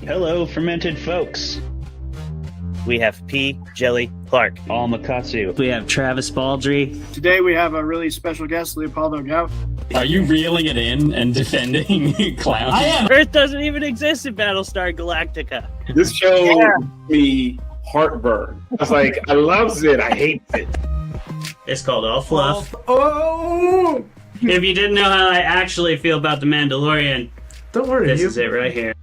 Hello, Fermented Folks. We have P. Jelly Clark. All Makatsu. We have Travis Baldry. Today we have a really special guest, Leopoldo Gout. Are you reeling it in and defending clowns? I am. Earth doesn't even exist in Battlestar Galactica. This show gives me heartburn. I was like, I loves it, I hate it. It's called All Fluff. Oh! If you didn't know how I actually feel about The Mandalorian, Don't worry, this is it right here.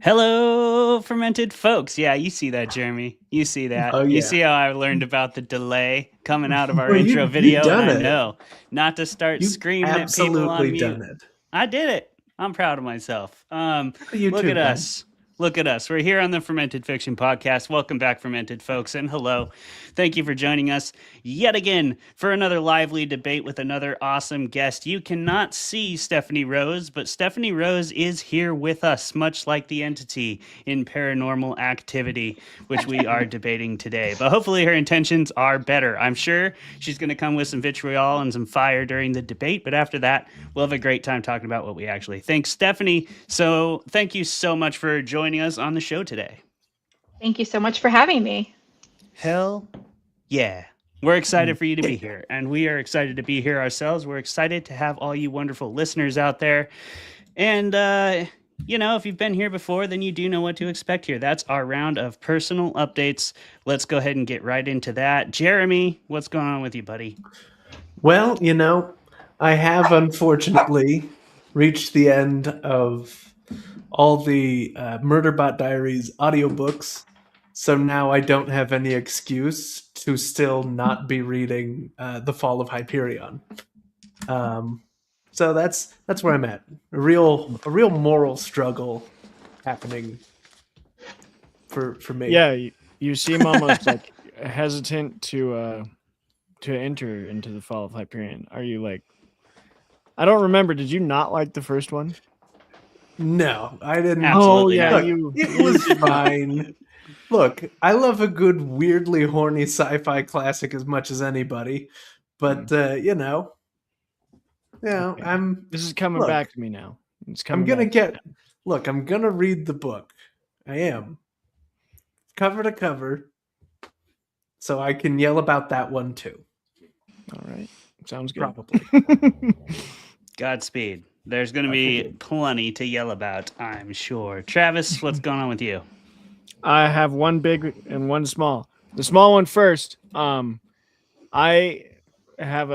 Hello, Fermented Folks. Yeah, you see that, Jeremy. You see that. Oh, yeah. You see how I learned about the delay coming out of our intro video? Done and I it. know not to start You've screaming at people on absolutely mute. done it. I did it. I'm proud of myself. You Look too, at man. us. Look at us. We're here on the Fermented Fiction Podcast. Welcome back, Fermented Folks, and hello. Thank you for joining us yet again for another lively debate with another awesome guest. You cannot see Stephanie Rose, but Stephanie Rose is here with us, much like the entity in Paranormal Activity, which we are debating today. But hopefully her intentions are better. I'm sure she's going to come with some vitriol and some fire during the debate, but after that, we'll have a great time talking about what we actually think. Stephanie, so thank you so much for joining us on the show today. Thank you so much for having me. Hell yeah. We're excited for you to be here, and we are excited to be here ourselves. We're excited to have all you wonderful listeners out there. And, if you've been here before, then you do know what to expect here. That's our round of personal updates. Let's go ahead and get right into that. Jeremy, what's going on with you, buddy? Well, I have unfortunately reached the end of all the Murderbot Diaries audiobooks, so now I don't have any excuse to still not be reading The Fall of Hyperion. So that's where I'm at. A real moral struggle happening for me. Yeah, you seem almost like hesitant to enter into the Fall of Hyperion. Are you like? I don't remember. Did you not like the first one? No, I didn't. Absolutely yeah, Look, it was fine. Look, I love a good, weirdly horny sci-fi classic as much as anybody, but I'm. This is coming Look, back to me now. It's I'm coming. gonna back. get. Look, I'm gonna read the book. I am, cover to cover, so I can yell about that one too. All right, sounds good. Probably. Godspeed. There's going to be plenty to yell about, I'm sure. Travis, what's going on with you? I have one big and one small. The small one first. I have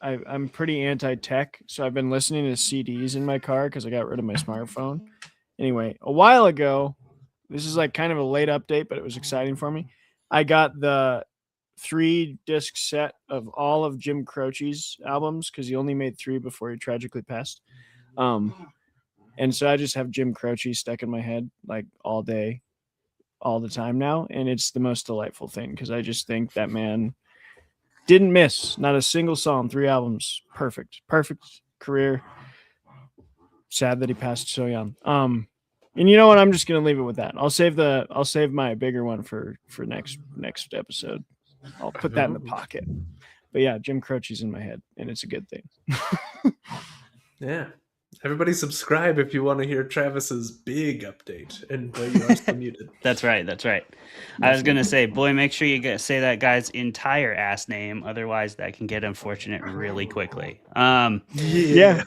I'm pretty anti-tech, so I've been listening to CDs in my car because I got rid of my smartphone. Anyway, a while ago, this is like kind of a late update, but it was exciting for me. I got the 3-disc set of all of Jim Croce's albums because he only made 3 before he tragically passed. And so I just have Jim Croce stuck in my head like all day, all the time now. And it's the most delightful thing because I just think that man didn't miss not a single song, 3 albums. Perfect career. Sad that he passed so young. And you know what? I'm just gonna leave it with that. I'll save my bigger one for next episode. I'll put that in the pocket. But yeah, Jim Croce's in my head, and it's a good thing. Yeah. Everybody subscribe if you want to hear Travis's big update. And you are still muted. That's right. I was going to say, boy, make sure you say that guy's entire ass name. Otherwise, that can get unfortunate really quickly. Yeah.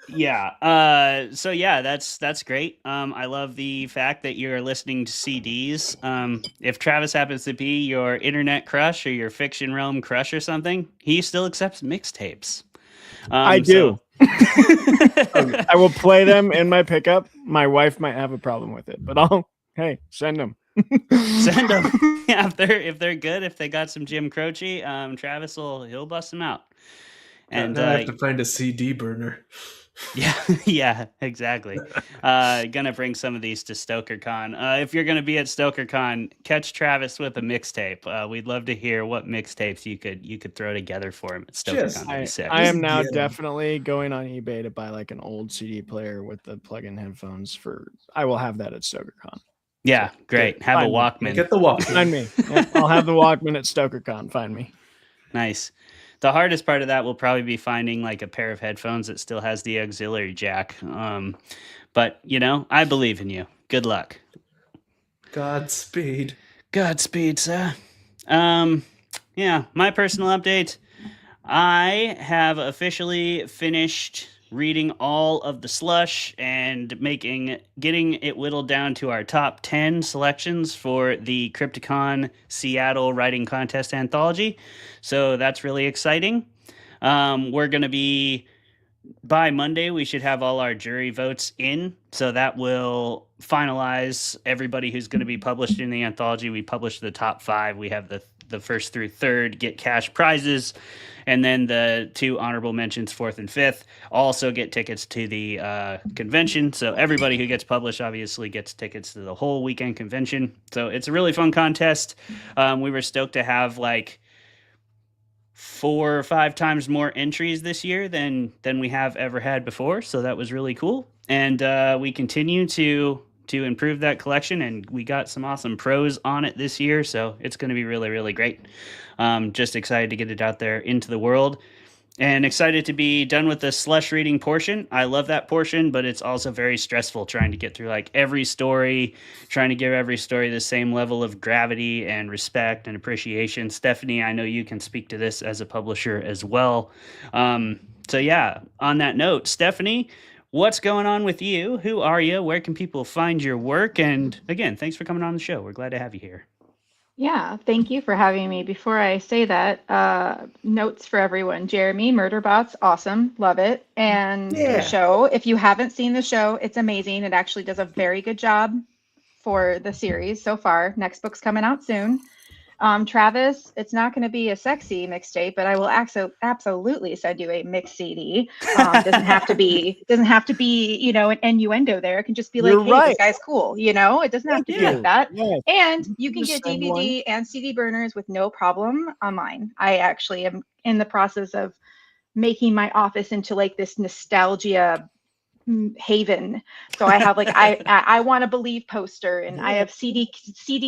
Yeah. So yeah, that's great. I love the fact that you're listening to CDs. If Travis happens to be your internet crush or your fiction realm crush or something, he still accepts mixtapes. I do. I will play them in my pickup. My wife might have a problem with it, but send them. Send them. Yeah, if they're good, if they got some Jim Croce, Travis he'll bust them out. And I have to find a CD burner. Yeah, exactly. Gonna bring some of these to StokerCon. If you're gonna be at StokerCon, catch Travis with a mixtape. We'd love to hear what mixtapes you could throw together for him at StokerCon. I am now definitely going on eBay to buy like an old CD player with the plug-in headphones. I will have that at StokerCon. Yeah, great. Have a Find me. Walkman. Get the Walkman. Find me. Yep, I'll have the Walkman at StokerCon. Find me. Nice. The hardest part of that will probably be finding like a pair of headphones that still has the auxiliary jack. But I believe in you. Good luck. Godspeed. Godspeed, sir. Yeah, my personal update. I have officially finished reading all of the slush and getting it whittled down to our top 10 selections for the Crypticon Seattle Writing Contest Anthology. So that's really exciting. We're going to be, by Monday, we should have all our jury votes in. So that will finalize everybody who's going to be published in the anthology. We published the top 5. We have the first through third get cash prizes. And then the 2 honorable mentions, 4th and 5th, also get tickets to the convention. So everybody who gets published obviously gets tickets to the whole weekend convention. So it's a really fun contest. We were stoked to have like 4 or 5 times more entries this year than we have ever had before. So that was really cool. And we continue to improve that collection, and we got some awesome pros on it this year. So it's going to be really, really great. Just excited to get it out there into the world, and excited to be done with the slush reading portion. I love that portion, but it's also very stressful trying to get through like every story, trying to give every story the same level of gravity and respect and appreciation. Stephanie, I know you can speak to this as a publisher as well. So yeah, on that note, Stephanie, what's going on with you? Who are you? Where can people find your work? And again, thanks for coming on the show. We're glad to have you here. Yeah, thank you for having me. Before I say that, notes for everyone. Jeremy, Murderbots, awesome. Love it. And the show, if you haven't seen the show, it's amazing. It actually does a very good job for the series so far. Next book's coming out soon. Travis, it's not going to be a sexy mixtape, but I will absolutely send you a mix CD. Doesn't have to be, an innuendo there. It can just be like, hey, this guy's cool. It doesn't have to be like that. Yeah. And you can get DVD and CD burners with no problem online. I actually am in the process of making my office into like this nostalgia haven. So I have like I want to believe poster, and I have CD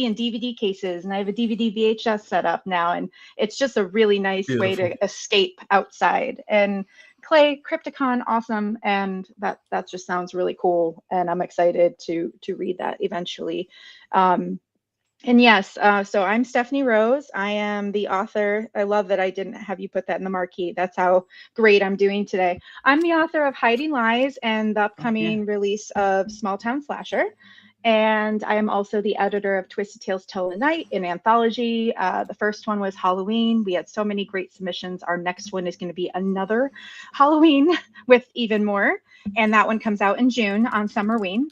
and DVD cases, and I have a DVD VHS set up now, and it's just a really nice way to escape outside. And Clay, Crypticon, awesome, and that just sounds really cool, and I'm excited to read that eventually. And yes, so I'm Stephanie Rose. I am the author. I love that I didn't have you put that in the marquee. That's how great I'm doing today. I'm the author of Hiding Lies and the upcoming release of Small Town Slasher. And I am also the editor of Twisted Tales Tell the Night, an anthology. The first one was Halloween. We had so many great submissions. Our next one is going to be another Halloween with even more. And that one comes out in June on Summerween.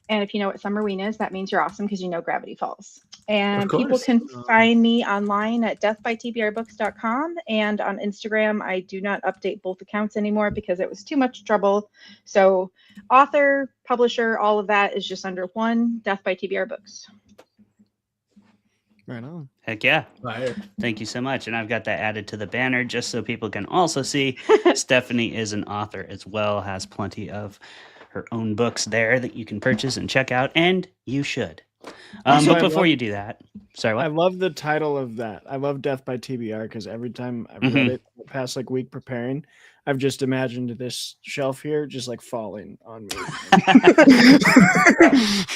And if you know what Summerween is, that means you're awesome because you know Gravity Falls. And people can find me online at deathbytbrbooks.com, and on Instagram. I do not update both accounts anymore because it was too much trouble. So author, publisher, all of that is just under one, Death by TBR Books. Right on. Heck yeah. Right. Thank you so much. And I've got that added to the banner just so people can also see Stephanie is an author as well, has plenty of her own books there that you can purchase and check out, and you should. But before you do that, sorry, what? I love the title of that. I love Death by TBR because every time I've read it the past like week preparing, I've just imagined this shelf here just like falling on me.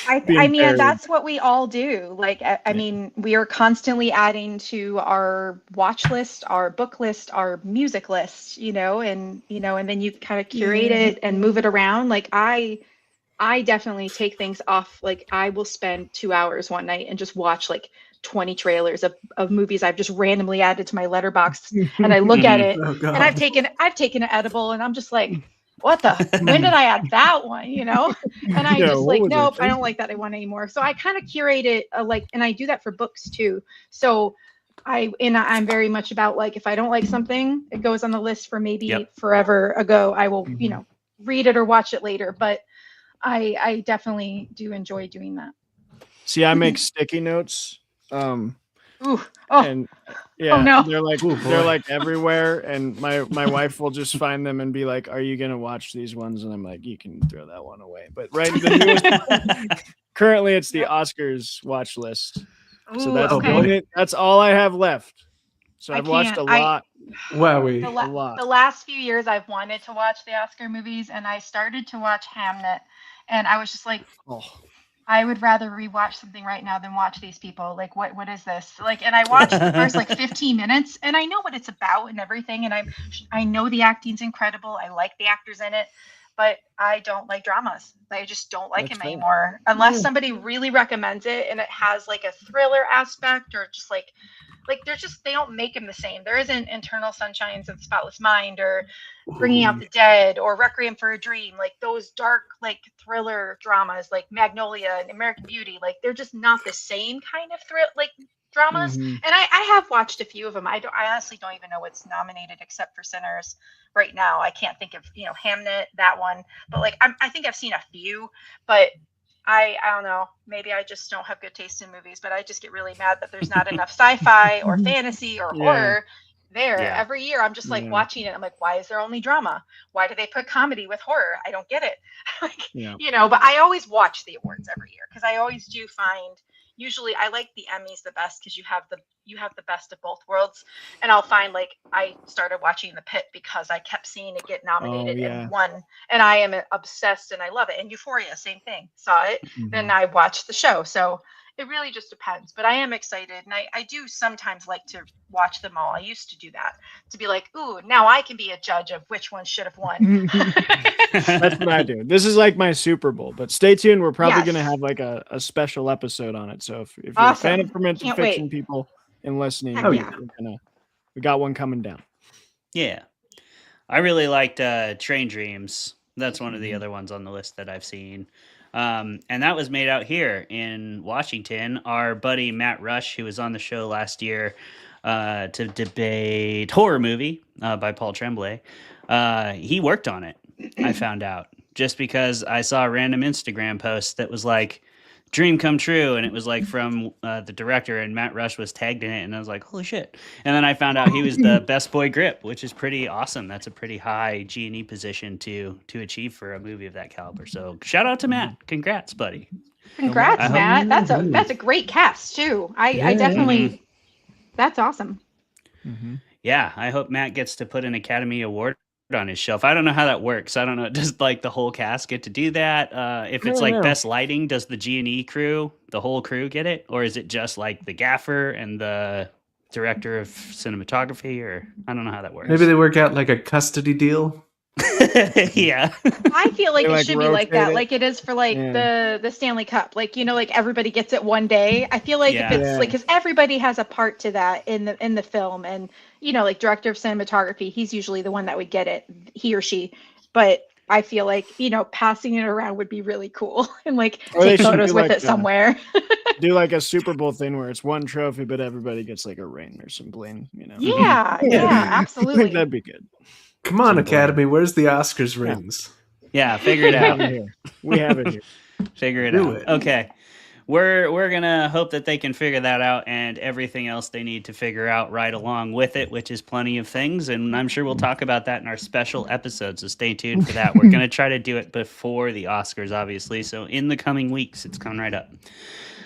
I mean, that's what we all do. Like, I mean, we are constantly adding to our watch list, our book list, our music list, and then you kind of curate it and move it around. Like I definitely take things off. Like I will spend 2 hours one night and just watch like 20 trailers of movies I've just randomly added to my letterbox, and I look at it and I've taken an edible and I'm just like, what when did I add that one? And I just like, nope, I don't like that one anymore. So I kind of curate it and I do that for books too. So I'm very much about like, if I don't like something, it goes on the list for maybe forever ago. I will, read it or watch it later. But I definitely do enjoy doing that. See, I make sticky notes. And no. they're like everywhere, and my wife will just find them and be like, "Are you gonna watch these ones?" And I'm like, "You can throw that one away." But right, the newest currently it's the Oscars watch list. So Ooh, that's okay. that's all I have left. So I I've watched can't. a lot. Wowie. The, A lot. the last few years I've wanted to watch the Oscar movies, and I started to watch Hamnet, and I was just like, Oh, I would rather rewatch something right now than watch these people. Like, what is this? Like, and I watched the first like 15 minutes, and I know what it's about and everything, and I know the acting's incredible. I like the actors in it, but I don't like dramas. I just don't like That's them fair. anymore unless somebody really recommends it and it has like a thriller aspect or just like they're just they don't make them the same. There isn't Internal Sunshines of the Spotless Mind or Bringing Out the Dead or Requiem for a Dream, like those dark like thriller dramas like Magnolia and American Beauty. Like they're just not the same kind of dramas. Mhm. And I have watched a few of them. I honestly don't even know what's nominated except for Sinners right now. I can't think of Hamnet, that one, but like I think I've seen a few, but I don't know. Maybe I just don't have good taste in movies, but I just get really mad that there's not enough sci-fi or fantasy or Yeah. horror there. Yeah. Every year I'm just like Yeah. watching it. I'm like, why is there only drama? Why do they put comedy with horror? I don't get it. Like, Yeah. but I always watch the awards every year because I always do find usually I like the Emmys the best because you have the best of both worlds. And I'll find like I started watching The Pit because I kept seeing it get nominated yeah. and won. And I am obsessed and I love it. And Euphoria, same thing. Saw it, then I watched the show. So it really just depends. But I am excited. And I do sometimes like to watch them all. I used to do that to be like, ooh, now I can be a judge of which one should have won. That's what I do. This is like my Super Bowl, but stay tuned. We're probably Yes. going to have like a special episode on it. So if you're a Awesome. fan of fermented Can't fiction wait. people and listening, Heck we, yeah. we got one coming down. Yeah. I really liked Train Dreams. That's one of the other ones on the list that I've seen. And that was made out here in Washington. Our buddy Matt Rush, who was on the show last year to debate horror movie by Paul Tremblay, he worked on it, I found out, just because I saw a random Instagram post that was like, dream come true, and it was like from the director, and Matt Rush was tagged in it, and I was like, holy shit. And then I found out he was the best boy grip, which is pretty awesome. That's a pretty high G&E position to achieve for a movie of that caliber. So shout out to Matt. Congrats, buddy. Congrats, I hope- Matt. That's a great cast too. I definitely that's awesome. Yeah, I hope Matt gets to put an Academy Award on his shelf. I don't know how that works. I don't know. Does like the whole cast get to do that? If it's like best lighting, does the G&E crew, the whole crew get it? Or is it just like the gaffer and the director of cinematography? Or I don't know how that works. Maybe they work out like a custody deal. Yeah. I feel like They, it like, should be like that, rotate it. like it is for like Yeah. the Stanley Cup. Like like everybody gets it one day. I feel like if it's like because everybody has a part to that in the film, and like director of cinematography, he's usually the one that would get it, he or she. But I feel like passing it around would be really cool and like Or they take should photos do, with like, it somewhere. Do like a Super Bowl thing where it's one trophy, but everybody gets like a ring or some bling, Yeah, absolutely. That'd be good. Come on, Academy. Where's the Oscars rings? Yeah, figure it We have out. it here. We have it here. Figure it Do out. it. Okay. We're gonna hope that they can figure that out and everything else they need to figure out right along with it, which is plenty of things. And I'm sure we'll talk about that in our special episode. So stay tuned for that. We're gonna try to do it before the Oscars, obviously. So in the coming weeks, it's coming right up.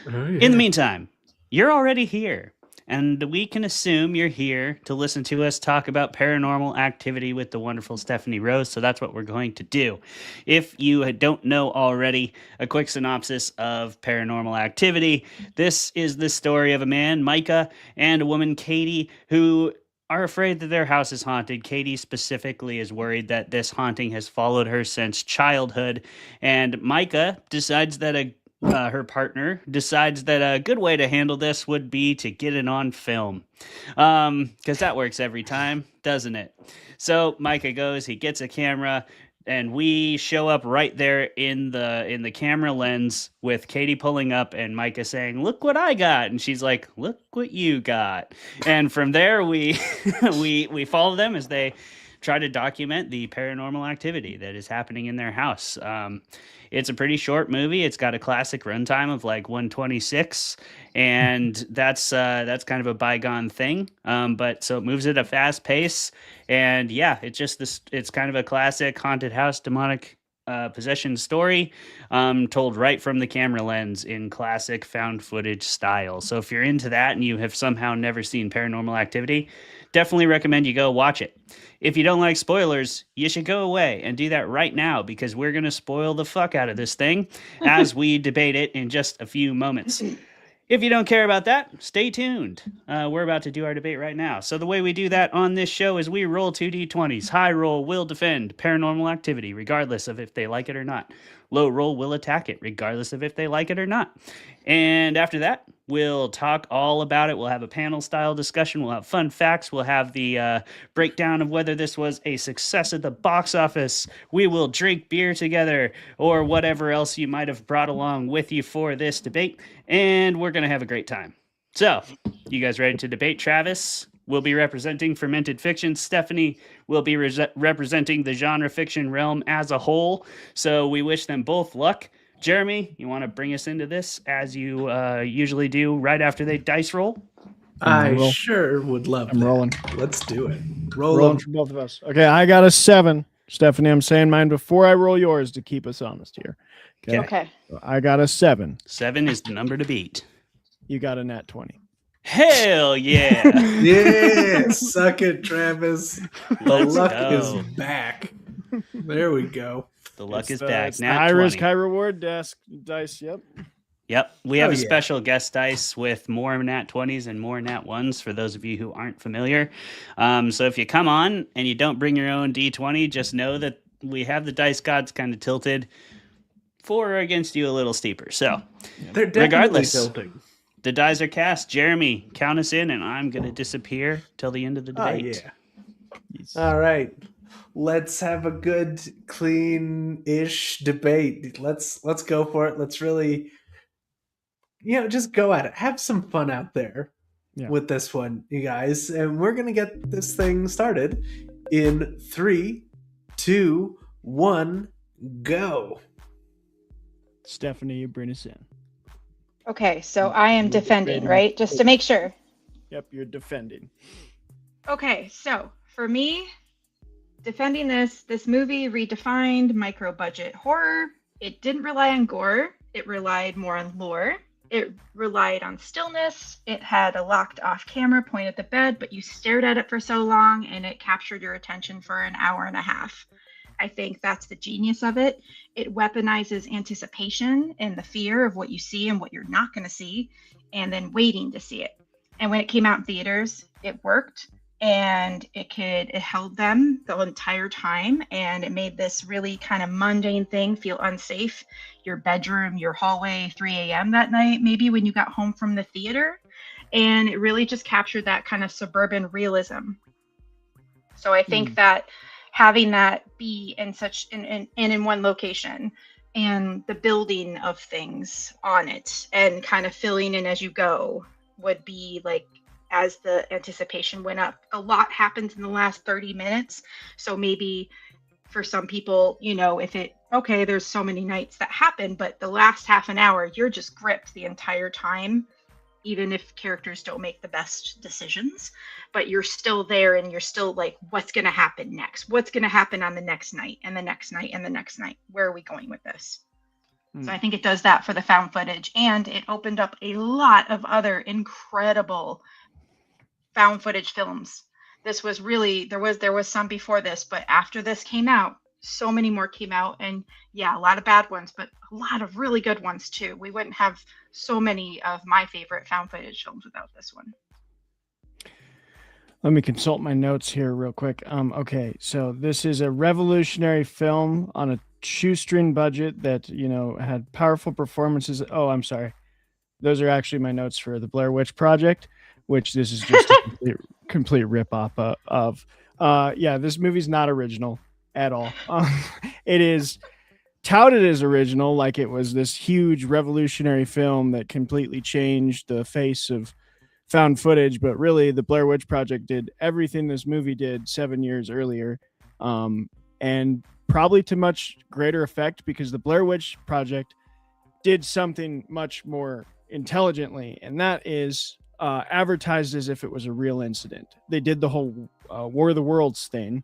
Oh, yeah. In the meantime, you're already here. And we can assume you're here to listen to us talk about Paranormal Activity with the wonderful Stephanie Rose. So that's what we're going to do. If you don't know already, a quick synopsis of Paranormal Activity. This is the story of a man, Micah, and a woman, Katie, who are afraid that their house is haunted. Katie specifically is worried that this haunting has followed her since childhood. And Micah decides that her partner decides that a good way to handle this would be to get it on film. Because that works every time, doesn't it? So Micah goes, he gets a camera, and we show up right there in the camera lens with Katie pulling up and Micah saying, "Look what I got." And she's like, "Look what you got." And from there we we follow them as they try to document the paranormal activity that is happening in their house. It's a pretty short movie. It's got a classic runtime of like 126, and that's kind of a bygone thing. But so it moves at a fast pace, and yeah, it's kind of a classic haunted house demonic possession story, told right from the camera lens in classic found footage style. So if you're into that and you have somehow never seen Paranormal Activity, definitely recommend you go watch it. If you don't like spoilers, you should go away and do that right now, because we're going to spoil the fuck out of this thing as we debate it in just a few moments. If you don't care about that, stay tuned. We're about to do our debate right now. So the way we do that on this show is we roll 2d20s. High roll will defend Paranormal Activity, regardless of if they like it or not. Low roll will attack it, regardless of if they like it or not. And after that, we'll talk all about it. We'll have a panel-style discussion. We'll have fun facts. We'll have the breakdown of whether this was a success at the box office. We will drink beer together, or whatever else you might have brought along with you for this debate. And we're going to have a great time. So, you guys ready to debate? Travis will be representing Fermented Fiction. Stephanie will be representing the genre fiction realm as a whole. So we wish them both luck. Jeremy, you want to bring us into this as you usually do right after they dice roll? I sure would love I'm that. rolling. Let's do it. Rolling for both of us. Okay, I got a 7. Stephanie, I'm saying mine before I roll yours to keep us honest here. Okay. So I got a 7. 7 is the number to beat. You got a nat 20. Hell yeah! Yeah, suck it, Travis. The Let's luck go. is back. There we go. The luck It's is the- back. it's the Nat high 20. risk, high reward dice. Yep. Yep. We have Oh, a yeah. special guest dice with more nat 20s and more nat 1s for those of you who aren't familiar. So if you come on and you don't bring your own D20, just know that we have the dice gods kind of tilted for or against you a little steeper. So They're definitely regardless, tilting. the dice are cast. Jeremy, count us in, and I'm going to disappear till the end of the Oh, debate. yeah. All right. Let's have a good, clean-ish debate. Let's go for it. Let's really, just go at it. Have some fun out there with this one, you guys. And we're going to get this thing started in 3, 2, 1, go. Stephanie, you bring us in. Okay, so I am defending, right? Just to make sure. Yep, you're defending. Okay, so for me, defending this movie redefined micro-budget horror. It didn't rely on gore. It relied more on lore. It relied on stillness. It had a locked off camera point at the bed, but you stared at it for so long and it captured your attention for an hour and a half. I think that's the genius of it. It weaponizes anticipation and the fear of what you see and what you're not going to see, and then waiting to see it. And when it came out in theaters, it worked, and it held them the entire time, and it made this really kind of mundane thing feel unsafe. Your bedroom, your hallway, 3 a.m. that night, maybe when you got home from the theater. And it really just captured that kind of suburban realism. So I think that having that be in one location, and the building of things on it and kind of filling in as you go would be like, as the anticipation went up. A lot happens in the last 30 minutes. So maybe for some people, there's so many nights that happen, but the last half an hour, you're just gripped the entire time, even if characters don't make the best decisions, but you're still there and you're still like, what's going to happen next? What's going to happen on the next night and the next night and the next night? Where are we going with this? So I think it does that for the found footage, and it opened up a lot of other incredible found footage films. This was really, there was some before this, but after this came out, so many more came out, and a lot of bad ones, but a lot of really good ones too. We wouldn't have so many of my favorite found footage films without this one. Let me consult my notes here real quick. Okay, so this is a revolutionary film on a shoestring budget that, had powerful performances. Oh, I'm sorry. Those are actually my notes for the Blair Witch Project, which this is just a complete rip-off of. This movie's not original at all. It is touted as original, like it was this huge revolutionary film that completely changed the face of found footage, but really the Blair Witch Project did everything this movie did 7 years earlier, and probably to much greater effect, because the Blair Witch Project did something much more intelligently, and that is advertised as if it was a real incident. They did the whole War of the Worlds thing,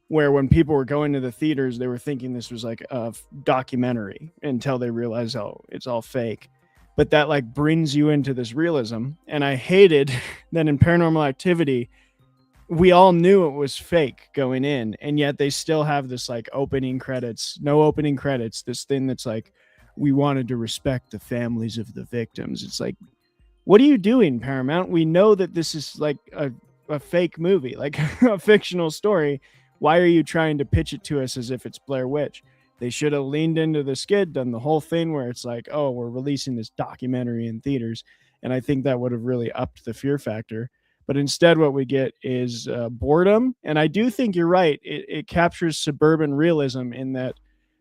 where when people were going to the theaters, they were thinking this was like a documentary until they realize, oh, it's all fake. But that like brings you into this realism. And I hated that in Paranormal Activity, we all knew it was fake going in, and yet they still have this like opening credits, no opening credits, this thing that's like, we wanted to respect the families of the victims. It's like, what are you doing, Paramount? We know that this is like a fake movie, like a fictional story. Why are you trying to pitch it to us as if it's Blair Witch? They should have leaned into the skid, done the whole thing where it's like, oh, we're releasing this documentary in theaters. And I think that would have really upped the fear factor. But instead, what we get is boredom. And I do think you're right. It captures suburban realism in that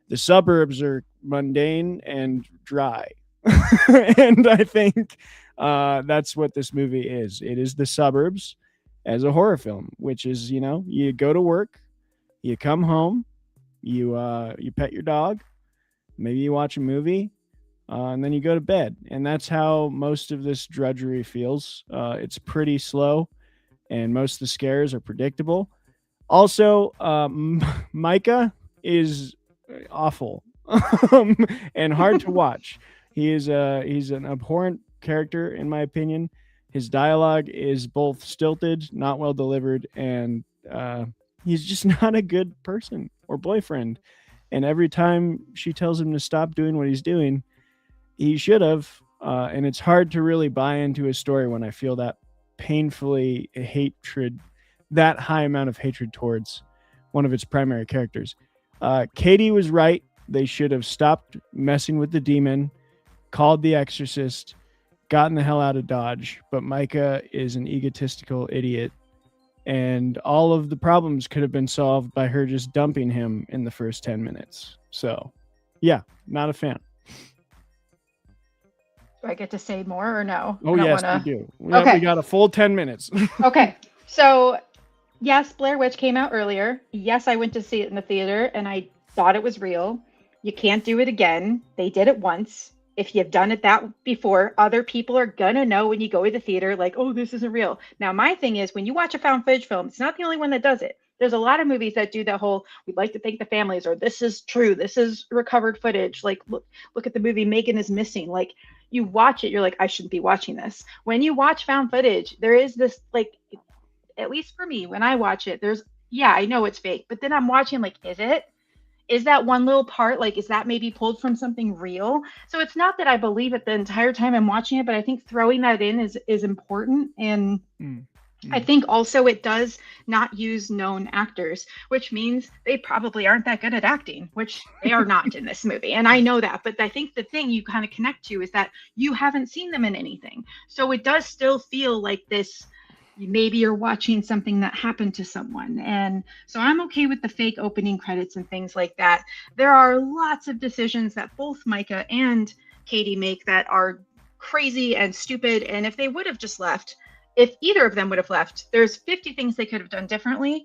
the suburbs are mundane and dry. And I think that's what this movie is. It is the suburbs as a horror film, which is, you know, you go to work, you come home, you pet your dog, maybe you watch a movie, and then you go to bed. And that's how most of this drudgery feels. It's pretty slow, and most of the scares are predictable. Also, Micah is awful and hard to watch. He's an abhorrent character, in my opinion. His dialogue is both stilted, not well delivered, and he's just not a good person or boyfriend. And every time she tells him to stop doing what he's doing, he should have. And it's hard to really buy into his story when I feel that painfully hatred, that high amount of hatred towards one of its primary characters. Katie was right. They should have stopped messing with the demon, called the exorcist, gotten the hell out of Dodge. But Micah is an egotistical idiot, and all of the problems could have been solved by her just dumping him in the first 10 minutes. So, yeah, not a fan. Do I get to say more or no? Oh, yes, we do. Okay. We got a full 10 minutes. Okay. So, yes, Blair Witch came out earlier. Yes, I went to see it in the theater, and I thought it was real. You can't do it again. They did it once. If you've done it that before, other people are going to know when you go to the theater, like, oh, this isn't real. Now, my thing is, when you watch a found footage film, it's not the only one that does it. There's a lot of movies that do that whole, we'd like to thank the families, or this is true, this is recovered footage. Like, look at the movie Megan is Missing. Like, you watch it, you're like, I shouldn't be watching this. When you watch found footage, there is this, like, at least for me, when I watch it, there's, yeah, I know it's fake, but then I'm watching, like, is it? Is that one little part, like, is that maybe pulled from something real? So it's not that I believe it the entire time I'm watching it, but I think throwing that in is important. And I think also it does not use known actors, which means they probably aren't that good at acting, which they are not in this movie. And I know that, but I think the thing you kind of connect to is that you haven't seen them in anything. So it does still feel like this, maybe you're watching something that happened to someone. And so I'm okay with the fake opening credits and things like that. There are lots of decisions that both Micah and Katie make that are crazy and stupid. And if they would have just left, if either of them would have left, there's 50 things they could have done differently,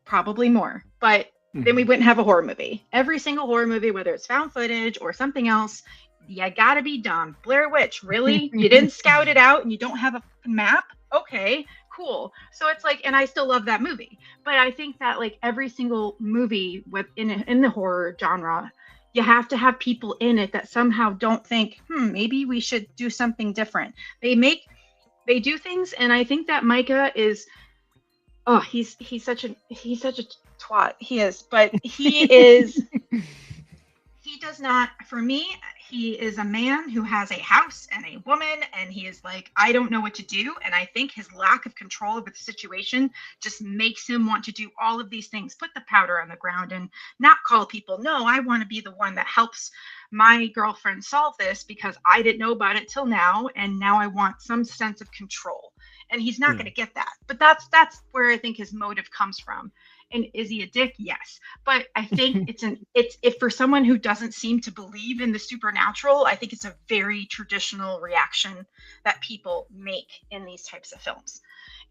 probably more. But then we wouldn't have a horror movie. Every single horror movie, whether it's found footage or something else, you gotta be dumb. Blair Witch, really? You didn't scout it out and you don't have a map? Okay, cool. So it's like, and I still love that movie. But I think that like every single movie in the horror genre, you have to have people in it that somehow don't think, maybe we should do something different. They do things, and I think that Micah is, he's such a twat. He is, but he is. He does not. For me, he is a man who has a house and a woman, and he is like, I don't know what to do. And I think his lack of control over the situation just makes him want to do all of these things, put the powder on the ground and not call people. No, I want to be the one that helps my girlfriend solve this because I didn't know about it till now. And now I want some sense of control. And he's not going to get that. But that's where I think his motive comes from. And is he a dick? Yes. But I think it's if for someone who doesn't seem to believe in the supernatural, I think it's a very traditional reaction that people make in these types of films.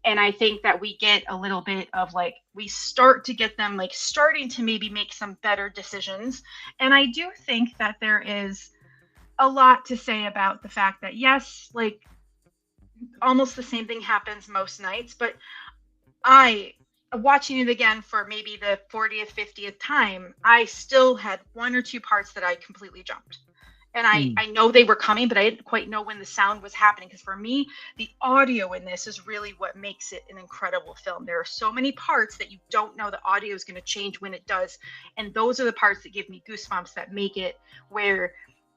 And I think that we get a little bit of like, we start to get them like starting to maybe make some better decisions. And I do think that there is a lot to say about the fact that, yes, like almost the same thing happens most nights, but I watching it again for maybe the 40th, 50th time, I still had one or two parts that I completely jumped. And I know they were coming, but I didn't quite know when the sound was happening. Because for me, the audio in this is really what makes it an incredible film. There are so many parts that you don't know the audio is going to change when it does. And those are the parts that give me goosebumps, that make it where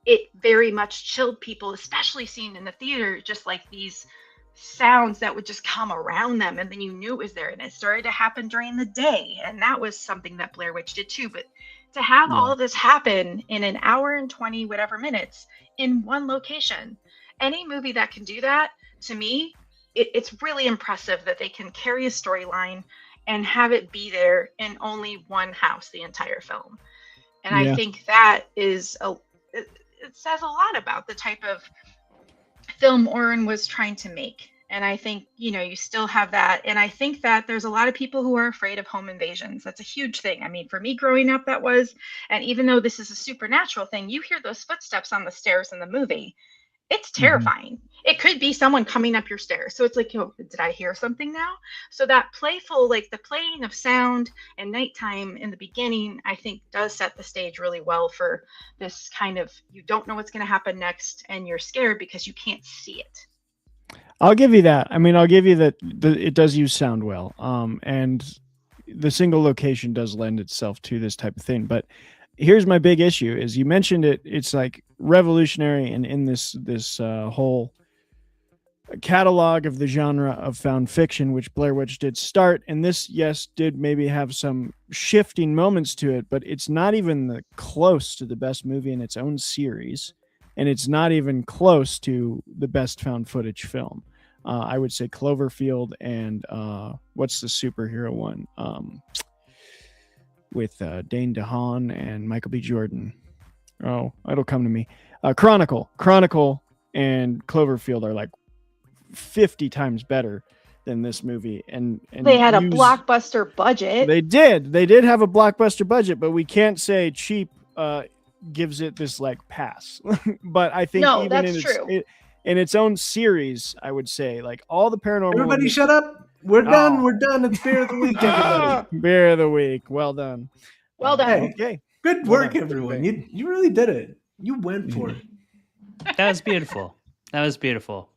it very much chilled people, especially seeing in the theater, just like these sounds that would just come around them. And then you knew it was there. And it started to happen during the day. And that was something that Blair Witch did too. But to have all of this happen in an hour and 20 whatever minutes in one location, any movie that can do that, to me, it's really impressive that they can carry a storyline and have it be there in only one house the entire film. And I think that is it says a lot about the type of film Oren was trying to make. And I think, you still have that. And I think that there's a lot of people who are afraid of home invasions. That's a huge thing. I mean, for me growing up, that was, and even though this is a supernatural thing, you hear those footsteps on the stairs in the movie. It's terrifying. It could be someone coming up your stairs. So it's like, did I hear something now? So that playful, like the playing of sound and nighttime in the beginning, I think does set the stage really well for this kind of, you don't know what's going to happen next and you're scared because you can't see it. I'll give you that. I mean, I'll give you that it does use sound well. And the single location does lend itself to this type of thing. But here's my big issue is you mentioned it. It's like revolutionary and in this whole catalog of the genre of found fiction, which Blair Witch did start. And this, yes, did maybe have some shifting moments to it, but it's not even close to the best movie in its own series. And it's not even close to the best found footage film. I would say Cloverfield and what's the superhero one with Dane DeHaan and Michael B. Jordan. Oh, it'll come to me. Chronicle and Cloverfield are like 50 times better than this movie. And they had a blockbuster budget. They did have a blockbuster budget, but we can't say cheap gives it this like pass. But I think no, even that's true. In its own series, I would say like all the paranormal. Everybody shut up. We're done. We're done. It's beer of the week, everybody. Beer of the week. Well done. Well done. Hey, okay. Good work, everyone. You really did it. You went for it. That was beautiful.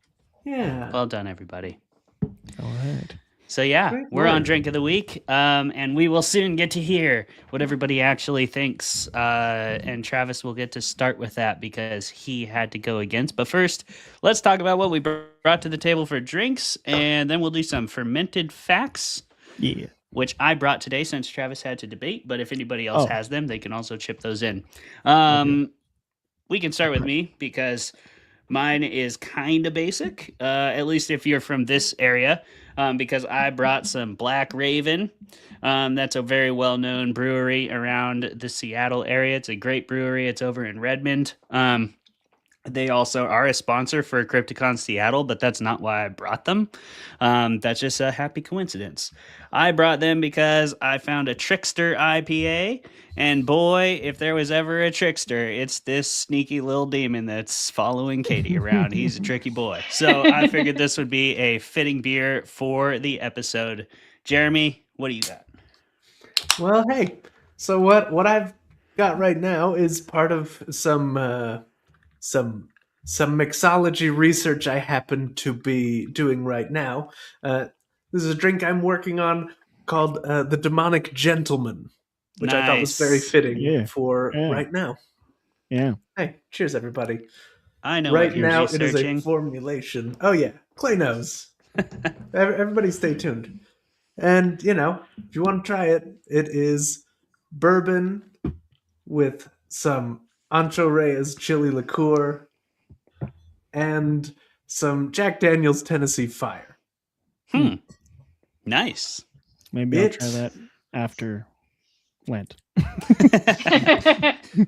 Yeah. Well done, everybody. All right. So yeah, Great we're work. on Drink of the Week, and we will soon get to hear what everybody actually thinks, and Travis will get to start with that because he had to go against. But first, let's talk about what we brought to the table for drinks, and then we'll do some fermented facts, which I brought today since Travis had to debate, but if anybody else has them, they can also chip those in. We can start with me because mine is kind of basic, at least if you're from this area. Because I brought some Black Raven. That's a very well-known brewery around the Seattle area. It's a great brewery. It's over in Redmond. They also are a sponsor for Crypticon Seattle, but that's not why I brought them. That's just a happy coincidence. I brought them because I found a Trickster IPA, and boy, if there was ever a trickster, it's this sneaky little demon that's following Katie around. He's a tricky boy. So I figured this would be a fitting beer for the episode. Jeremy, what do you got? Well, hey. So what I've got right now is part of some mixology research I happen to be doing right now. This is a drink I'm working on called the Demonic Gentleman, which I thought was very fitting for right now. Yeah. Hey, cheers, everybody. I know Right what you're now, researching. it is a formulation. Oh, yeah. Clay knows. Everybody stay tuned. And, if you want to try it, it is bourbon with some Ancho Reyes chili liqueur and some Jack Daniel's Tennessee Fire. Nice. Maybe I'll try that after Lent.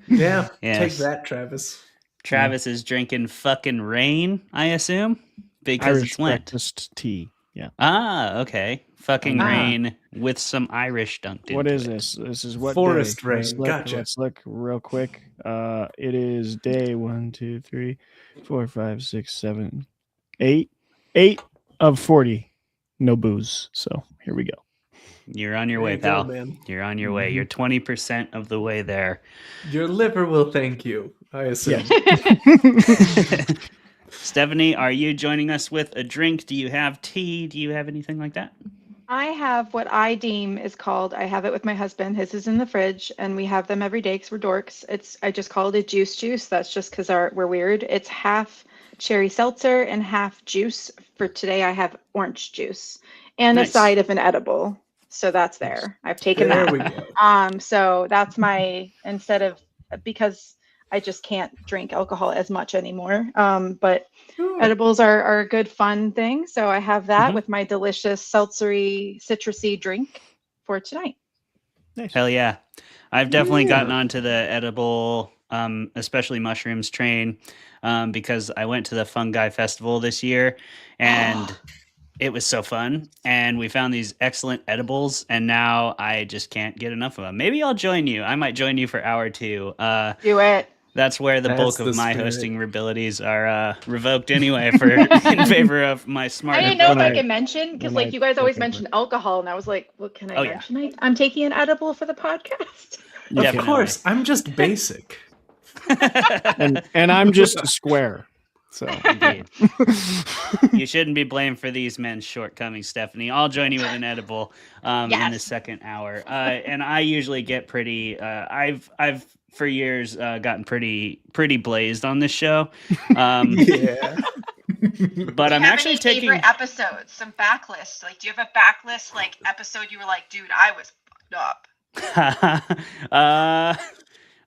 Yeah. Yes. Take that, Travis. Travis is drinking fucking rain, I assume, because Irish it's Lent. breakfast tea. Yeah. Ah, okay. Fucking rain with some Irish dunked into What is it. this? This is what Forest day? rain. Let's look real quick. It is day 1, 2, 3, 4, 5, 6, 7, 8. 8 of 40. No booze. So here we go. You're on your There way, you go, pal. man. You're on your way. You're 20% of the way there. Your liver will thank you, I assume. Stephanie, are you joining us with a drink? Do you have tea? Do you have anything like that? I have what I deem is called, I have it with my husband. His is in the fridge, and we have them every day because we're dorks. I just call it a juice. That's just because we're weird. It's half cherry seltzer and half juice. For today, I have orange juice and Nice. a side of an edible. So that's there. I've taken There that. we go. So that's my, because I just can't drink alcohol as much anymore. But Sure. edibles are a good fun thing. So I have that Mhm. with my delicious seltzery citrusy drink for tonight. Hell yeah. I've definitely Yeah. gotten onto the edible, especially mushrooms train, because I went to the Fungi Festival this year and it was so fun. And we found these excellent edibles, and now I just can't get enough of them. Maybe I'll join you. I might join you for hour 2. Do it. That's where the That's bulk of the my spirit. hosting abilities are revoked anyway for in favor of my smart I didn't know if I ability. could mention, because when like I you guys always take over. mention alcohol, and I was like, well, can I Oh, yeah. mention it? I'm taking an edible for the podcast. You Of can- Definitely. course, I'm just basic. and I'm just a square. So Indeed. You shouldn't be blamed for these men's shortcomings, Stephanie. I'll join you with an edible in the Yes. second hour. And I usually get pretty. I've for years gotten pretty blazed on this show. Yeah. But I'm actually taking. episodes, some backlists. Like, do you have a backlist episode you were like, dude, I was fucked up?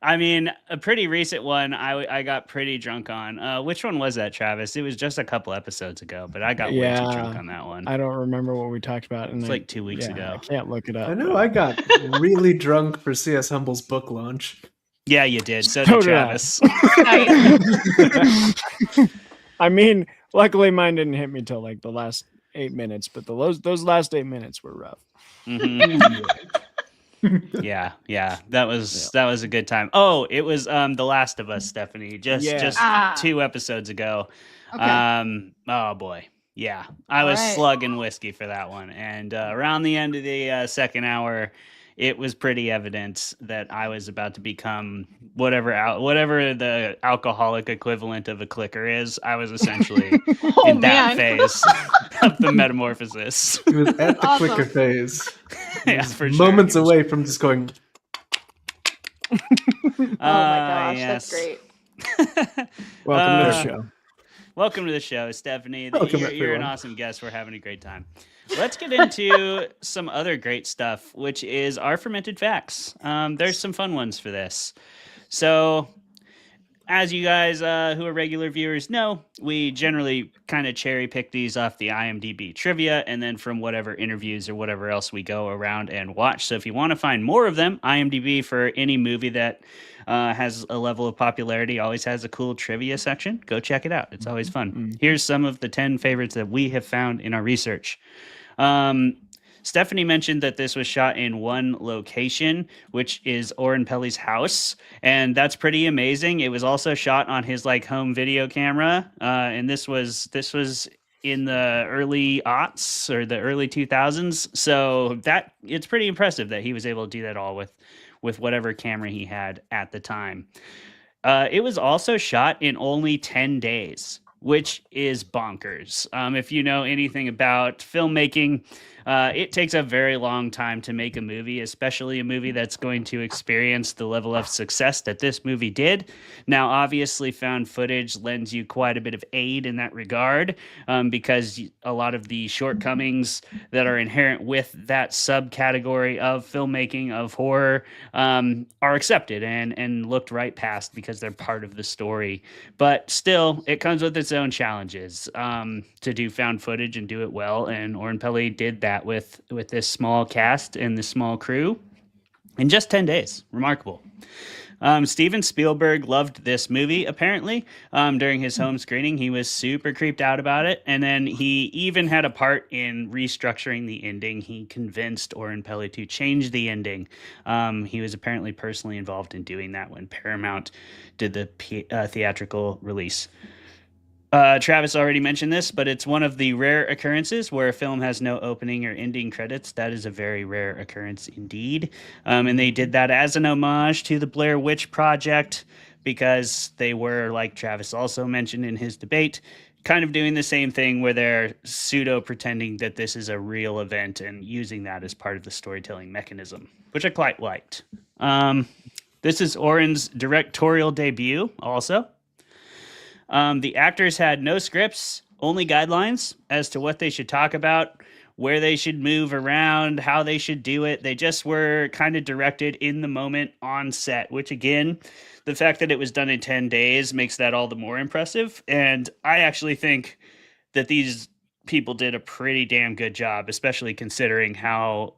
I mean, a pretty recent one I got pretty drunk on. Which one was that, Travis? It was just a couple episodes ago, but I got way too drunk on that one. I don't remember what we talked about. And It's like 2 weeks I ago. can't look it up. I know I got really drunk for C.S. Humble's book launch. Yeah, you did. So So did did I. Travis. I mean, luckily mine didn't hit me till like the last 8 minutes, but those last 8 minutes were rough. Mhm. Yeah. That was a good time. Oh, it was The Last of Us, Stephanie. Just Ah. 2 episodes ago. Okay. Oh boy. Yeah. I was Alright. slugging whiskey for that one. And around the end of the second hour, it was pretty evident that I was about to become whatever the alcoholic equivalent of a clicker is. I was essentially in that phase of the metamorphosis. It was at the Awesome. clicker phase. Yeah, for sure. Moments away from just going, Oh my gosh, yes. that's great. Welcome to the Uh, show. Welcome to the show, Stephanie. Welcome, You're an everyone. awesome guest. We're having a great time. Let's get into some other great stuff, which is our fermented facts. There's some fun ones for this. So, as you guys who are regular viewers know, we generally kind of cherry pick these off the IMDb trivia and then from whatever interviews or whatever else we go around and watch. So if you want to find more of them, IMDb for any movie that has a level of popularity always has a cool trivia section. Go check it out. It's always fun. Here's some of the 10 favorites that we have found in our research. Stephanie mentioned that this was shot in one location, which is Oren Peli's house, and that's pretty amazing. It was also shot on his home video camera, and this was in the early aughts or the early 2000s. So that it's pretty impressive that he was able to do that all with whatever camera he had at the time. It was also shot in only 10 days, which is bonkers. If you know anything about filmmaking, it takes a very long time to make a movie, especially a movie that's going to experience the level of success that this movie did. Now, obviously, found footage lends you quite a bit of aid in that regard, because a lot of the shortcomings that are inherent with that subcategory of filmmaking of horror are accepted and looked right past because they're part of the story. But still, it comes with its own challenges to do found footage and do it well. And Oren Peli did that with this small cast and this small crew in just 10 days. Remarkable. Steven Spielberg loved this movie, apparently. During his home screening, he was super creeped out about it. And then he even had a part in restructuring the ending. He convinced Oren Peli to change the ending. He was apparently personally involved in doing that when Paramount did the theatrical release. Travis already mentioned this, but it's one of the rare occurrences where a film has no opening or ending credits. That is a very rare occurrence indeed. And they did that as an homage to the Blair Witch Project because they were, like Travis also mentioned in his debate, kind of doing the same thing where they're pseudo pretending that this is a real event and using that as part of the storytelling mechanism, which I quite liked. This is Oren's directorial debut also. The actors had no scripts, only guidelines as to what they should talk about, where they should move around, how they should do it. They just were kind of directed in the moment on set, which again, the fact that it was done in 10 days makes that all the more impressive. And I actually think that these people did a pretty damn good job, especially considering how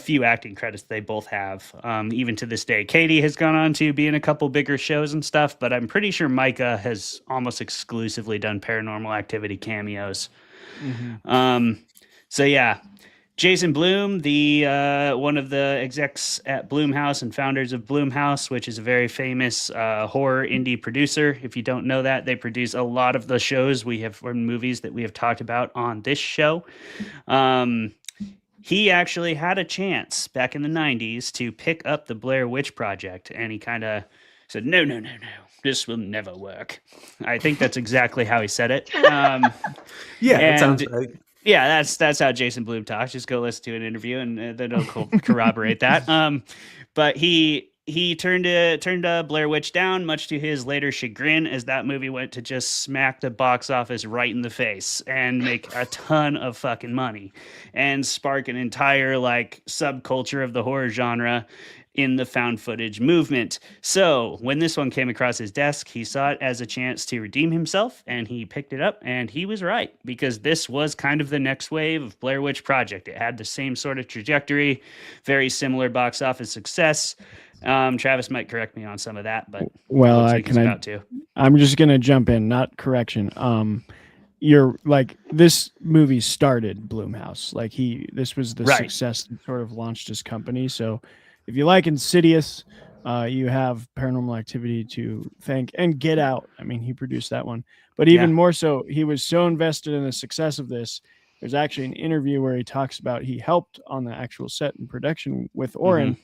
few acting credits they both have. Even to this day, Katie has gone on to be in a couple bigger shows and stuff, but I'm pretty sure Micah has almost exclusively done Paranormal Activity cameos. So yeah, Jason Blum, the one of the execs at Blumhouse and founders of Blumhouse, which is a very famous horror indie producer. If you don't know that, they produce a lot of the shows we have or movies that we have talked about on this show. He actually had a chance back in the 90s to pick up the Blair Witch Project, and he kind of said, no, this will never work. I think that's exactly how he said it. That sounds right. Yeah, that's how Jason Blum talks. Just go listen to an interview, and then it'll corroborate that. But he turned Blair Witch down, much to his later chagrin, as that movie went to just smack the box office right in the face and make a ton of fucking money and spark an entire like subculture of the horror genre in the found footage movement. So when this one came across his desk, he saw it as a chance to redeem himself, and he picked it up, and he was right, because this was kind of the next wave of Blair Witch Project. It had the same sort of trajectory, very similar box office success. Travis might correct me on some of that, but well, I'm just gonna jump in, not correction. You're like, this movie started Blumhouse. Like this was the success that sort of launched his company. So if you like Insidious, you have Paranormal Activity to thank, and Get Out. I mean, he produced that one, but even more so, he was so invested in the success of this. There's actually an interview where he talks about he helped on the actual set and production with Oren.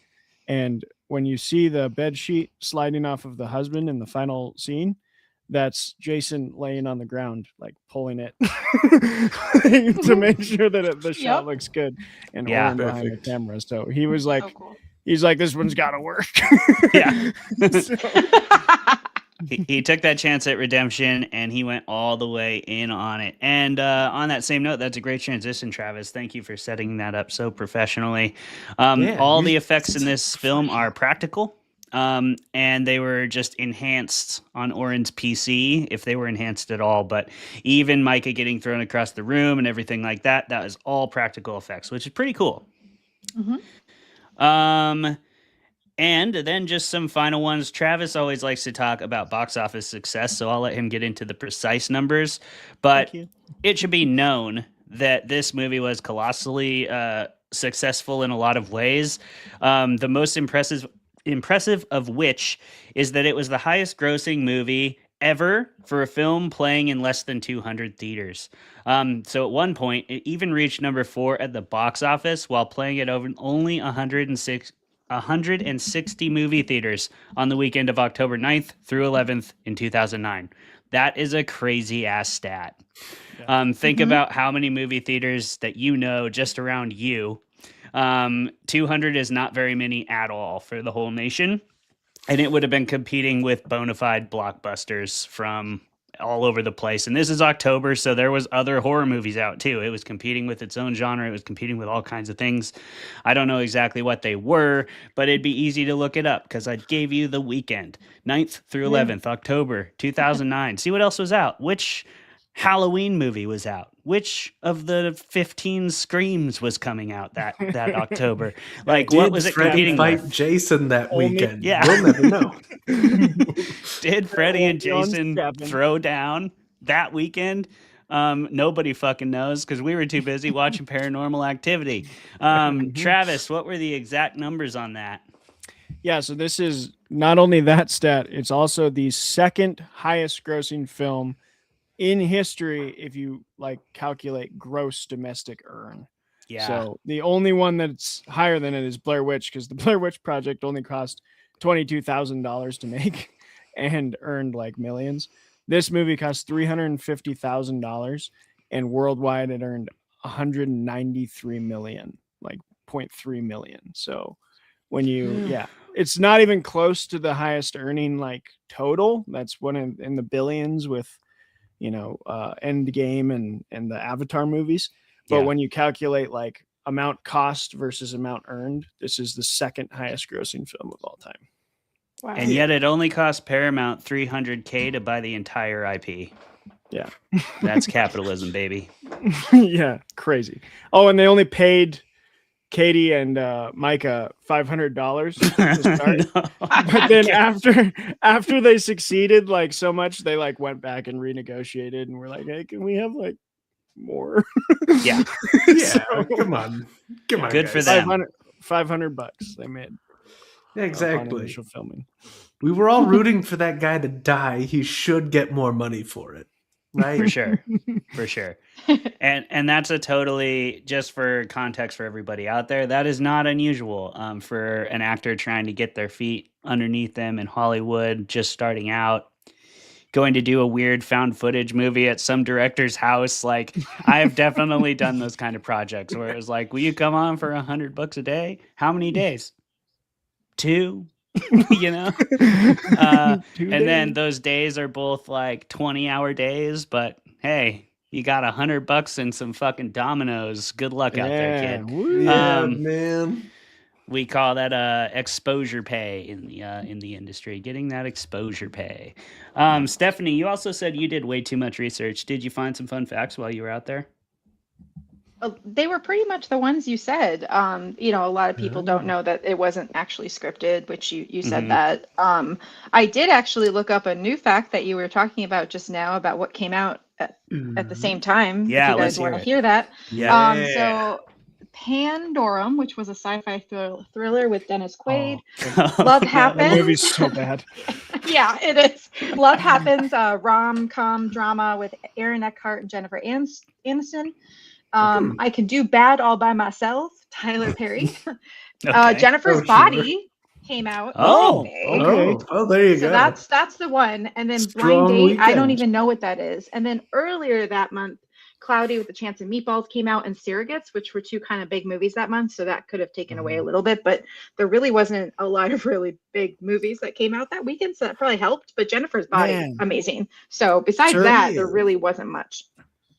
And when you see the bed sheet sliding off of the husband in the final scene, that's Jason laying on the ground, like pulling it to make sure that the shot looks good, and Oren behind the camera. So he was like, he's like, this one's got to work. Yeah. He took that chance at redemption, and he went all the way in on it. And on that same note, that's a great transition, Travis. Thank you for setting that up so professionally. All the effects in this film are practical, and they were just enhanced on Oren's PC, if they were enhanced at all. But even Micah getting thrown across the room and everything like that, that was all practical effects, which is pretty cool. And then just some final ones. Travis always likes to talk about box office success, so I'll let him get into the precise numbers. But it should be known that this movie was colossally successful in a lot of ways. The most impressive of which is that it was the highest grossing movie ever for a film playing in less than 200 theaters. So at one point, it even reached number 4 at the box office while playing at only 160 movie theaters on the weekend of October 9th through 11th in 2009. That is a crazy ass stat. Think about how many movie theaters that you know just around you. 200 is not very many at all for the whole nation. And it would have been competing with bona fide blockbusters from all over the place. And this is October, so there was other horror movies out too. It was competing with its own genre. It was competing with all kinds of things. I don't know exactly what they were, but it'd be easy to look it up because I gave you the weekend, 9th through 11th, October 2009. See what else was out. Which Halloween movie was out? Which of the 15 Screams was coming out that October? Like, what was it competing fight with? Jason that weekend? Yeah. We'll never know. Did Freddy and Jason throw down that weekend? Nobody fucking knows because we were too busy watching Paranormal Activity. Travis, what were the exact numbers on that? Yeah, so this is not only that stat, it's also the second highest grossing film in history if you like calculate gross domestic earn. Yeah. So the only one that's higher than it is Blair Witch, because the Blair Witch Project only cost $22,000 to make and earned like millions. This movie cost $350,000, and worldwide it earned 193 million, like 0.3 million. So when you, it's not even close to the highest earning like total. That's one in the billions with, Endgame and the Avatar movies. But when you calculate like amount cost versus amount earned, this is the second highest grossing film of all time. Wow. And yet it only cost Paramount $300K to buy the entire IP. Yeah. That's capitalism, baby. Yeah, crazy. Oh, and they only paid Katie and Micah $500 to start. No. But then after they succeeded like so much, they like went back and renegotiated and were like, hey, can we have like more? Yeah. Come on. Good guys. for them. $500 they made. Yeah, On exactly. initial filming. We were all rooting for that guy to die. He should get more money for it. Right? For sure. And that's a totally, just for context for everybody out there, that is not unusual for an actor trying to get their feet underneath them in Hollywood, just starting out, going to do a weird found footage movie at some director's house. Like, I have definitely done those kind of projects where it was like, will you come on for $100 a day? How many days? 2. And then those days are both like 20-hour days, but hey, you got $100 and some fucking dominoes. Good luck out there, kid. Yeah, man. We call that exposure pay in the industry, getting that exposure pay. Stephanie, you also said you did way too much research. Did you find some fun facts while you were out there? They were pretty much the ones you said. A lot of people don't know that it wasn't actually scripted, which you said that. I did actually look up a new fact that you were talking about just now about what came out at the same time. Yeah, if you guys want to hear that. Yeah. So Pandorum, which was a sci-fi thriller with Dennis Quaid. Oh. Love Happens. The movie's so bad. Yeah, it is. Love Happens, rom-com drama with Aaron Eckhart and Jennifer Aniston. I Could Do Bad All by Myself, Tyler Perry. Okay. Jennifer's Body came out. Oh, Monday. Oh, there you So go. that's the one. And then Strong Blind Date, I don't weekend. even know what that is. And then earlier that month, Cloudy with a Chance of Meatballs came out, and Surrogates, which were two kind of big movies that month. So that could have taken away a little bit, but there really wasn't a lot of really big movies that came out that weekend. So that probably helped. But Jennifer's Body, amazing. So besides that, there really wasn't much.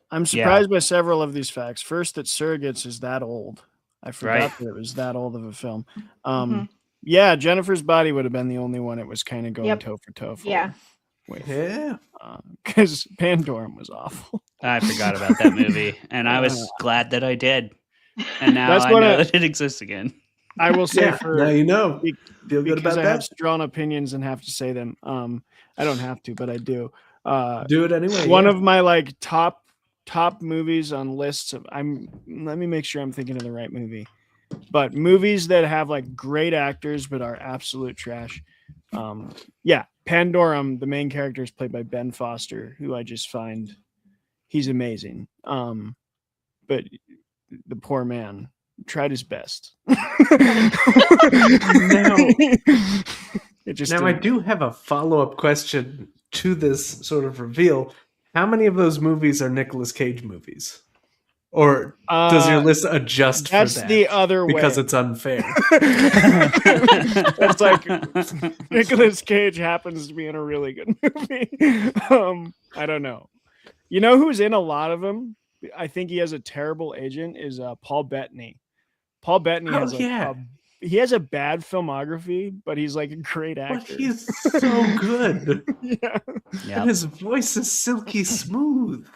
I'm surprised by several of these facts. First, that Surrogates is that old. I forgot that it was that old of a film. Yeah, Jennifer's Body would have been the only one it was kind of going toe for toe for. Yeah. Because Pandorum was awful. I forgot about that movie, and I was glad that I did. And now I know that it exists again. I will say now you know. Feel good about I that? have strong opinions and have to say them. I don't have to, but I do. Do it anyway. One of my like top movies on lists of let me make sure I'm thinking of the right movie. But movies that have like great actors but are absolute trash. Pandorum, the main character is played by Ben Foster, who I just find he's amazing. But the poor man tried his best. Now I do have a follow-up question to this sort of reveal. How many of those movies are Nicolas Cage movies? Or does your list adjust for that? That's the other way. Because it's unfair. It's like Nicolas Cage happens to be in a really good movie. I don't know. You know who's in a lot of them? I think he has a terrible agent, is Paul Bettany. Paul Bettany has he has a bad filmography, but he's like a great actor. But he's so good. Yeah. And his voice is silky smooth.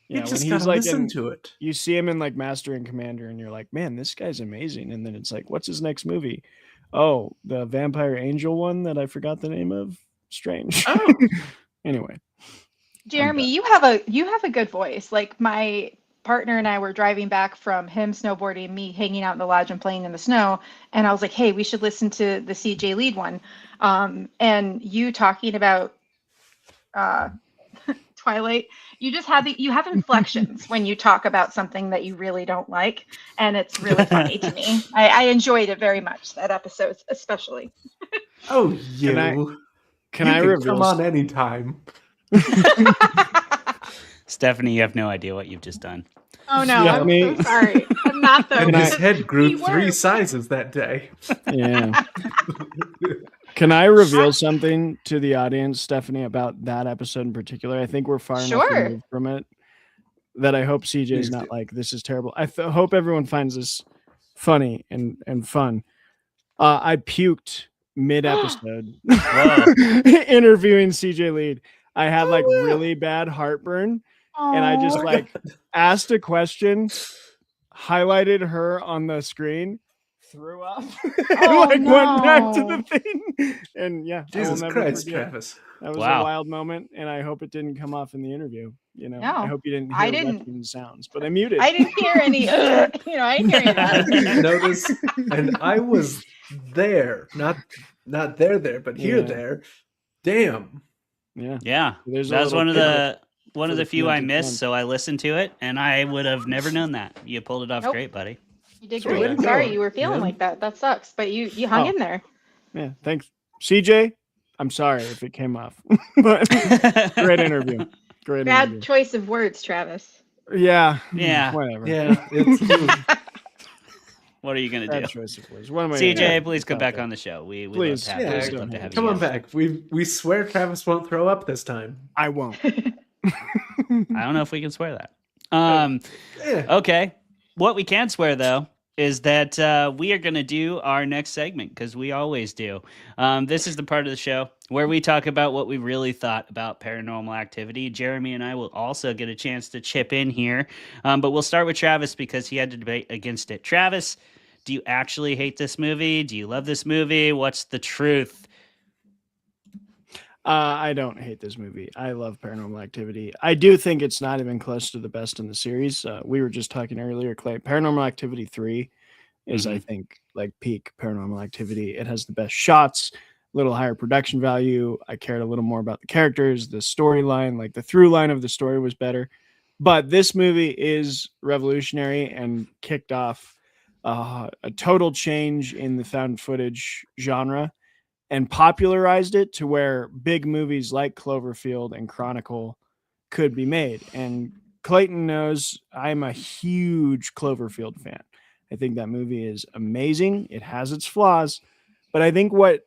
Yeah, you just when gotta he's listen to it. You see him in like Master and Commander, and you're like, man, this guy's amazing. And then it's like, what's his next movie? Oh, the Vampire Angel one that I forgot the name of. Strange. Oh. Anyway. Jeremy, you have a good voice. Like my partner and I were driving back from him snowboarding, me hanging out in the lodge and playing in the snow, and I was like, hey, we should listen to the CJ Lead one. And you talking about Twilight. You just have you have inflections when you talk about something that you really don't like, and it's really funny to me. I enjoyed it very much, that episode especially. Oh, you. Can You I can reveal? come on anytime. Stephanie, you have no idea what you've just done. Oh no, Yeah, I'm me- so sorry. I'm not though. And his because head grew we 3 were. sizes that day. Yeah. Can I reveal something to the audience, Stephanie, about that episode in particular? I think we're far enough Sure. removed from it that I hope CJ is Please not do. like, this is terrible. I hope everyone finds this funny and fun. I puked mid-episode interviewing CJ Lead. I had like really bad heartburn, and I just Aw. like asked a question, highlighted her on the screen, threw up, Oh, and like went back to no. the thing. And yeah, I will Jesus never Christ, forget. Travis. That was Wow. a wild moment, and I hope it didn't come off in the interview. You know, No, I hope you didn't I hear didn't. rushing sounds, but I muted. I didn't hear any. I didn't hear any of I that. didn't notice, and I was there. Not there, but here Yeah. there. Damn. Yeah, Yeah, There's a that was little one of tidbit the for the few I fermented missed. fans. So I listened to it, and I would have never known that. You pulled it off Nope. great, buddy. You did Sweet. great. Way to Sorry go, you were feeling man. like that. That sucks. But you hung Oh. in there. Yeah, thanks, CJ. I'm sorry if it came off, but great interview. Great Bad interview. choice of words, Travis. Yeah, Yeah. whatever. Yeah, it's What are you gonna Bad do? choice of words. What am I gonna CJ, do? please come It's back out there. on the show. We Please. love to have Yeah, you. please We'd don't. love to have come you on guys. back. We swear Travis won't throw up this time. I won't. I don't know if we can swear that. Yeah. Okay. What we can swear though is that we are going to do our next segment because we always do. This is the part of the show where we talk about what we really thought about Paranormal Activity. Jeremy and I will also get a chance to chip in here, but we'll start with Travis because he had to debate against it. Travis, do you actually hate this movie? Do you love this movie? What's the truth? I don't hate this movie. I love Paranormal Activity. I do think it's not even close to the best in the series. We were just talking earlier, Clay. Paranormal Activity 3 is, I think, like peak Paranormal Activity. It has the best shots, a little higher production value. I cared a little more about the characters, the storyline, like the through line of the story was better. But this movie is revolutionary and kicked off a total change in the found footage genre and popularized it to where big movies like Cloverfield and Chronicle could be made. And Clayton knows I'm a huge Cloverfield fan. I think that movie is amazing. It has its flaws, but I think what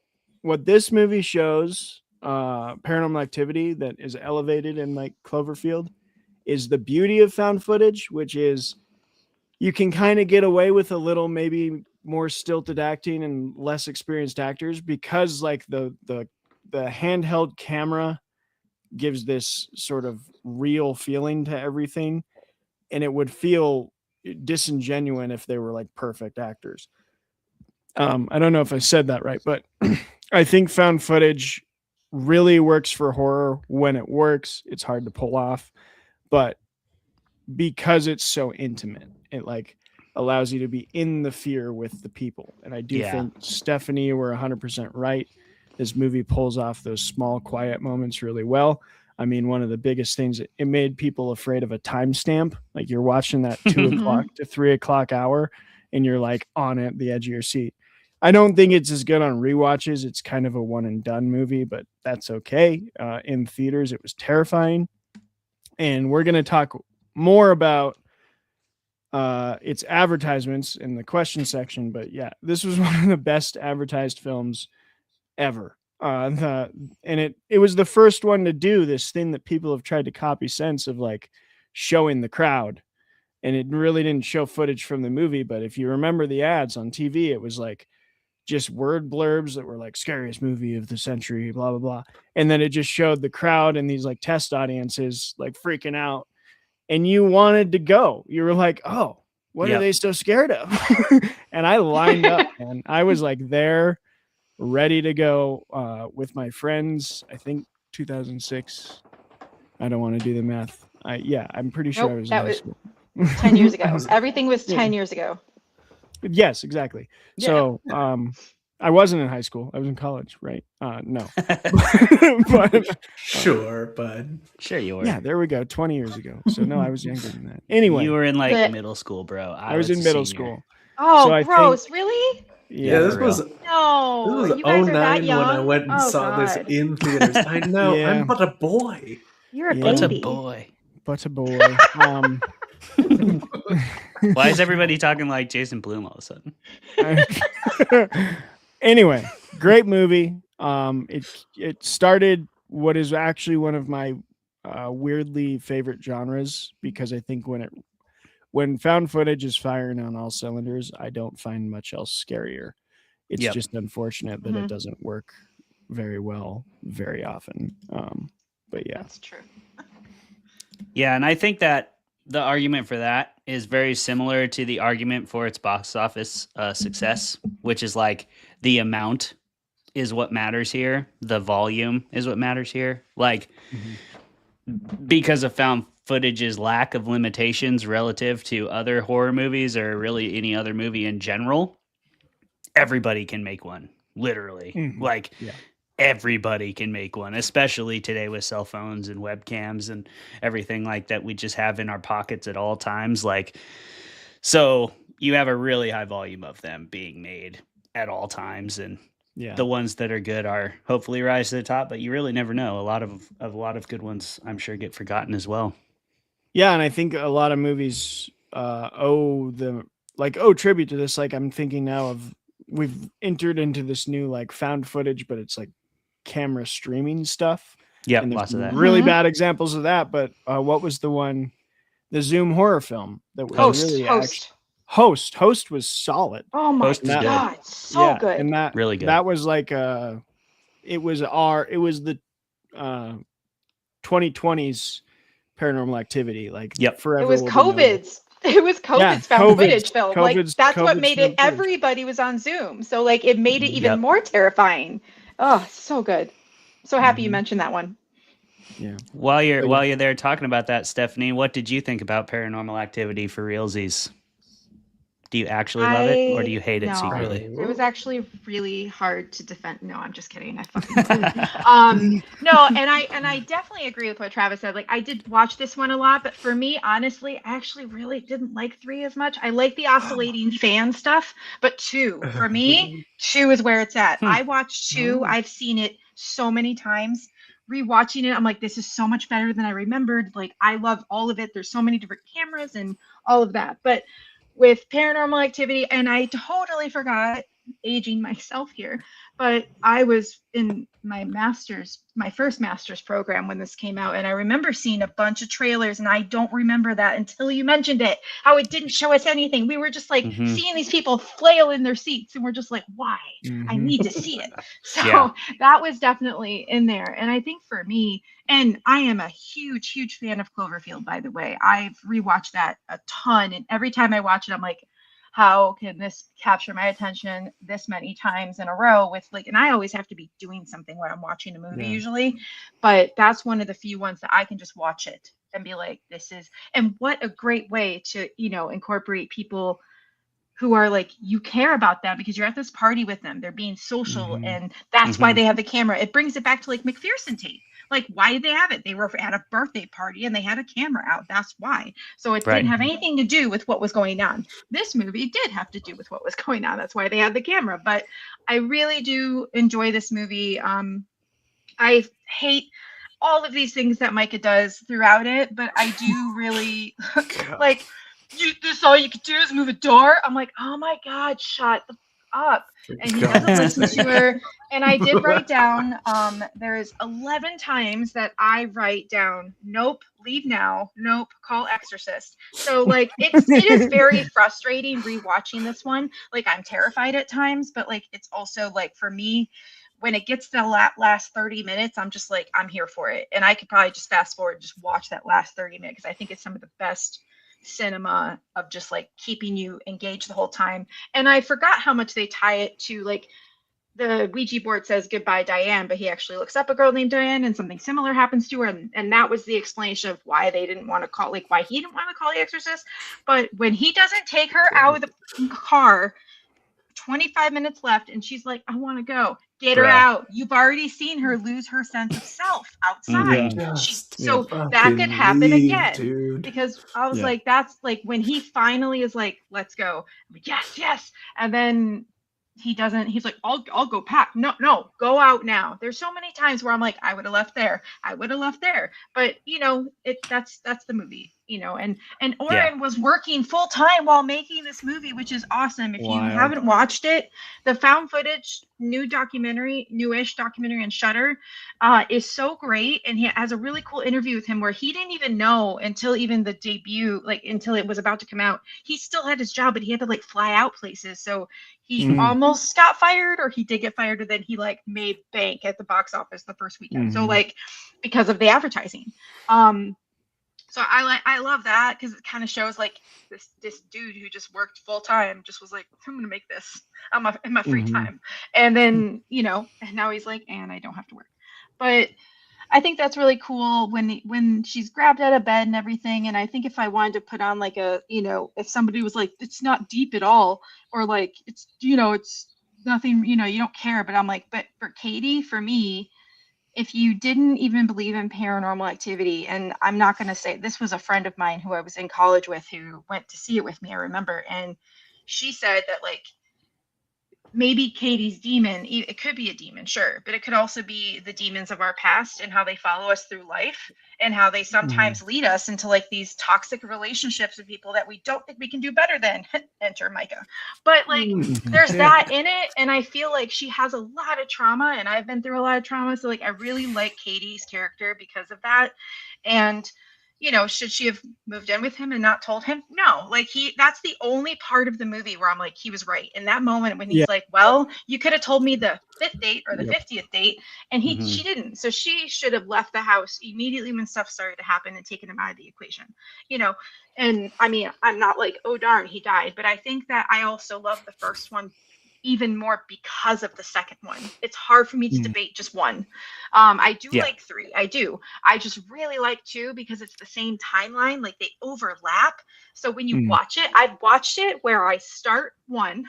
this movie shows, Paranormal Activity, that is elevated in like Cloverfield, is the beauty of found footage, which is you can kind of get away with a little maybe more stilted acting and less experienced actors because like the handheld camera gives this sort of real feeling to everything, and it would feel disingenuous if they were like perfect actors. I don't know if I said that right, but I think found footage really works for horror when it works. It's hard to pull off, but because it's so intimate, it like allows you to be in the fear with the people. And I do think Stephanie, we're 100% right. This movie pulls off those small, quiet moments really well. I mean, one of the biggest things, it made people afraid of a timestamp. Like you're watching that 2 o'clock to 3 o'clock hour and you're like on it, the edge of your seat. I don't think it's as good on rewatches. It's kind of a one and done movie, but that's okay. In theaters, it was terrifying. And we're going to talk more about its advertisements in the question section, but yeah, this was one of the best advertised films ever. And it was the first one to do this thing that people have tried to copy since of like showing the crowd, and it really didn't show footage from the movie. But if you remember the ads on TV, it was like just word blurbs that were like scariest movie of the century, blah blah blah, and then it just showed the crowd and these like test audiences like freaking out. And you wanted to go. You were like, oh, what are they so scared of? And I lined up, and I was like there, ready to go with my friends. I think 2006. I don't want to do the math. I'm pretty sure I was in high school. 10 years ago. Everything was 10 years ago. Yes, exactly. Yeah. So I wasn't in high school. I was in college, right? No. But, Sure, bud. Sure you were. yeah, there we go. 20 years ago. So no, I was younger than that. Anyway, You were in like But- middle school, bro. I was in a middle senior. school. Oh, So I gross! Really? Yeah, this for real. was No, this you guys was are that 09 young. when I went and Oh, saw this God. in theaters. I know, Yeah. I'm but a boy. You're a Yeah. What's a baby. boy? But a boy. Why is everybody talking like Jason Blum all of a sudden? Anyway, great movie. It started what is actually one of my weirdly favorite genres, because I think when found footage is firing on all cylinders, I don't find much else scarier. It's Yep. just unfortunate that Mhm. it doesn't work very well very often. But yeah. That's true. Yeah, and I think that the argument for that is very similar to the argument for its box office success, which is like the amount is what matters here. The volume is what matters here. Like, because of found footage's lack of limitations relative to other horror movies or really any other movie in general, everybody can make one, literally. Mhm. Like, Yeah. everybody can make one, especially today with cell phones and webcams and everything like that we just have in our pockets at all times. Like, so you have a really high volume of them being made at all times, and Yeah. the ones that are good are hopefully rise to the top, but you really never know. A lot of good ones, I'm sure, get forgotten as well. Yeah, and I think a lot of movies owe tribute to this. Like, I'm thinking now of, we've entered into this new like found footage, but it's like camera streaming stuff. Yeah, And there's lots of that. really Mhm. bad examples of that. But what was the one, the Zoom horror film that was Host. really Host. Host was solid. Oh my Host is good. God, so Yeah, good. and that Really good. That was like it was the 2020s Paranormal Activity. Like, Yep. forever It was will be noted. COVID's. It was COVID's Yeah, found COVID's- footage film. Like, COVID's- that's what COVID's made found it. footage. Everybody was on Zoom, so like it made it even Yep. more terrifying. Oh, so good. So happy you Mhm. mentioned that one. Yeah. While you're there talking about that, Stephanie, what did you think about Paranormal Activity for realsies? Do you actually love it, or do you hate it No. secretly? It was actually really hard to defend. No, I'm just kidding. I fucking no, and I definitely agree with what Travis said. Like, I did watch this one a lot, but for me, honestly, I actually really didn't like 3 as much. I like the oscillating fan stuff, but 2, for me, 2 is where it's at. I watched 2. I've seen it so many times. Rewatching it, I'm like, this is so much better than I remembered. Like, I love all of it. There's so many different cameras and all of that. But with Paranormal Activity, and I totally forgot, aging myself here, but I was in my first master's program when this came out, and I remember seeing a bunch of trailers, and I don't remember that until you mentioned it, how it didn't show us anything. We were just like seeing these people flail in their seats, and we're just like, why? I need to see it. So Yeah. that was definitely in there. And I think for me, and I am a huge, huge fan of Cloverfield, by the way. I've rewatched that a ton, and every time I watch it, I'm like, how can this capture my attention this many times in a row with like, and I always have to be doing something when I'm watching a movie usually, but that's one of the few ones that I can just watch it and be like, this is, and what a great way to, incorporate people who are like, you care about them because you're at this party with them. They're being social, and that's why they have the camera. It brings it back to like McPherson tape. Like, why did they have it? They were at a birthday party and they had a camera out. That's why. So it didn't have anything to do with what was going on. This movie did have to do with what was going on. That's why they had the camera. But I really do enjoy this movie. I hate all of these things that Micah does throughout it, but I do really like, this all you could do is move a door. I'm like, oh my God, shut the up. And he doesn't listen to her. And I did write down, there's 11 times that I write down, nope, leave now, nope, call exorcist. So like, it is very frustrating rewatching this one. Like, I'm terrified at times, but like, it's also like, for me, when it gets to the last 30 minutes, I'm just like, I'm here for it. And I could probably just fast forward and just watch that last 30 minutes, because I think it's some of the best cinema of just like keeping you engaged the whole time. And I forgot how much they tie it to, like, the Ouija board says goodbye Diane, but he actually looks up a girl named Diane and something similar happens to her, and that was the explanation of why they didn't want to call, like, why he didn't want to call the exorcist. But when he doesn't take her out of the car 25 minutes left, and she's like, I want to go. Get her Bro. out. You've already seen her lose her sense of self outside. Just So that fucking could happen leave, again. dude. Because I was like, that's like when he finally is like, let's go. I'm like, yes. And then he doesn't, he's like, I'll go pack. No, go out now. There's so many times where I'm like, I would have left there. But that's the movie, and Oren was working full time while making this movie, which is awesome. If you haven't watched it, the found footage newish documentary on Shudder is so great. And he has a really cool interview with him where he didn't even know until even the debut, like until it was about to come out. He still had his job, but he had to like fly out places. So he almost got fired, or he did get fired, and then he like made bank at the box office the first weekend. So like because of the advertising. So I love that because it kind of shows like this dude who just worked full time just was like, I'm gonna make this in my free time, and then and now he's like, and I don't have to work. But I think that's really cool when she's grabbed out of bed and everything. And I think if I wanted to put on like a if somebody was like, it's not deep at all, or like it's it's nothing, you don't care. But I'm like, but for Katie, for me, if you didn't even believe in Paranormal Activity, and I'm not going to say, this was a friend of mine who I was in college with who went to see it with me, I remember, and she said that like maybe Katie's demon, it could be a demon, sure, but it could also be the demons of our past and how they follow us through life and how they sometimes lead us into like these toxic relationships with people that we don't think we can do better than. Enter Micah. But like there's that in it, and I feel like she has a lot of trauma, and I've been through a lot of trauma, so like I really like Katie's character because of that. And should she have moved in with him and not told him? No, like that's the only part of the movie where I'm like, he was right. In that moment when he's like, well, you could have told me the 5th date or the 50th date, and she didn't. So she should have left the house immediately when stuff started to happen and taken him out of the equation, and I mean, I'm not like, oh darn, he died, but I think that I also love the first one even more because of the second one. It's hard for me to debate just one. I do like 3. I do. I just really like 2 because it's the same timeline. Like they overlap. So when you watch it, I've watched it where I start 1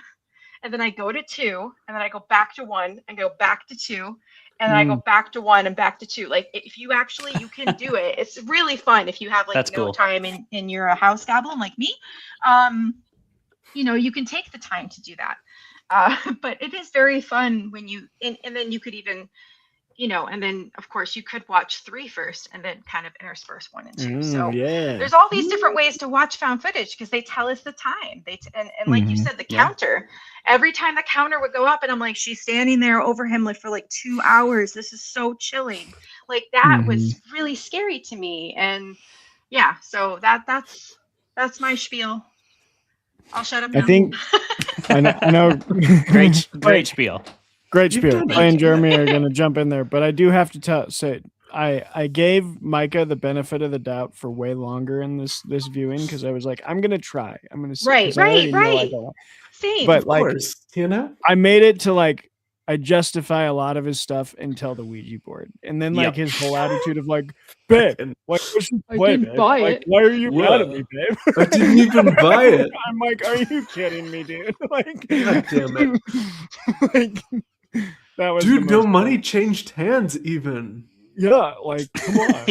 and then I go to 2 and then I go back to 1 and go back to 2 and then I go back to 1 and back to 2. Like if you you can do it. It's really fun if you have like time in your house goblin like me. You can take the time to do that. But it is very fun when you and then you could even and then of course you could watch 3 first and then kind of intersperse 1 and 2. So there's all these different ways to watch found footage because they tell us the time. And like you said, the counter, every time the counter would go up and I'm like, she's standing there over him like for like 2 hours. This is so chilling. Like that was really scary to me. And so that's my spiel. I'll shut up now. I think I know. Great spiel. Great spiel. Clay and Jeremy are going to jump in there, but I do have to say I gave Micah the benefit of the doubt for way longer in this viewing because I was like, I'm going to try. I'm going to see. Right. Same. But of course, I made it to like I justify a lot of his stuff until the Ouija board, and then like his whole attitude of like, babe, why are you mad at me, babe? I didn't even buy it. I'm like, are you kidding me, dude? Like, God damn it! Like, that was dude. No money changed hands even. Yeah, like come on.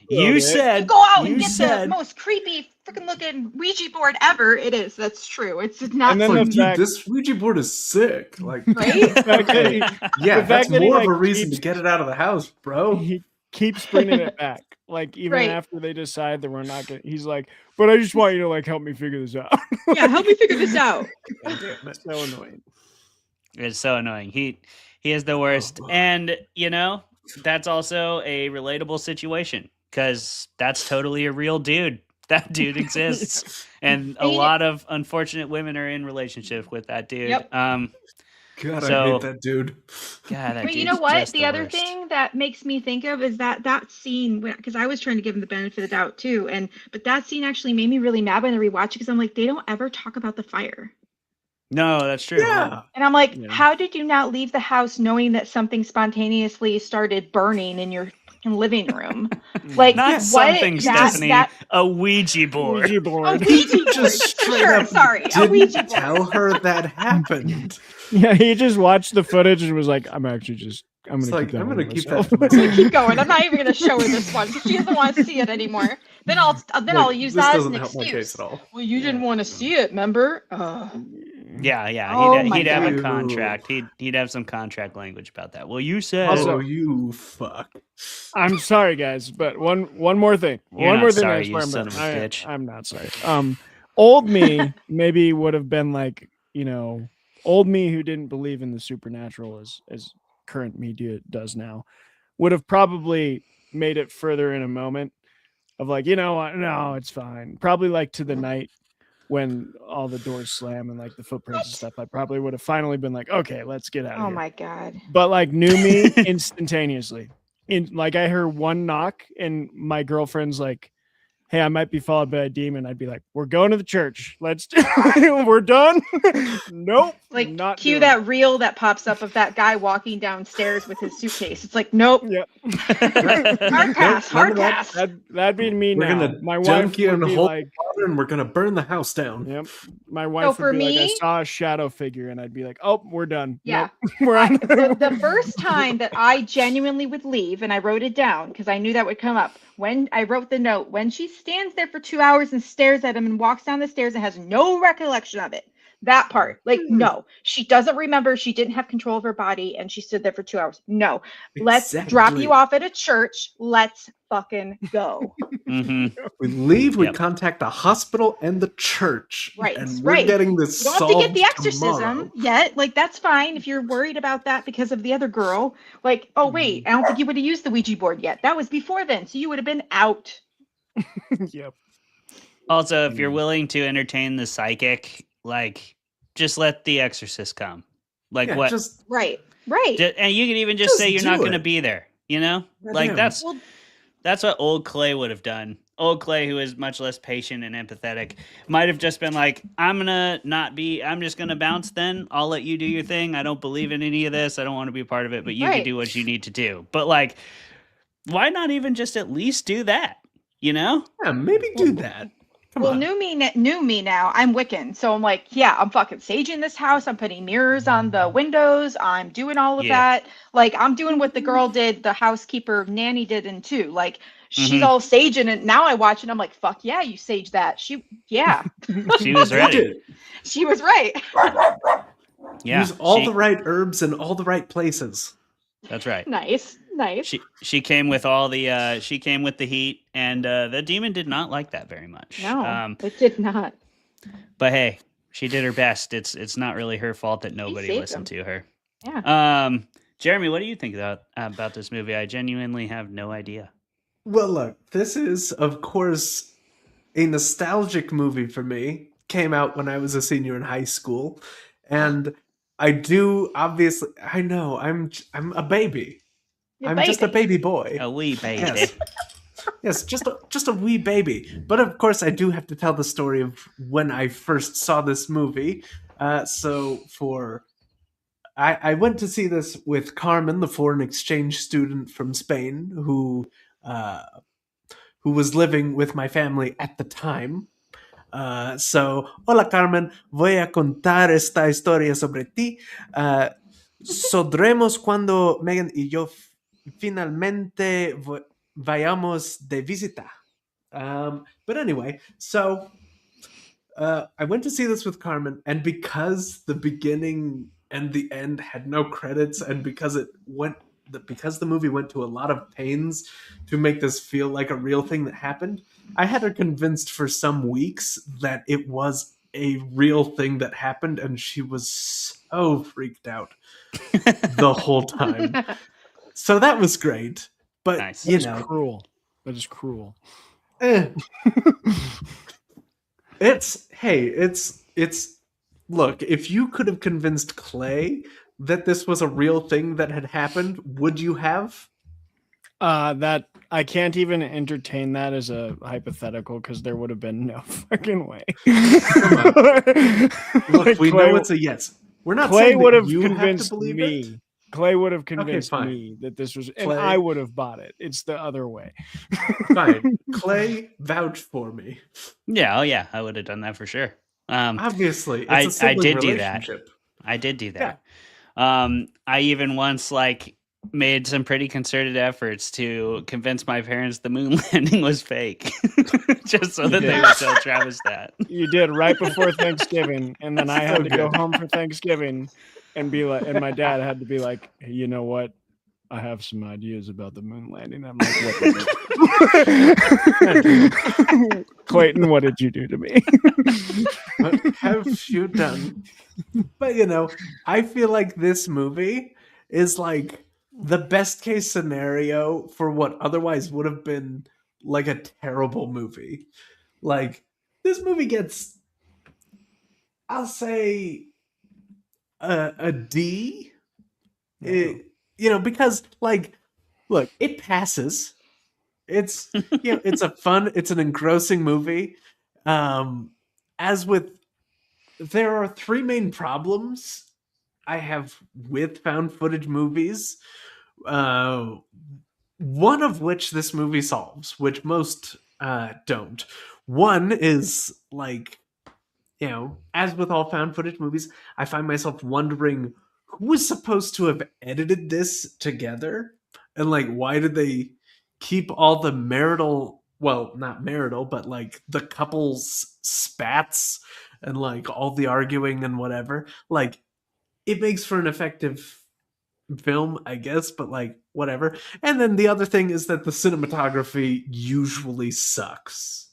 You said go out and get the most creepy freaking looking Ouija board ever. It is. That's true. It's not. Like, dude, this Ouija board is sick. Like, right? That's more of a reason to get it out of the house, bro. He keeps bringing it back. Like even after they decide that we're not gonna. He's like, but I just want you to like help me figure this out. Help me figure this out. It's so annoying. It's so annoying. He is the worst, and that's also a relatable situation because that's totally a real dude. That dude exists, and a lot of unfortunate women are in relationship with that dude. Yep. God, I hate that dude. God, but you know what? The other thing that makes me think of is that scene, because I was trying to give him the benefit of the doubt too, but that scene actually made me really mad when I rewatched it because I'm like, they don't ever talk about the fire. No, that's true. Yeah. And I'm like, how did you not leave the house knowing that something spontaneously started burning in your fucking living room. Like Not what? something, Stephanie. A Ouija board. Ouija A board. Ouija board. Just straight Sure, up sorry, a didn't Ouija board. tell her that happened. Yeah, he just watched the footage and was like, I'm gonna It's keep like, that. I'm one gonna to keep myself." that to myself. Keep going. I'm not even going to show her this one because she doesn't want to see it anymore. Then I'll use this that as doesn't an help my excuse. case at all. Well, you didn't want to see it, remember? Yeah. Oh my He'd have a God. contract. He'd have some contract language about that. Well, you said. Also- Oh, you fuck. I'm sorry, guys, but one more thing. You're one not more thing. sorry, I you swear I'm son not- of a bitch. I'm not sorry. Old me maybe would have been like, old me who didn't believe in the supernatural as current media does now, would have probably made it further in a moment of like, no, it's fine. Probably like to the night when all the doors slam and like the footprints and stuff. I probably would have finally been like, okay, let's get out of Oh here. my God. But like knew me instantaneously. Like I heard one knock and my girlfriend's like, hey, I might be followed by a demon. I'd be like, we're going to the church. We're done. Nope. Like not cue doing that reel that pops up of that guy walking downstairs with his suitcase. It's like, nope. it. Hard pass. Hard none of pass. That'd be me We're now. gonna My wife dunk you would in be whole like, water and we're gonna burn the house down. yep. My wife for would be like, I me- saw a shadow figure, and I'd be like, oh, we're done. Yeah. Nope. We're on. The first time that I genuinely would leave, and I wrote it down because I knew that would come up. When I wrote the note, when she stands there for 2 hours and stares at him and walks down the stairs and has no recollection of it. That part, like, no, she doesn't remember. She didn't have control of her body and she stood there for 2 hours. No, let's drop Exactly. you off at a church. Let's fucking go. Mm-hmm. We leave, we Yep. contact the hospital and the church. Right, And we're right. getting this You don't have to solved get the exorcism tomorrow. yet. Like, that's fine if you're worried about that because of the other girl. Like, oh, wait, I don't think you would have used the Ouija board yet. That was before then. So you would have been out. Yep. Also, if you're willing to entertain the psychic, like, just let the exorcist come. Like, Yeah, what? just Right, right. And you can even just Just say you're not do going to it. be there. Like Goddamn. that's what old Clay would have done. Old Clay, who is much less patient and empathetic, might have just been like, I'm just gonna bounce then. I'll let you do your thing. I don't believe in any of this. I don't want to be a part of it, but you can Right. do what you need to do. But like, why not even just at least do that? yeah, maybe do that. Come Well, on. knew me now. I'm Wiccan, so I'm like, yeah, I'm fucking saging this house. I'm putting mirrors on the windows. I'm doing all of Yeah. that. Like, I'm doing what the girl did, the housekeeper nanny did in too. Like, she's Mhm. all saging, and now I watch and I'm like, fuck yeah, you sage that. She was ready. Did. she was right. Yeah, Use all she- the right herbs in all the right places. That's right. Nice. She came with all the she came with the heat, and the demon did not like that very much. No, it did not. But hey, she did her best. It's not really her fault that nobody saved listened to her. Yeah. Jeremy, what do you think about this movie? I genuinely have no idea. Well, look, this is, of course, a nostalgic movie for me. Came out when I was a senior in high school, and I do obviously. I know I'm a baby. Your I'm just a baby boy. A wee baby. Yes. Yes, just a wee baby. But of course, I do have to tell the story of when I first saw this movie. I went to see this with Carmen, the foreign exchange student from Spain, who was living with my family at the time. Hola Carmen, voy a contar esta historia sobre ti. Saldremos cuando Megan y yo finalmente vayamos de visita. But anyway, I went to see this with Carmen, and because the beginning and the end had no credits, and because the movie went to a lot of pains to make this feel like a real thing that happened, I had her convinced for some weeks that it was a real thing that happened, and she was so freaked out the whole time. So that was great. But Nice. you That know, is cruel. That is cruel. It's look, if you could have convinced Clay that this was a real thing that had happened, would you have? That I can't even entertain that as a hypothetical because there would have been no fucking way. Look, Like, we Clay- know it's a yes. We're not Clay saying would that have you have to convinced believe me. it. Clay would have convinced fine. me that this was, and Clay. I would have bought it. It's the other way. Fine. Clay, vouch for me. Yeah, oh yeah, I would have done that for sure. Obviously, it's I a sibling did do that. relationship. I did do that. I even once like made some pretty concerted efforts to convince my parents the moon landing was fake, just so that they would tell Travis that. You did right before Thanksgiving, and then I had to go home for Thanksgiving and be like, and my dad had to be like, hey, you know what? I have some ideas about the moon landing. I'm like, what? Clayton, what did you do to me? What have you done? But I feel like this movie is like the best case scenario for what otherwise would have been like a terrible movie. Like this movie gets, I'll say, a D. Because like, look, it passes. It's it's an engrossing movie. As with, there are three main problems I have with found footage movies. One of which this movie solves, which most don't. One is like, as with all found footage movies, I find myself wondering who was supposed to have edited this together, and like, why did they keep all the marital, well, not marital, but like the couple's spats and like all the arguing and whatever. Like, it makes for an effective film, I guess, but like, whatever. And then the other thing is that the cinematography usually sucks.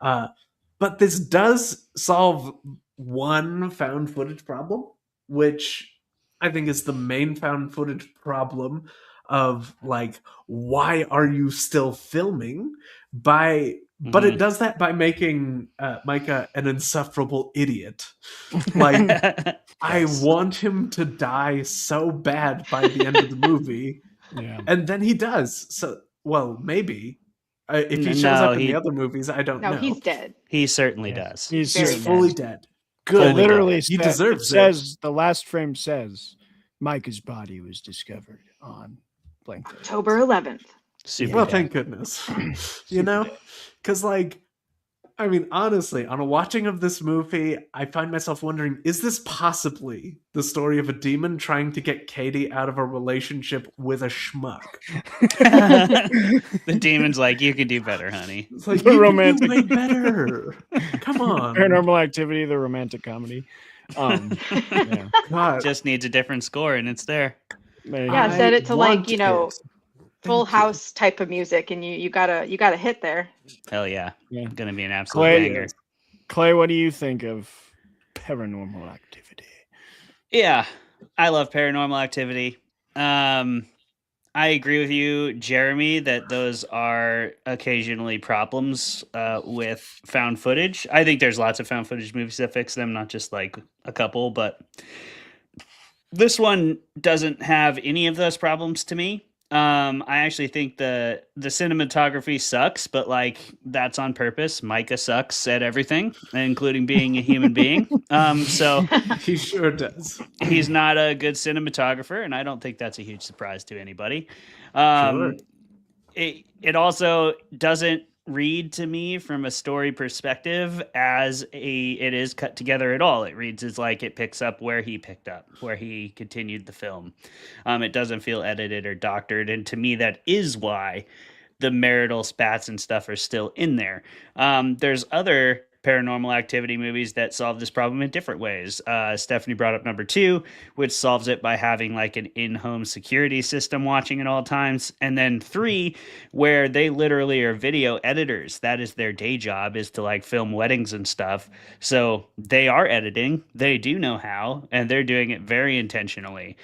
But this does solve one found footage problem, which I think is the main found footage problem of like, why are you still filming? But it does that by making Micah an insufferable idiot. Like, yes. I want him to die so bad by the end of the movie. Yeah. And then he does. So, well, maybe. If he shows up in the other movies, I don't know. No, he's dead. He certainly does. He's fully dead. Good. Literally, he deserves it. Says the last frame says Micah's body was discovered on blank. October 11th. Super well, dead. thank goodness. Because like, I mean, honestly, on a watching of this movie, I find myself wondering, is this possibly the story of a demon trying to get Katie out of a relationship with a schmuck? The demon's like, you can do better, honey. It's like, The you romantic- can do way better. Come on. Paranormal Activity, the romantic comedy. Yeah. God. Just needs a different score, and it's there. Yeah, set it to like, want Full House type of music, and you gotta hit there. Hell yeah. Yeah. Gonna be an absolute banger. Clay, what do you think of Paranormal Activity? Yeah, I love Paranormal Activity. I agree with you, Jeremy, that those are occasionally problems with found footage. I think there's lots of found footage movies that fix them, not just like a couple, but this one doesn't have any of those problems to me. I actually think the cinematography sucks, but like that's on purpose. Micah sucks at everything, including being a human being. So he sure does. He's not a good cinematographer, and I don't think that's a huge surprise to anybody. Sure. It also doesn't read to me from a story perspective as it is cut together at all. It reads as like it picks up where he picked up, where he continued the film. It doesn't feel edited or doctored, and to me that is why the marital spats and stuff are still in there. There's other Paranormal Activity movies that solve this problem in different ways. Stephanie brought up number 2, which solves it by having like an in-home security system watching at all times. And then 3, where they literally are video editors. That is their day job, is to like film weddings and stuff. So they are editing, they do know how, and they're doing it very intentionally.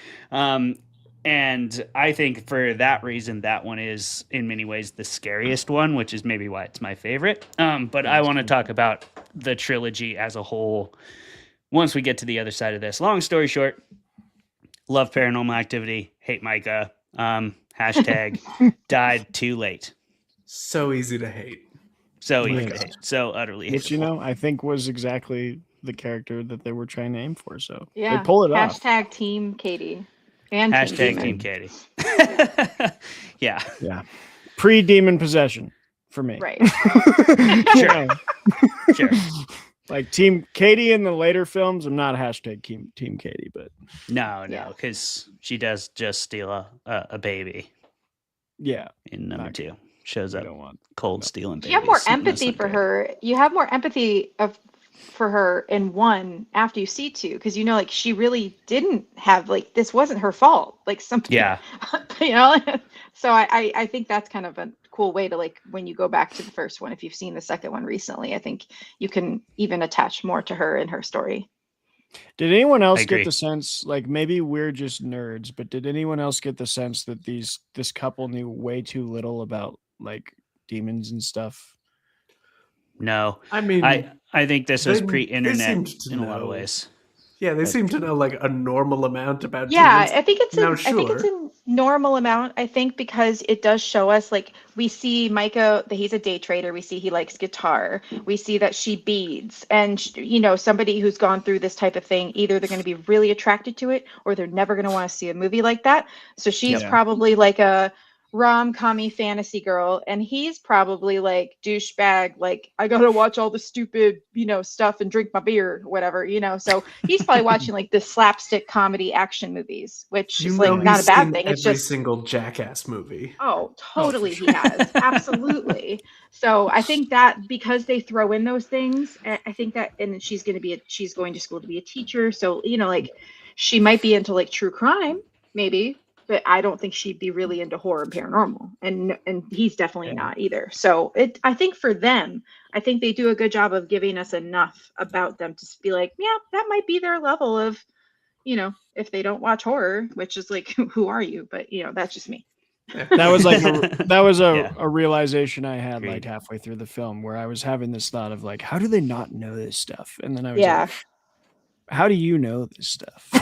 And I think for that reason, that one is in many ways the scariest one, which is maybe why it's my favorite. But I want to talk about the trilogy as a whole once we get to the other side of this. Long story short, love Paranormal Activity, hate Micah, hashtag died too late. So easy to hate. So easy to hate. So utterly Which, hateful. I think was exactly the character that they were trying to aim for. So Yeah. they pull it off. Hashtag Team Katie. And Hashtag Team Team Demon. Katie. Yeah. Yeah. Pre-demon possession for me. Right. Sure. Sure. Like Team Katie in the later films, I'm not hashtag Team Katie, but No, Yeah. because she does just steal a baby yeah, in number Not- 2. Shows I up don't want. cold stealing babies. You have more That's empathy not for good. her. You have more empathy for her in 1 after you see 2, because you know, like, she really didn't have, like, this wasn't her fault. Like, something, Yeah. you know. So I think that's kind of a cool way to, like, when you go back to the first one, if you've seen the second one recently, I think you can even attach more to her and her story. Did anyone else agree. get the sense, like maybe we're just nerds, but did anyone else get the sense that this couple knew way too little about like demons and stuff? No. I mean, I think this was they pre-internet seemed to in a lot of know. ways. yeah, they seem to know like a normal amount about Yeah, demons. I think it's Now, I think it's sure. a normal amount. I think because it does show us, like, we see Micah that he's a day trader. We see he likes guitar. We see that she beads, and you know, somebody who's gone through this type of thing, either they're going to be really attracted to it, or they're never going to want to see a movie like that. So she's Yeah. probably like a rom-commy fantasy girl, and he's probably like douchebag, like, I gotta watch all the stupid, you know, stuff and drink my beer, whatever, you know. So he's probably watching like the slapstick comedy action movies, which You is know like not a he's bad seen thing. It's every just single Jackass movie. oh, totally, sure. he has absolutely. So I think that because they throw in those things, I think that, and she's going to school to be a teacher, so you know, like, she might be into like true crime, maybe. But I don't think she'd be really into horror and paranormal, and he's definitely not either. So I think for them, I think they do a good job of giving us enough about them to be like, yeah, that might be their level of, you know, if they don't watch horror, which is like, who are you? But you know, that's just me. That was like Yeah. a realization I had Agreed. like halfway through the film, where I was having this thought of like, how do they not know this stuff? And then I was Yeah. like, how do you know this stuff? Come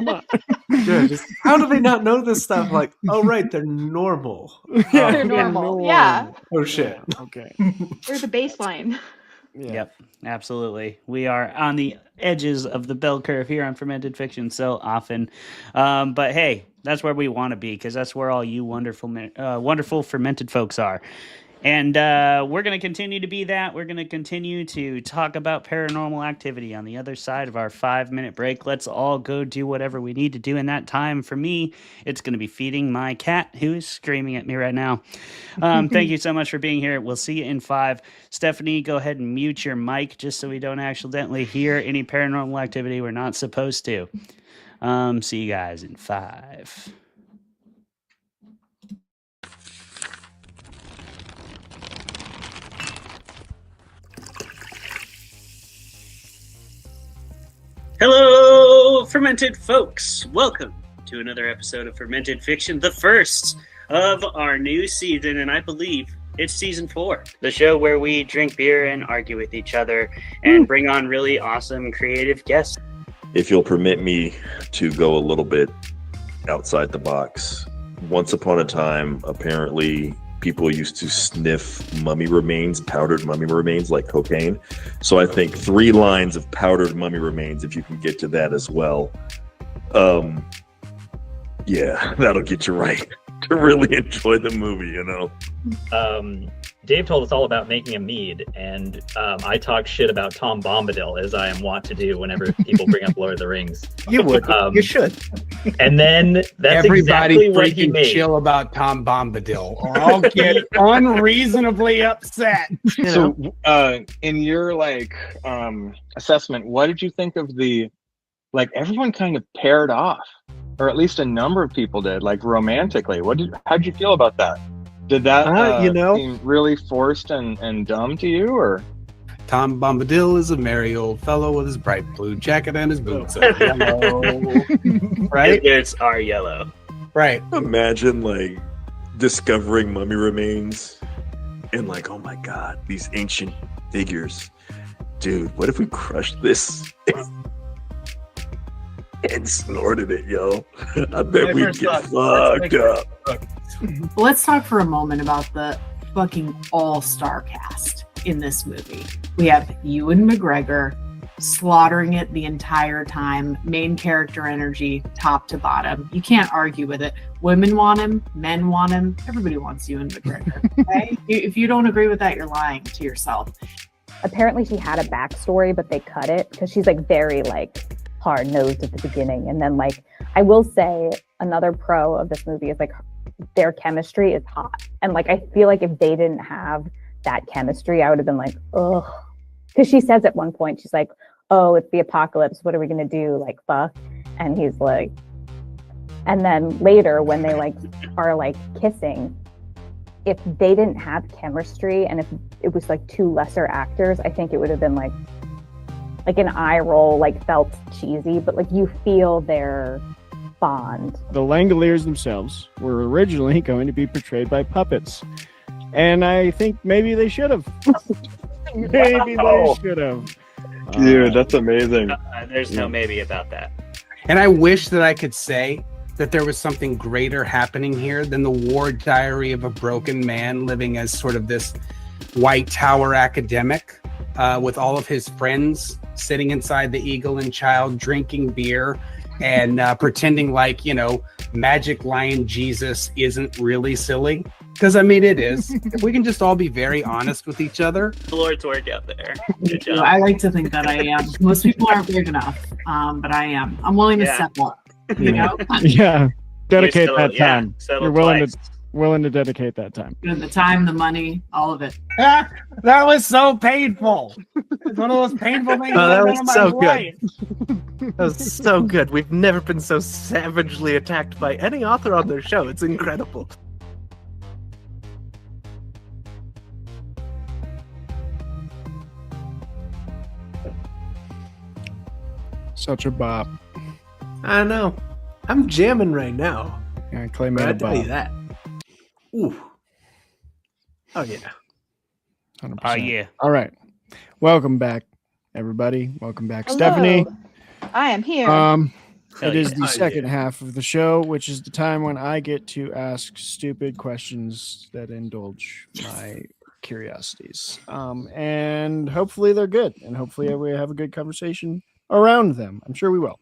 on. Yeah, just, how do they not know this stuff? Like, oh right, they're normal. They're normal. Yeah. Oh shit. Yeah, okay. They're the baseline. Yeah. Yep, absolutely. We are on the edges of the bell curve here on Fermented Fiction so often. But hey, that's where we want to be, because that's where all you wonderful fermented folks are. And we're going to continue to be that. We're going to continue to talk about Paranormal Activity on the other side of our 5-minute break. Let's all go do whatever we need to do in that time. For me, it's going to be feeding my cat, who is screaming at me right now. Thank you so much for being here. We'll see you in 5. Stephanie, go ahead and mute your mic just so we don't accidentally hear any Paranormal Activity we're not supposed to. See you guys in 5. Hello, Fermented Folks. Welcome to another episode of Fermented Fiction, the first of our new season, and I believe it's season 4. The show where we drink beer and argue with each other and bring on really awesome creative guests. If you'll permit me to go a little bit outside the box. Once upon a time, apparently, people used to sniff mummy remains, powdered mummy remains, like cocaine. So I think 3 lines of powdered mummy remains, if you can get to that as well. Yeah, that'll get you right to really enjoy the movie, you know? Dave told us all about making a mead, and I talk shit about Tom Bombadil, as I am wont to do whenever people bring up Lord of the Rings. You would. You should. And then that's Everybody exactly what he freaking made. chill about Tom Bombadil, or I'll get unreasonably upset. You know? So, in your assessment, what did you think of the everyone kind of paired off, or at least a number of people did, like romantically? How'd you feel about that? Did that seem really forced and dumb to you, or? Tom Bombadil is a merry old fellow with his bright blue jacket and his boots are yellow. Right? His boots are yellow. Right. Imagine discovering mummy remains and oh my god, these ancient figures. Dude, what if we crushed this and snorted it, yo? I bet we'd get fucked up. Let's talk for a moment about the fucking all-star cast in this movie. We have Ewan McGregor, slaughtering it the entire time. Main character energy, top to bottom. You can't argue with it. Women want him, men want him. Everybody wants Ewan McGregor. Okay? If you don't agree with that, you're lying to yourself. Apparently she had a backstory, but they cut it because she's like very like hard-nosed at the beginning. And then like, I will say another pro of this movie is like their chemistry is hot. And like, I feel like if they didn't have that chemistry, I would have been like, ugh. Because she says at one point, she's like, oh, it's the apocalypse. What are we going to do? Like, fuck. And he's like, and then later when they like are like kissing, if they didn't have chemistry and if it was like two lesser actors, I think it would have been like an eye roll, like felt cheesy, but like you feel their bond. The Langoliers themselves were originally going to be portrayed by puppets. And I think maybe they should have. Maybe they should have. Dude, that's amazing. There's no maybe about that. And I wish that I could say that there was something greater happening here than the war diary of a broken man living as sort of this White Tower academic with all of his friends sitting inside the Eagle and Child drinking beer and pretending like, you know, Magic Lion Jesus isn't really silly. Because, I mean, it is. If we can just all be very honest with each other. The Lord's work out there. Good job. I like to think that I am. Most people aren't big enough, but I am. I'm willing to step up. You know? Yeah. Dedicate that yeah, time. settle You're willing twice. willing to dedicate that time. The time, the money, all of it. Ah, that was so painful. It's one of those painful things Oh, that I've was done in my so good. life. That was so good. We've never been so savagely attacked by any author on their show. It's incredible. Such a bop. I know. I'm jamming right now. Yeah, Clay But made I a tell bop. you that. Ooh. Oh yeah. 100%. Oh, yeah. All right. Welcome back, everybody. Welcome back, Hello. Stephanie. I am here. It is the Oh, second yeah. half of the show, which is the time when I get to ask stupid questions that indulge my curiosities. And hopefully they're good, and hopefully we have a good conversation around them. I'm sure we will.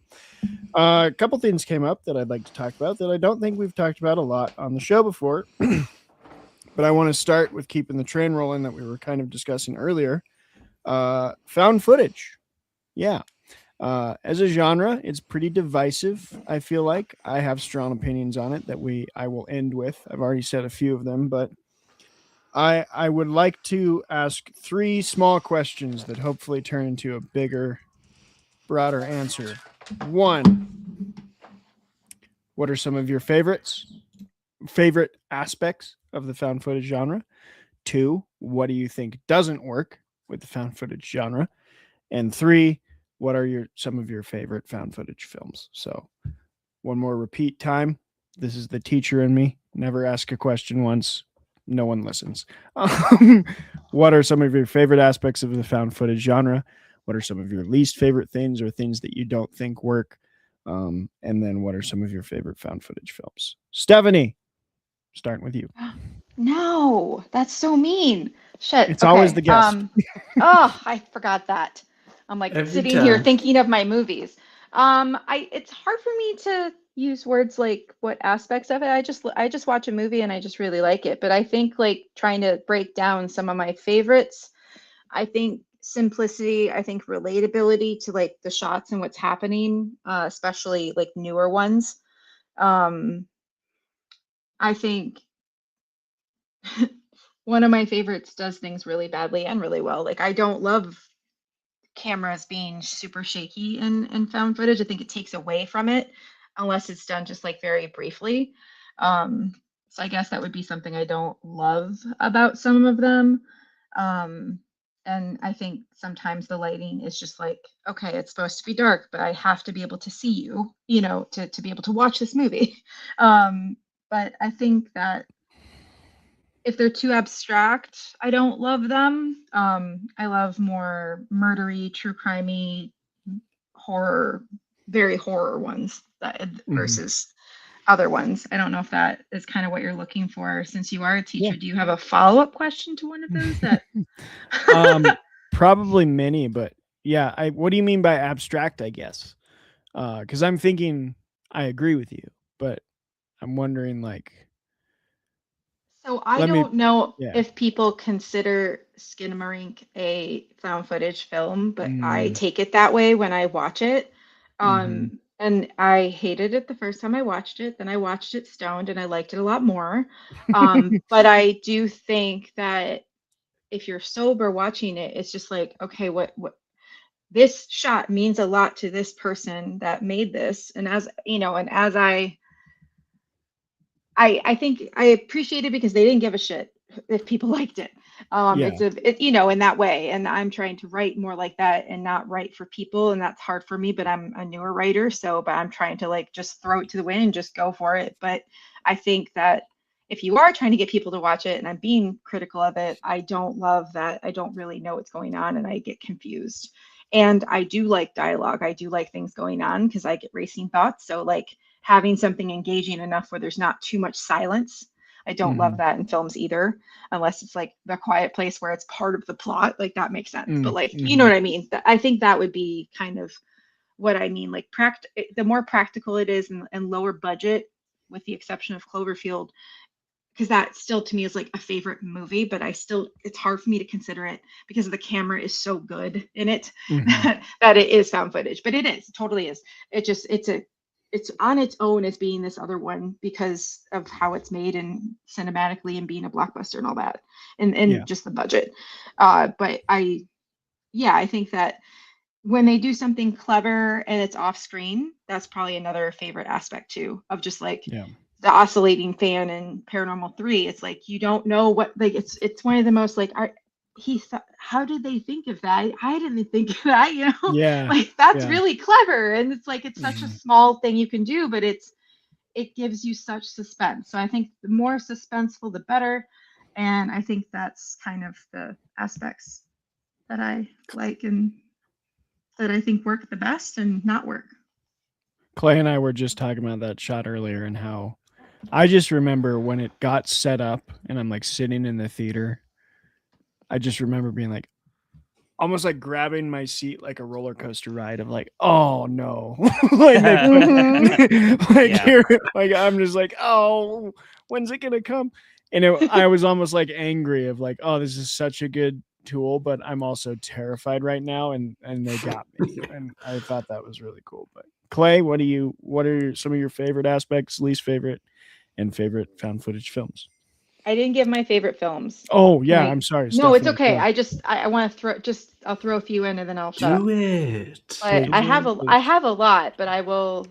A couple things came up that I'd like to talk about that I don't think we've talked about a lot on the show before. But I want to start with keeping the train rolling that we were kind of discussing earlier. Found footage. Yeah. As a genre, it's pretty divisive, I feel like. I have strong opinions on it that I will end with. I've already said a few of them, but I would like to ask 3 small questions that hopefully turn into a bigger, broader answer. 1, what are some of your favorite aspects of the found footage genre? 2, what do you think doesn't work with the found footage genre? And 3, what are some of your favorite found footage films? So one more repeat time. This is the teacher in me. Never ask a question once. No one listens. What are some of your favorite aspects of the found footage genre? What are some of your least favorite things or things that you don't think work? And then what are some of your favorite found footage films? Stephanie, starting with you. No, that's so mean. Shit. It's always the guest. Oh, I forgot that. I'm like Every sitting here time. thinking of my movies. It's hard for me to use words like what aspects of it. I just watch a movie and I just really like it. But I think like trying to break down some of my favorites, I think simplicity, I think relatability to like the shots and what's happening, especially like newer ones. I think one of my favorites does things really badly and really well. Like I don't love cameras being super shaky in found footage. I think it takes away from it unless it's done just like very briefly. So I guess that would be something I don't love about some of them. And I think sometimes the lighting is just like, okay, it's supposed to be dark, but I have to be able to see you, to be able to watch this movie. But I think that if they're too abstract, I don't love them. I love more murdery, true crimey, horror, very horror ones versus other ones. I don't know if that is kind of what you're looking for. Since you are a teacher, do you have a follow-up question to one of those? That Probably many, but yeah, what do you mean by abstract, I guess? Because I'm thinking I agree with you, but I'm wondering like, So I let me, don't know yeah. if people consider Skinamarink a found footage film, but I Mm, take it that way when I watch it. mhm. And I hated it the first time I watched it. Then I watched it stoned and I liked it a lot more. But I do think that if you're sober watching it, it's just like, okay, what this shot means a lot to this person that made this. And as you know, and as I think I appreciate it because they didn't give a shit if people liked it. Yeah. You know, in that way. And I'm trying to write more like that and not write for people. And that's hard for me, but I'm a newer writer. But I'm trying to like just throw it to the wind and just go for it. But I think that if you are trying to get people to watch it and I'm being critical of it, I don't love that. I don't really know what's going on and I get confused. And I do like dialogue. I do like things going on because I get racing thoughts. So like having something engaging enough where there's not too much silence. I don't love that in films either, unless it's like The Quiet Place where it's part of the plot. Like that makes sense. But like, you know what I mean? I think that would be kind of what I mean. Like the more practical it is and lower budget, with the exception of Cloverfield, because that still to me is like a favorite movie, but it's hard for me to consider it because the camera is so good in it that it is found footage. But it totally is. It's on its own as being this other one because of how it's made and cinematically and being a blockbuster and all that and just the budget. But I think that when they do something clever and it's off screen, that's probably another favorite aspect too of just like the oscillating fan in Paranormal 3. It's like you don't know what, like it's one of the most like how did they think of that? I didn't think of that, you know? Yeah. Like that's really clever. And it's like it's such a small thing you can do, but it gives you such suspense. So I think the more suspenseful the better. And I think that's kind of the aspects that I like and that I think work the best and not work. Clay and I were just talking about that shot earlier and how I just remember when it got set up and I'm like sitting in the theater. I just remember being like, almost like grabbing my seat like a roller coaster ride of like, oh no, like, like I'm just like, oh, when's it gonna come? And I was almost like angry of like, oh, this is such a good tool, but I'm also terrified right now, and they got me, and I thought that was really cool. But Clay, what are some of your favorite aspects, least favorite, and favorite found footage films? I didn't give my favorite films. Oh yeah, I'm sorry. No, it's Stephanie, okay. I want to I'll throw a few in and then I'll shut up. Do it. But I have a lot, but I will.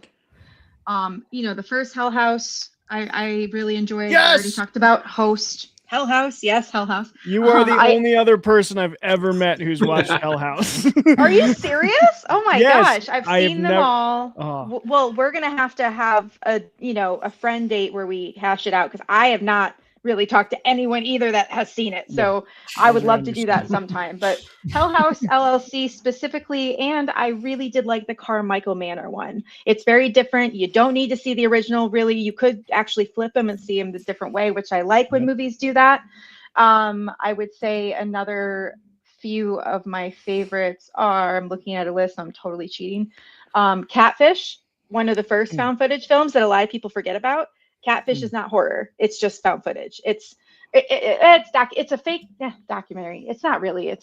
The first Hell House I really enjoyed. Yes! I already talked about Host. Hell House, yes, Hell House. You are the only other person I've ever met who's watched Hell House. Are you serious? Oh my gosh, I've seen them all. Oh. Well, we're gonna have to have a friend date where we hash it out because I have not really talked to anyone either that has seen it. So I would love to do that sometime. But Hell House LLC specifically, and I really did like the Carmichael Manor one. It's very different. You don't need to see the original, really. You could actually flip them and see them the different way, which I like when movies do that. I would say another few of my favorites are, I'm looking at a list, I'm totally cheating. Catfish, one of the first found footage films that a lot of people forget about. Catfish is not horror. It's just found footage. It's a fake documentary. It's not really.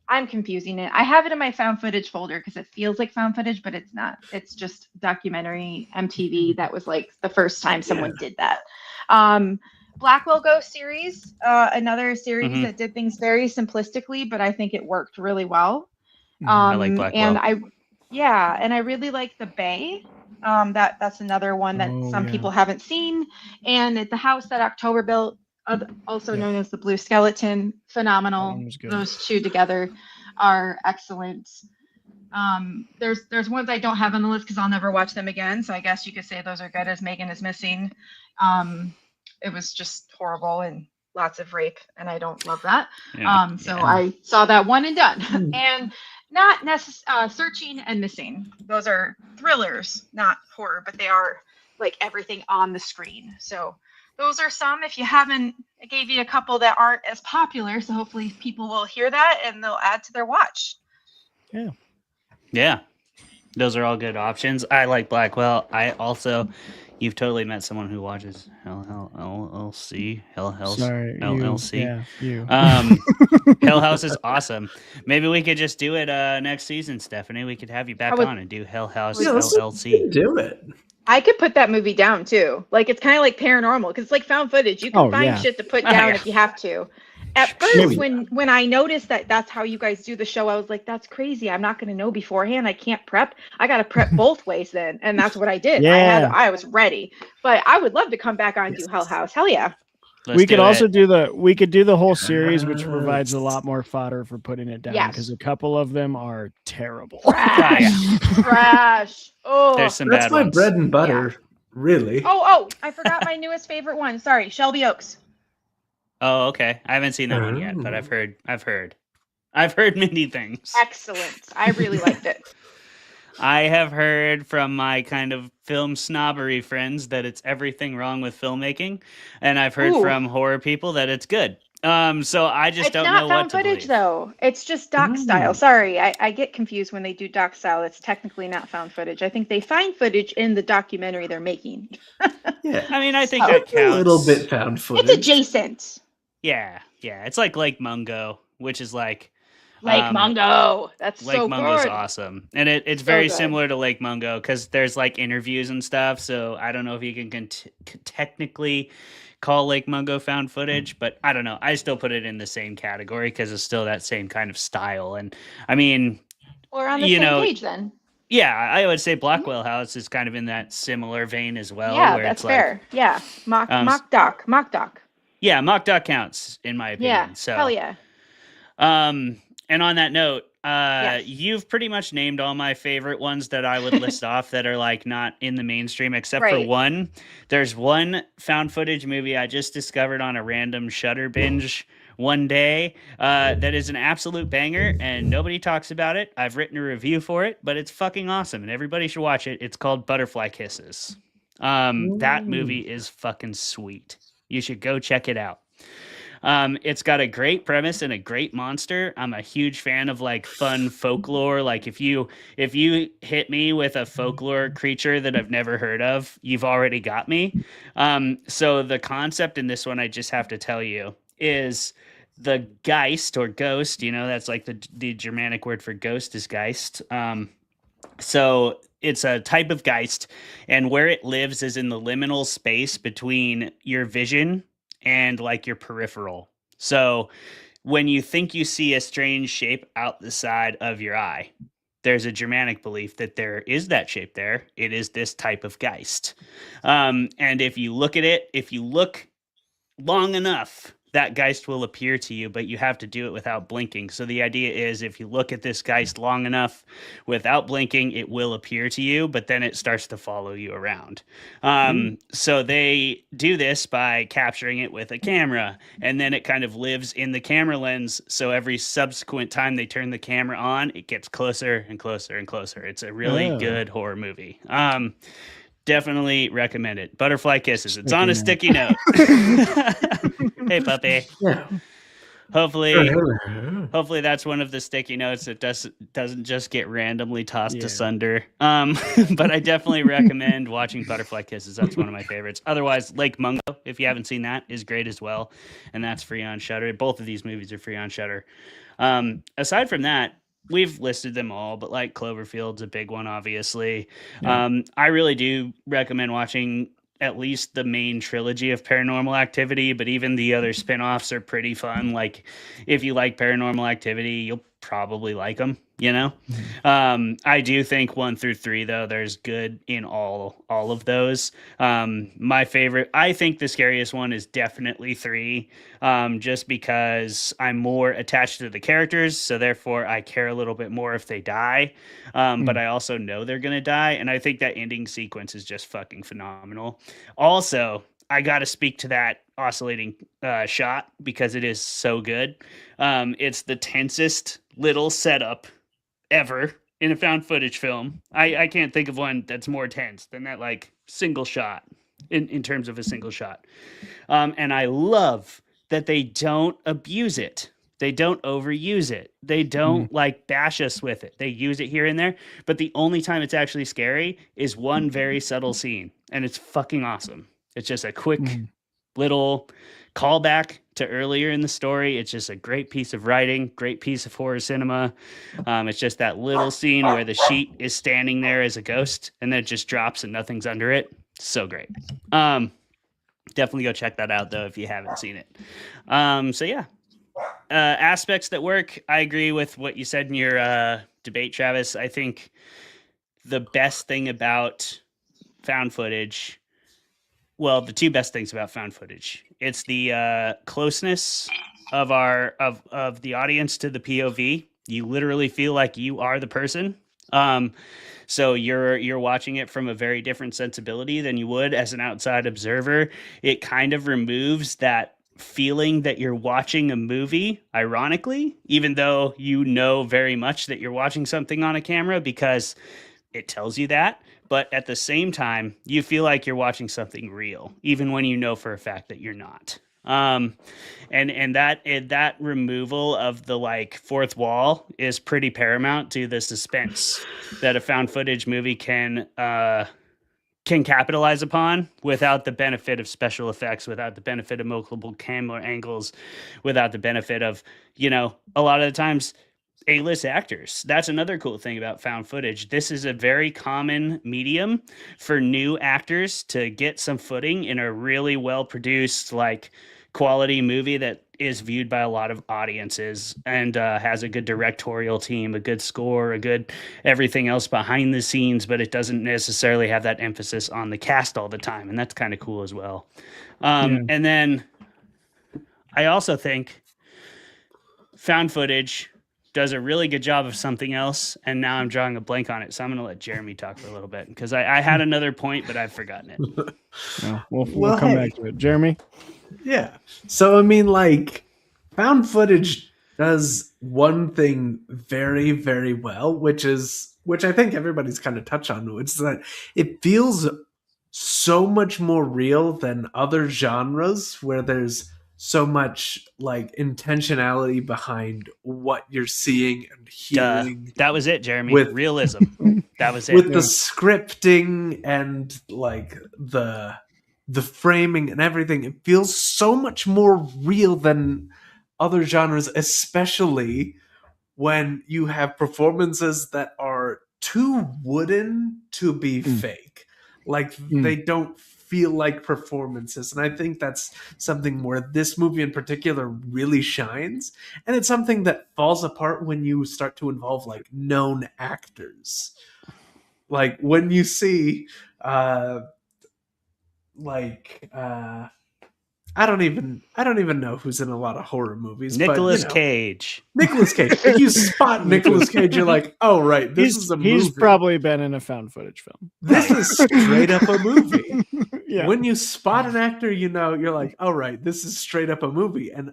I'm confusing it. I have it in my found footage folder because it feels like found footage, but it's not. It's just documentary MTV. That was like the first time someone did that. Blackwell Ghost series, another series that did things very simplistically, but I think it worked really well. I like Blackwell. And I really like The Bay. That's another one that some people haven't seen. And at the house that October built, also known as the Blue Skeleton, phenomenal. Those two together are excellent. There's ones I don't have on the list because I'll never watch them again. So I guess you could say those are good as Megan is Missing. It was just horrible and lots of rape, and I don't love that. I saw that one and done. And not Searching and Missing. Those are thrillers, not horror, but they are like everything on the screen. So those are some. If you haven't, I gave you a couple that aren't as popular. So hopefully people will hear that and they'll add to their watch. Yeah. Those are all good options. I like Blackwell. I also, you've totally met someone who watches LLC. Sorry, you. LLC. Yeah, you. Hell House is awesome. Maybe we could just do it next season, Stephanie. We could have you back on and do Hell House LLC. Do it. I could put that movie down too. Like it's kind of like paranormal because it's like found footage. You can find shit to put down if you have to. At first, when I noticed that that's how you guys do the show, I was like, "That's crazy. I'm not going to know beforehand. I can't prep. I got to prep both ways then." And that's what I did. Yeah. I was ready. But I would love to come back on and do Hell House. Hell yeah. We could also do the whole series, which provides a lot more fodder for putting it down because a couple of them are terrible. Trash. Oh, there's some That's bad my ones. bread and butter, really. Oh, I forgot my newest favorite one. Sorry, Shelby Oaks. Oh, okay. I haven't seen that one yet, but I've heard many things. Excellent. I really liked it. I have heard from my kind of film snobbery friends that it's everything wrong with filmmaking, and I've heard from horror people that it's good. So I just don't know what to believe. It's not found footage though. It's just doc style. Sorry, I get confused when they do doc style. It's technically not found footage. I think they find footage in the documentary they're making. Yeah, I mean, I think that counts. A little bit found footage. It's adjacent. Yeah. It's like Lake Mungo, which is like Lake Mungo. That's Lake so Mungo's good. awesome, and it's So very good. similar to Lake Mungo because there's like interviews and stuff. So I don't know if you can technically call Lake Mungo found footage, but I don't know. I still put it in the same category because it's still that same kind of style. And I mean, We're on the same page then. Yeah, I would say Blackwell House is kind of in that similar vein as well. Yeah, where that's it's fair. Yeah, mock doc. Yeah, mock doc counts in my opinion. Yeah, So hell yeah. And on that note, you've pretty much named all my favorite ones that I would list off that are like not in the mainstream, except for one. There's one found footage movie I just discovered on a random Shudder binge one day that is an absolute banger, and nobody talks about it. I've written a review for it, but it's fucking awesome, and everybody should watch it. It's called Butterfly Kisses. That movie is fucking sweet. You should go check it out. It's got a great premise and a great monster. I'm a huge fan of like fun folklore. Like if you hit me with a folklore creature that I've never heard of, you've already got me. So the concept in this one, I just have to tell you, is the Geist or ghost. You know, that's like the Germanic word for ghost is Geist. So it's a type of Geist, and where it lives is in the liminal space between your vision and like your peripheral. So when you think you see a strange shape out the side of your eye, there's a Germanic belief that there is that shape there. It is this type of Geist. And if you look at it, if you look long enough, that Geist will appear to you, but you have to do it without blinking. So the idea is if you look at this Geist long enough without blinking, it will appear to you, but then it starts to follow you around. So they do this by capturing it with a camera, and then it kind of lives in the camera lens. So every subsequent time they turn the camera on, it gets closer and closer and closer. It's a really good horror movie. Definitely recommend it. Butterfly Kisses. It's on a sticky note. Hey, puppy. Yeah. Hopefully that's one of the sticky notes that doesn't just get randomly tossed asunder. But I definitely recommend watching Butterfly Kisses. That's one of my favorites. Otherwise, Lake Mungo, if you haven't seen that, is great as well. And that's free on Shudder. Both of these movies are free on Shudder. Aside from that, we've listed them all, but like Cloverfield's a big one, obviously. Yeah. I really do recommend watching at least the main trilogy of Paranormal Activity, but even the other spinoffs are pretty fun. Like if you like Paranormal Activity, you'll probably like them, you know? I do think 1 through 3 though, there's good in all of those. My favorite, I think the scariest one is definitely 3, just because I'm more attached to the characters, so therefore I care a little bit more if they die, but I also know they're gonna die, and I think that ending sequence is just fucking phenomenal. Also, I got to speak to that oscillating shot because it is so good. It's the tensest little setup ever in a found footage film. I can't think of one that's more tense than that, like single shot in terms of a single shot. And I love that they don't abuse it. They don't overuse it. They don't like bash us with it. They use it here and there, but the only time it's actually scary is one very subtle scene, and it's fucking awesome. It's just a quick little callback to earlier in the story. It's just a great piece of writing, great piece of horror cinema. It's just that little scene where the sheet is standing there as a ghost, and then it just drops and nothing's under it. So great. Definitely go check that out though if you haven't seen it. So yeah. Aspects that work, I agree with what you said in your debate, Travis. I think the best thing about found footage, well, the two best things about found footage, it's the closeness of the audience to the POV. You literally feel like you are the person. So you're watching it from a very different sensibility than you would as an outside observer. It kind of removes that feeling that you're watching a movie, ironically, even though you know very much that you're watching something on a camera because it tells you that. But at the same time, you feel like you're watching something real, even when you know for a fact that you're not. And that removal of the like fourth wall is pretty paramount to the suspense that a found footage movie can capitalize upon without the benefit of special effects, without the benefit of multiple camera angles, without the benefit of, a lot of the times A-list actors. That's another cool thing about found footage. This is a very common medium for new actors to get some footing in a really well-produced, like, quality movie that is viewed by a lot of audiences and has a good directorial team, a good score, a good everything else behind the scenes, but it doesn't necessarily have that emphasis on the cast all the time. And that's kind of cool as well. And then I also think found footage does a really good job of something else. And now I'm drawing a blank on it. So I'm going to let Jeremy talk for a little bit because I had another point, but I've forgotten it. We'll come back to it. Jeremy? Yeah. So, I mean, like, found footage does one thing very, very well, which I think everybody's kind of touched on, which is that it feels so much more real than other genres where there's so much like intentionality behind what you're seeing and hearing. That was it, Jeremy. Realism. That was it. With the scripting and like the framing and everything, it feels so much more real than other genres, especially when you have performances that are too wooden to be fake. Like they don't feel like performances. And I think that's something where this movie in particular really shines. And it's something that falls apart when you start to involve like known actors. Like when you see I don't even know who's in a lot of horror movies. Nicolas Cage. Nicolas Cage. If you spot Nicolas Cage, you're like, oh right, this is a movie. He's probably been in a found footage film. This is straight up a movie. Yeah. When you spot an actor, you're like, oh right, this is straight up a movie, and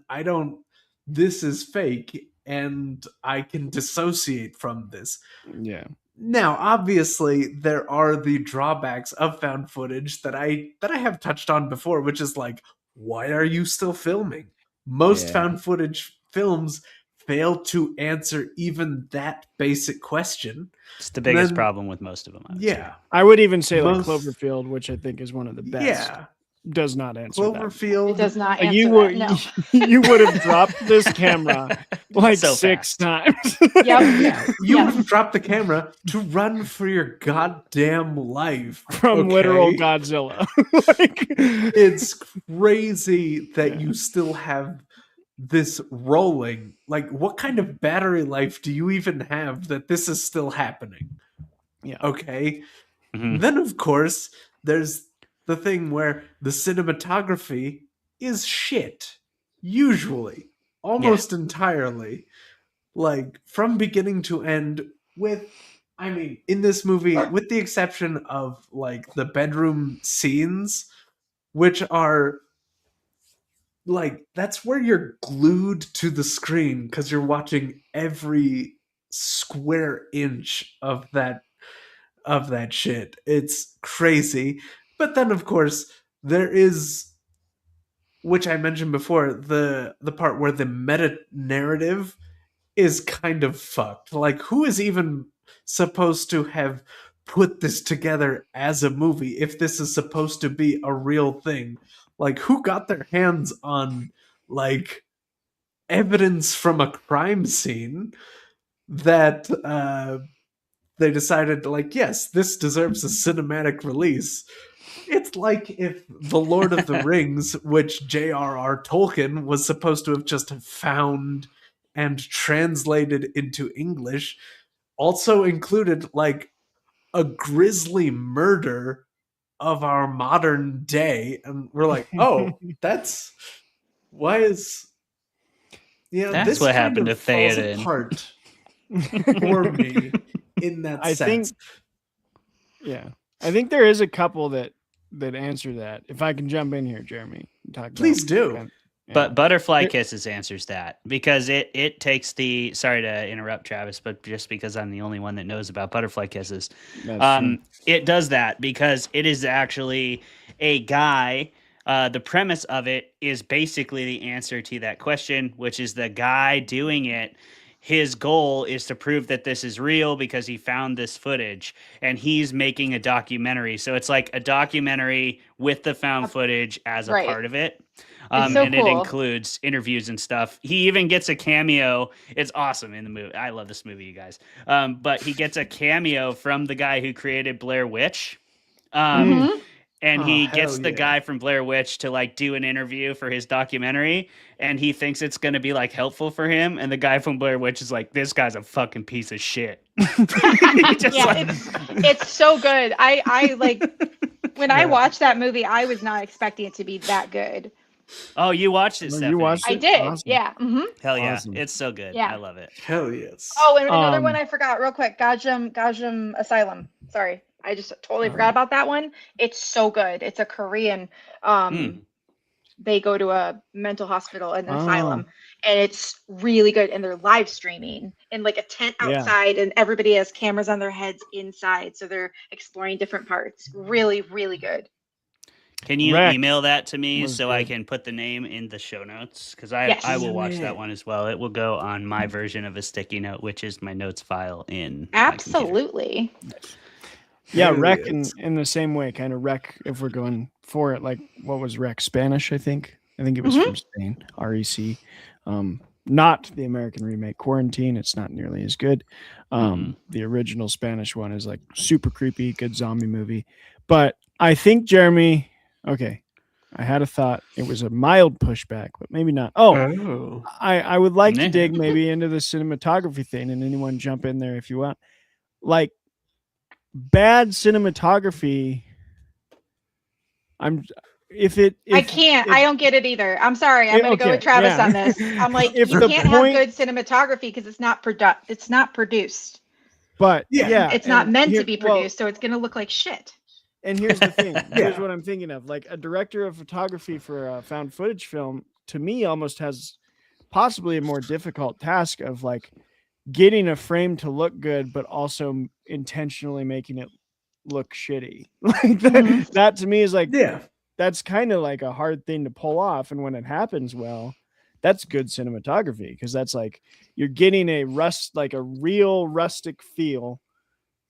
this is fake, and I can dissociate from this. Yeah. Now, obviously, there are the drawbacks of found footage that I have touched on before, which is like, why are you still filming? Most found footage films fail to answer even that basic question. It's the biggest problem with most of them. I would even say like Cloverfield, which I think is one of the best. Yeah. Does not answer Cloverfield. It does not answer you would have dropped this camera like So 6 times. You would have dropped the camera to run for your goddamn life from literal Godzilla. It's crazy that you still have this rolling. Like, what kind of battery life do you even have that this is still happening? Yeah. Okay. Then, of course, there's the thing where the cinematography is shit. Usually. Almost entirely. Like, from beginning to end in this movie, with the exception of, like, the bedroom scenes, which are, like, that's where you're glued to the screen because you're watching every square inch of that shit. It's crazy. But then, of course, there is which I mentioned before, the part where the meta narrative is kind of fucked. Like, who is even supposed to have put this together as a movie if this is supposed to be a real thing? Like, who got their hands on, like, evidence from a crime scene that they decided, like, yes, this deserves a cinematic release? It's like if The Lord of the Rings, which J.R.R. Tolkien was supposed to have just found and translated into English, also included like a grisly murder of our modern day. And we're like, oh, that's why is That's this what kind happened of to falls Theoden. apart for me in that I sense. I think there is a couple that answer that. If I can jump in here, Jeremy, and talk Please about do. kind of- But Butterfly Kisses answers that because it takes the, sorry to interrupt Travis, but just because I'm the only one that knows about Butterfly Kisses, it does that because it is actually a guy. The premise of it is basically the answer to that question, which is the guy doing it. His goal is to prove that this is real because he found this footage and he's making a documentary. So it's like a documentary with the found footage as a Right. part of it. It's so And it cool. includes interviews and stuff. He even gets a cameo. It's awesome in the movie. I love this movie, you guys. But he gets a cameo from the guy who created Blair Witch. And he gets the guy from Blair Witch to like do an interview for his documentary, and he thinks it's going to be like helpful for him. And the guy from Blair Witch is like, "This guy's a fucking piece of shit." It's so good. I like when I watched that movie, I was not expecting it to be that good. Oh, you watched it, Stephanie. You watched it? I did. Awesome. Yeah. Hell yeah. Awesome. It's so good. Yeah. I love it. Hell yes. Oh, and another one I forgot real quick. Gajum Asylum. Sorry. I just totally forgot about that one. It's so good. It's a Korean they go to a mental hospital and asylum, and it's really good, and they're live streaming in like a tent outside, and everybody has cameras on their heads inside, so they're exploring different parts. Really, really good. Can you Rex email that to me was so I good. can put the name in the show notes? Because Yes. I will watch that one as well. It will go on my version of a sticky note, which is my notes file in my computer. Absolutely. Yeah, Hell Rec yes. in the same way, kind of Rec. If we're going for it, like what was Rec? Spanish, I think. I think it was from Spain. REC. Not the American remake, Quarantine. It's not nearly as good. The original Spanish one is like super creepy, good zombie movie. But I think Jeremy. Okay, I had a thought. It was a mild pushback, but maybe not. I would like to dig maybe into the cinematography thing, and anyone jump in there if you want. Like bad cinematography. I can't. I don't get it either. I'm sorry. I'm going to go with Travis on this. I'm like, you can't have good cinematography because it's not produced. But it's not meant to be produced, so it's going to look like shit. And here's the thing. Here's what I'm thinking of. Like a director of photography for a found footage film, to me, almost has possibly a more difficult task of like getting a frame to look good, but also intentionally making it look shitty. Like that to me is like, that's kind of like a hard thing to pull off. And when it happens well, that's good cinematography, because that's like you're getting a real rustic feel,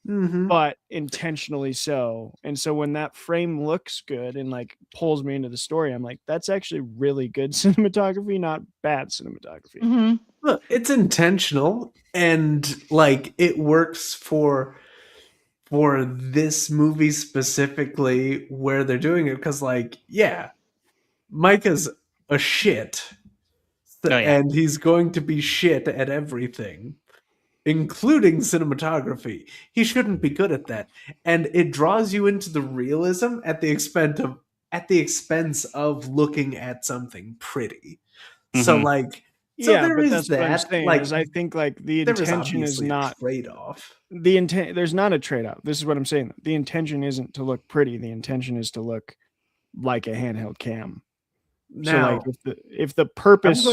but intentionally so. And so when that frame looks good and like pulls me into the story, I'm like, that's actually really good cinematography, not bad cinematography. Look, it's intentional, and like it works for this movie specifically where they're doing it, because like Micah's a shit, and he's going to be shit at everything, including cinematography. He shouldn't be good at that, and it draws you into the realism at the expense of looking at something pretty. So like, there is that. Like, I think like the intention is not trade-off. There's not a trade-off. This is what I'm saying. The intention isn't to look pretty. The intention is to look like a handheld cam. Now, so like if the purpose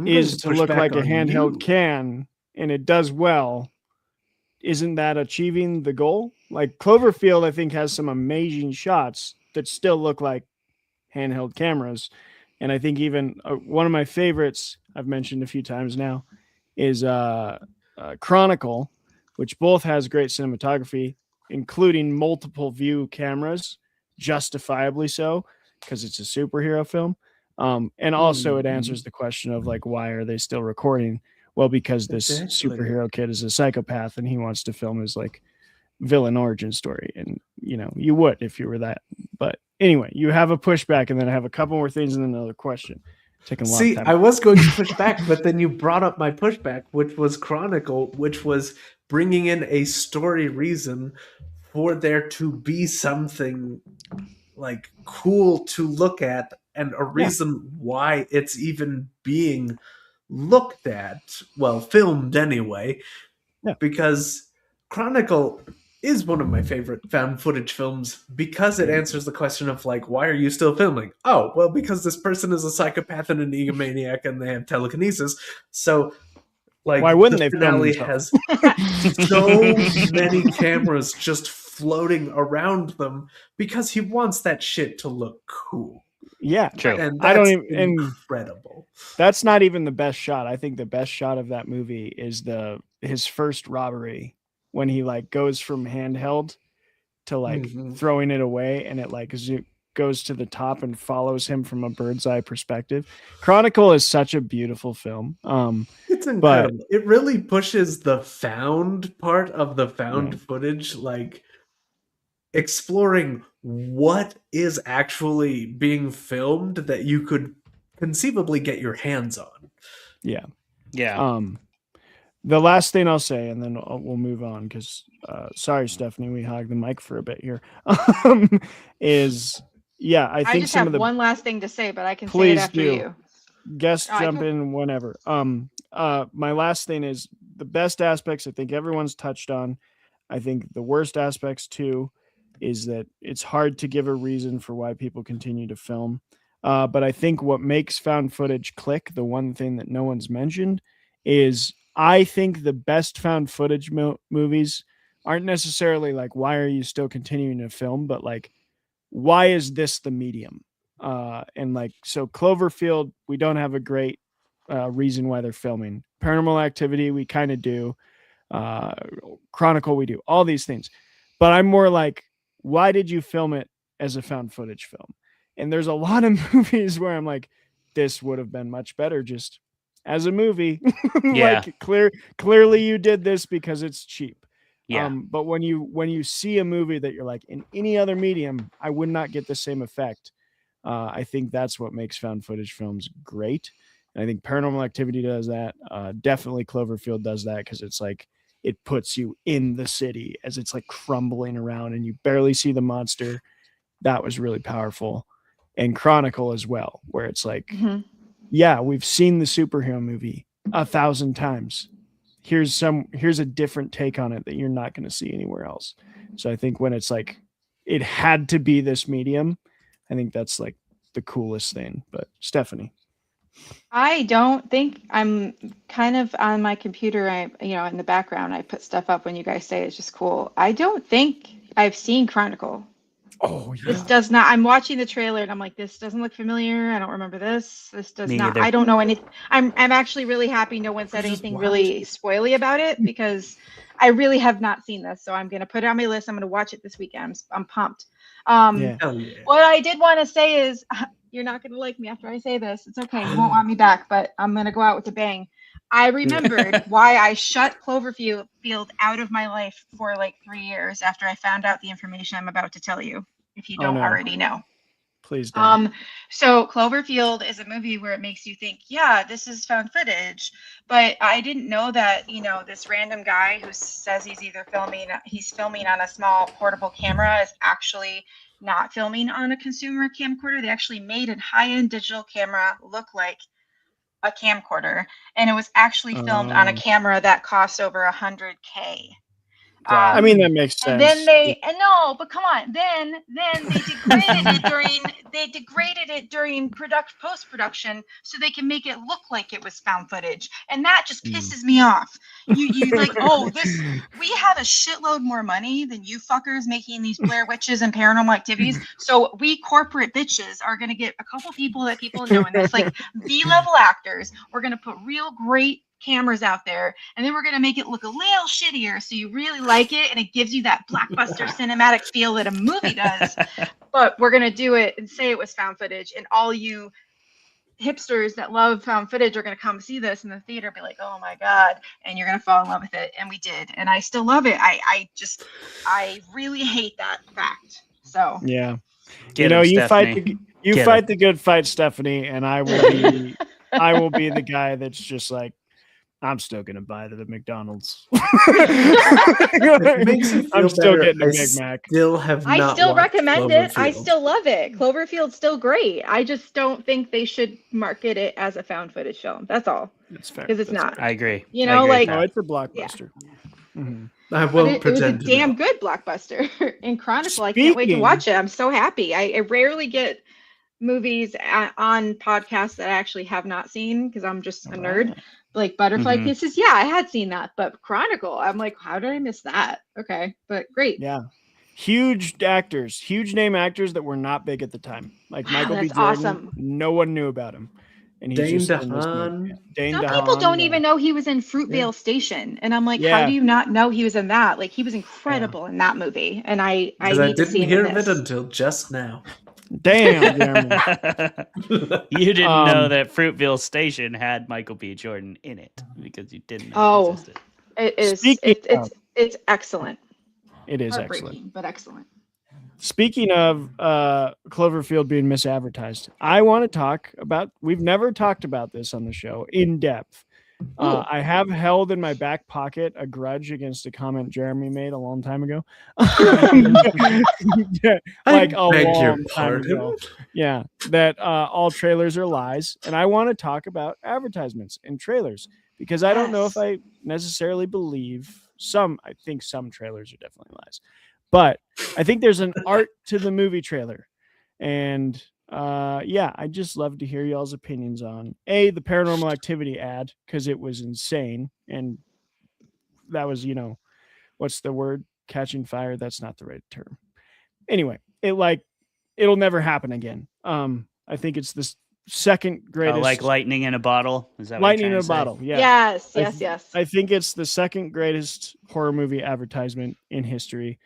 is to push look back like a on handheld you. can, and it does well, isn't that achieving the goal? Like Cloverfield, I think, has some amazing shots that still look like handheld cameras. And I think even one of my favorites I've mentioned a few times now is Chronicle, which both has great cinematography, including multiple view cameras, justifiably so, because it's a superhero film. And also it answers the question of like, why are they still recording? Well, because this superhero kid is a psychopath and he wants to film his like villain origin story. And, you know, you would if you were that. But anyway, you have a pushback, and then I have a couple more things and then another question. Taking a long See, time. I was going to push back, but then you brought up my pushback, which was Chronicle, which was bringing in a story reason for there to be something like cool to look at and a reason why it's even being looked at, well, filmed anyway, because Chronicle is one of my favorite found footage films because it answers the question of like, why are you still filming? Oh, well, because this person is a psychopath and an egomaniac and they have telekinesis. So like, why wouldn't they finale film has so many cameras just floating around them because he wants that shit to look cool. Yeah, true. And I don't that's even incredible. That's not even the best shot. I think the best shot of that movie is his first robbery, when he like goes from handheld to like throwing it away, and it like goes to the top and follows him from a bird's eye perspective. Chronicle is such a beautiful film. It's incredible. It really pushes the found part of the found footage, like exploring what is actually being filmed that you could conceivably get your hands on. Yeah. Yeah. The last thing I'll say, and then we'll move on, because sorry, Stephanie, we hogged the mic for a bit here. Is I think just some have of the one last thing to say, but I can say it after you. Guest jump in whenever. My last thing is the best aspects I think everyone's touched on. I think the worst aspects too is that it's hard to give a reason for why people continue to film. But I think what makes found footage click, the one thing that no one's mentioned, is I think the best found footage movies aren't necessarily like, why are you still continuing to film, but like, why is this the medium? And like, so Cloverfield, we don't have a great reason why they're filming. Paranormal Activity, we kind of do. Chronicle, we do. All these things. But I'm more like, why did you film it as a found footage film? And there's a lot of movies where I'm like, this would have been much better just as a movie. Like clearly you did this because it's cheap. But when you see a movie that you're like, in any other medium, I would not get the same effect. I think that's what makes found footage films great. And I think Paranormal Activity does that. Definitely Cloverfield does that, because it's like, it puts you in the city as it's like crumbling around and you barely see the monster. That was really powerful. And Chronicle as well, where it's like, we've seen the superhero movie 1,000 times. Here's a different take on it that you're not going to see anywhere else. So I think when it's like, it had to be this medium, I think that's like the coolest thing. But Stephanie. I don't think, I'm kind of on my computer, in the background, I put stuff up when you guys say it's just cool. I don't think I've seen Chronicle. Oh, yeah. This does not, I'm watching the trailer and I'm like, this doesn't look familiar. I don't remember this. This does Me not, either. I don't know anything. I'm actually really happy no one said anything really spoily about it, because I really have not seen this. So I'm going to put it on my list. I'm going to watch it this weekend. I'm pumped. What I did want to say is, you're not going to like me after I say this. It's okay. You won't want me back, but I'm going to go out with a bang. I remembered why I shut Cloverfield out of my life for like 3 years after I found out the information I'm about to tell you, if you don't already know. Please don't. So Cloverfield is a movie where it makes you think, this is found footage. But I didn't know that, this random guy who says he's filming on a small portable camera is actually not filming on a consumer camcorder. They actually made a high-end digital camera look like a camcorder, and it was actually filmed on a camera that costs over $100K. I mean, that makes sense. And then but come on, then they they degraded it during post-production so they can make it look like it was found footage. And that just pisses me off. You like, oh, we have a shitload more money than you fuckers making these Blair Witches and Paranormal Activities. So we corporate bitches are going to get a couple people that people know in this, like B-level actors. We're going to put real great cameras out there, and then we're going to make it look a little shittier so you really like it, and it gives you that blockbuster cinematic feel that a movie does. But we're going to do it and say it was found footage, and all you hipsters that love found footage are going to come see this in the theater, be like, oh my god, and you're going to fall in love with it. And we did, and I still love it. I really hate that fact. So yeah, Get you know, him, you Stephanie. fight the good fight, Stephanie, and I will be the guy that's just like, I'm still gonna buy the McDonald's. It makes it feel I'm still better. getting a Big Mac. I still recommend it. I Cloverfield. still love it. Cloverfield's still great. I just don't think they should market it as a found footage film. That's all. That's fair. Because it's not. I agree. You know, like No, it's a blockbuster. Mhm. I but won't it was a pretend to damn know. good blockbuster. In Chronicle, I can't wait to Speaking- watch it. I'm so happy. I rarely get movies on podcasts that I actually have not seen because I'm just a nerd. Like Butterfly Mhm. Kisses, yeah, I had seen that, but Chronicle, I'm like, how did I miss that? Okay, but great. Yeah. Huge actors, huge name actors that were not big at the time. Like Wow, Michael B. that's Jordan, awesome. no one knew about him. And he's Dane just in this movie. DeHaan. Dane Some DeHaan, people don't yeah. even know he was in Fruitvale Station, and I'm like, Yeah. how do you not know he was in that? Like, he was incredible in that movie, and I Because I need to see didn't him hear in of it this. until just now. Damn, Jeremy. You didn't know Um, that Fruitville Station had Michael B. Jordan in it because you didn't know Oh, it existed. it is. Speaking It's excellent. It is excellent. Heartbreaking, but excellent. Speaking of Cloverfield being misadvertised, I want to talk about, we've never talked about this on the show in depth. I have held in my back pocket a grudge against a comment Jeremy made a long time ago. Yeah, like a beg your long time pardon. ago. Yeah, that all trailers are lies. And I want to talk about advertisements and trailers because I don't know if I necessarily believe some. I think some trailers are definitely lies. But I think there's an art to the movie trailer. And yeah, I'd just love to hear y'all's opinions on the Paranormal Activity ad, because it was insane. And that was, you know, what's the word? Catching fire. That's not the right term. Anyway, it'll never happen again. I think it's the second greatest. Like lightning in a bottle. Is that lightning in what a you're trying to bottle? say? Yeah. Yes. I think it's the second greatest horror movie advertisement in history,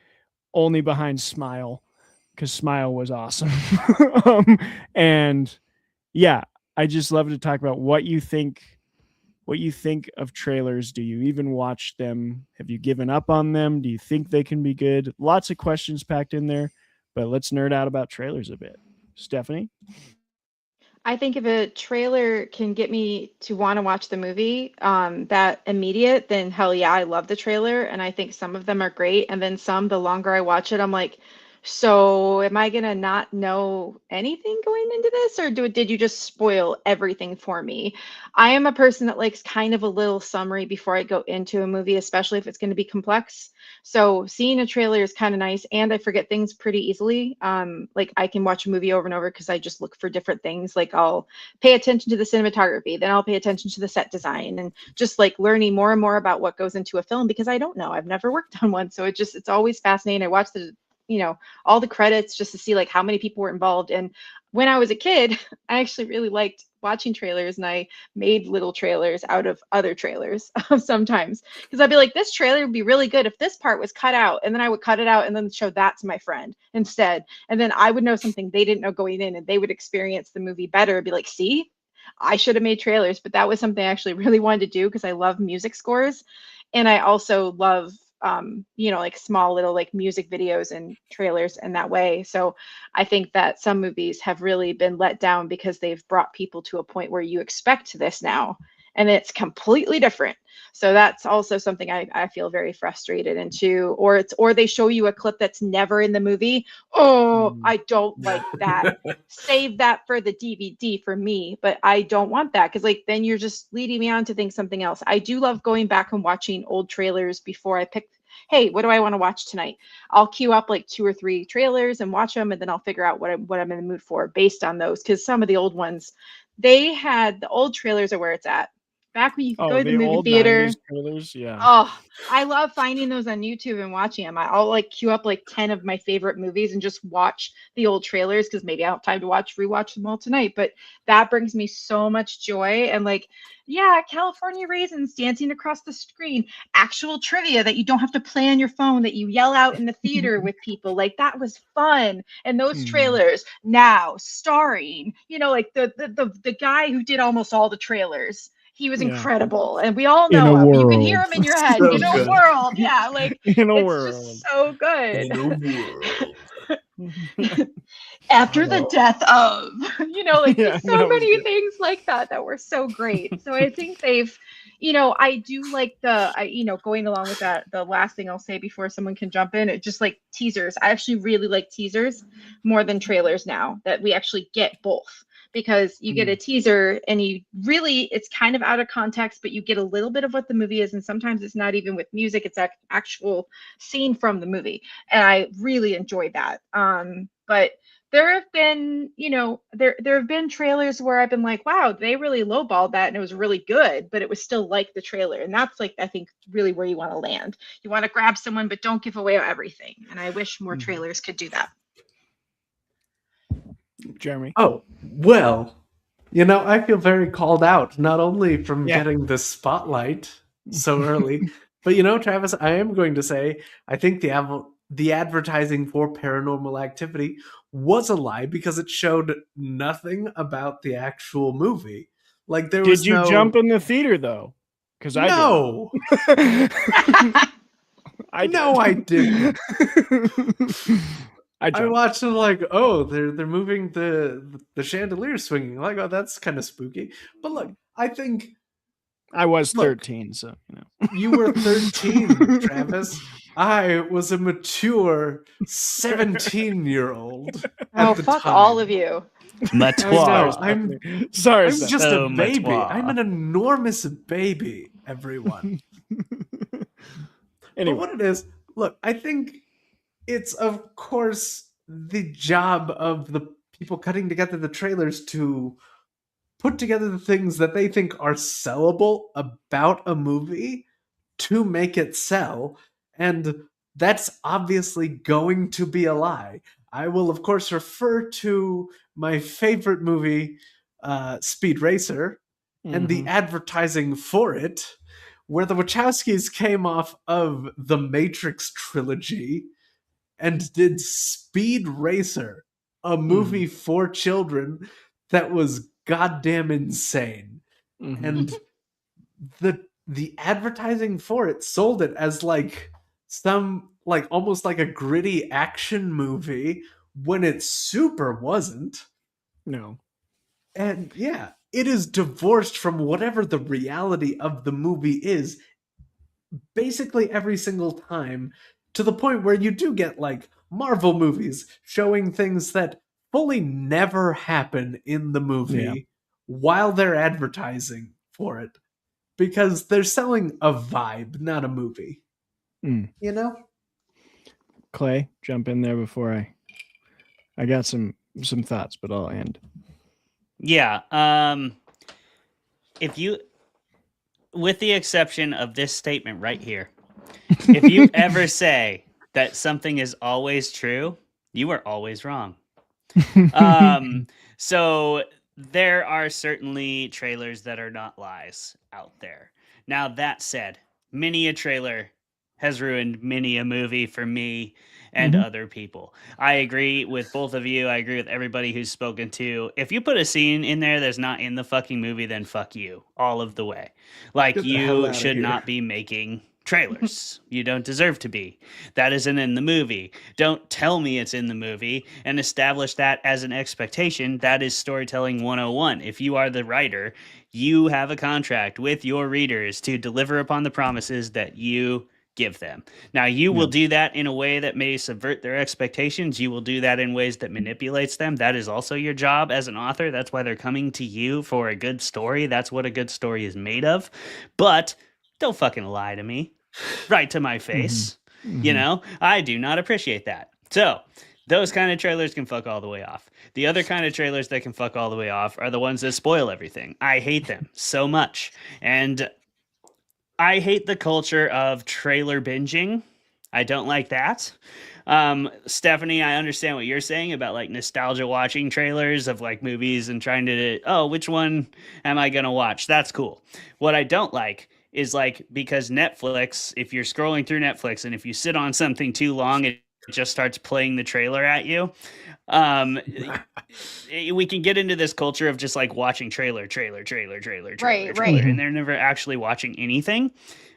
only behind Smile, because Smile was awesome. And yeah, I just love to talk about what you think of trailers. Do you even watch them? Have you given up on them? Do you think they can be good? Lots of questions packed in there, but let's nerd out about trailers a bit. Stephanie? I think if a trailer can get me to want to watch the movie that immediate, then hell yeah, I love the trailer. And I think some of them are great. And then some, the longer I watch it, I'm like, so am I going to not know anything going into this? Or did you just spoil everything for me? I am a person that likes kind of a little summary before I go into a movie, especially if it's going to be complex. So seeing a trailer is kind of nice, and I forget things pretty easily. Like I can watch a movie over and over because I just look for different things. Like I'll pay attention to the cinematography, then I'll pay attention to the set design, and just like learning more and more about what goes into a film because I don't know. I've never worked on one, so it's always fascinating. I watch all the credits just to see like how many people were involved. And when I was a kid, I actually really liked watching trailers, and I made little trailers out of other trailers sometimes, because I'd be like, this trailer would be really good if this part was cut out, and then I would cut it out and then show that to my friend instead, and then I would know something they didn't know going in, and they would experience the movie better. Be like, see, I should have made trailers. But that was something I actually really wanted to do because I love music scores, and I also love like small little like music videos and trailers in that way. So I think that some movies have really been let down because they've brought people to a point where you expect this now, and it's completely different. So that's also something I feel very frustrated into. Or they show you a clip that's never in the movie. Oh, I don't like that. Save that for the DVD for me, but I don't want that, because like then you're just leading me on to think something else. I do love going back and watching old trailers before I pick hey, what do I want to watch tonight? I'll queue up like 2 or 3 trailers and watch them, and then I'll figure out what I'm in the mood for based on those. Because some of the old ones, the old trailers are where it's at. Back when you could go to the movie old theater. 90s trailers, yeah. Oh, I love finding those on YouTube and watching them. I'll like queue up like 10 of my favorite movies and just watch the old trailers because maybe I don't have time to rewatch them all tonight. But that brings me so much joy. And like, yeah, California Raisins dancing across the screen, actual trivia that you don't have to play on your phone, that you yell out in the theater with people. Like that was fun. And those trailers now starring, like the guy who did almost all the trailers. He was incredible, and we all know him. You can hear him in your head. So in a good. world, yeah, like In a it's world. just so good. In a world. After the death of, just so that was many good. things like that were so great. So I think they've, I do like going along with that. The last thing I'll say before someone can jump in, it just like teasers. I actually really like teasers more than trailers now. That we actually get both. Because you get a teaser and it's kind of out of context, but you get a little bit of what the movie is. And sometimes it's not even with music, it's an actual scene from the movie. And I really enjoyed that. But there have been, there have been trailers where I've been like, wow, they really lowballed that and it was really good, but it was still like the trailer. And that's like, I think really where you want to land. You want to grab someone, but don't give away everything. And I wish more trailers could do that. Jeremy. Oh, well, I feel very called out, not only from getting the spotlight so early, but Travis, I am going to say, I think the advertising for Paranormal Activity was a lie because it showed nothing about the actual movie. Like there was Did you jump in the theater though? Because I didn't. I didn't. I watched it like, oh, they're moving the chandelier swinging. Like, oh, that's kind of spooky. But look, I think I was 13, so you were 13, Travis. I was a mature 17-year-old. Oh, fuck all of you. I'm sorry. I'm just a baby. I'm an enormous baby, everyone. Anyway. But what it is, look, I think it's, of course, the job of the people cutting together the trailers to put together the things that they think are sellable about a movie to make it sell. And that's obviously going to be a lie. I will, of course, refer to my favorite movie, Speed Racer, and the advertising for it, where the Wachowskis came off of the Matrix trilogy and did Speed Racer, a movie for children that was goddamn insane. And the advertising for it sold it as like some almost like a gritty action movie when it super wasn't. No. And yeah, it is divorced from whatever the reality of the movie is basically every single time, to the point where you do get like Marvel movies showing things that fully never happen in the movie while they're advertising for it, because they're selling a vibe, not a movie. Clay, jump in there before I got some thoughts, but I'll end. Yeah. If you, with the exception of this statement right here, if you ever say that something is always true, you are always wrong. So there are certainly trailers that are not lies out there. Now, that said, many a trailer has ruined many a movie for me and other people. I agree with both of you. I agree with everybody who's spoken to. If you put a scene in there that's not in the fucking movie, then fuck you all of the way. Like, you should not be making trailers. You don't deserve to be. That isn't in the movie. Don't tell me it's in the movie and establish that as an expectation. That is storytelling 101. If you are the writer, you have a contract with your readers to deliver upon the promises that you give them. Now, you will do that in a way that may subvert their expectations. You will do that in ways that manipulates them. That is also your job as an author. That's why they're coming to you for a good story. That's what a good story is made of. But don't fucking lie to me. Right to my face. You know, I do not appreciate that. So those kind of trailers can fuck all the way off. The other kind of trailers that can fuck all the way off are the ones that spoil everything. I hate them so much. And I hate the culture of trailer binging. I don't like that. Stephanie, I understand what you're saying about like nostalgia watching trailers of like movies and trying to, oh, which one am I going to watch? That's cool. What I don't like is like, because Netflix, if you're scrolling through Netflix and if you sit on something too long, it just starts playing the trailer at you. We can get into this culture of just like watching trailer, Right. and they're never actually watching anything.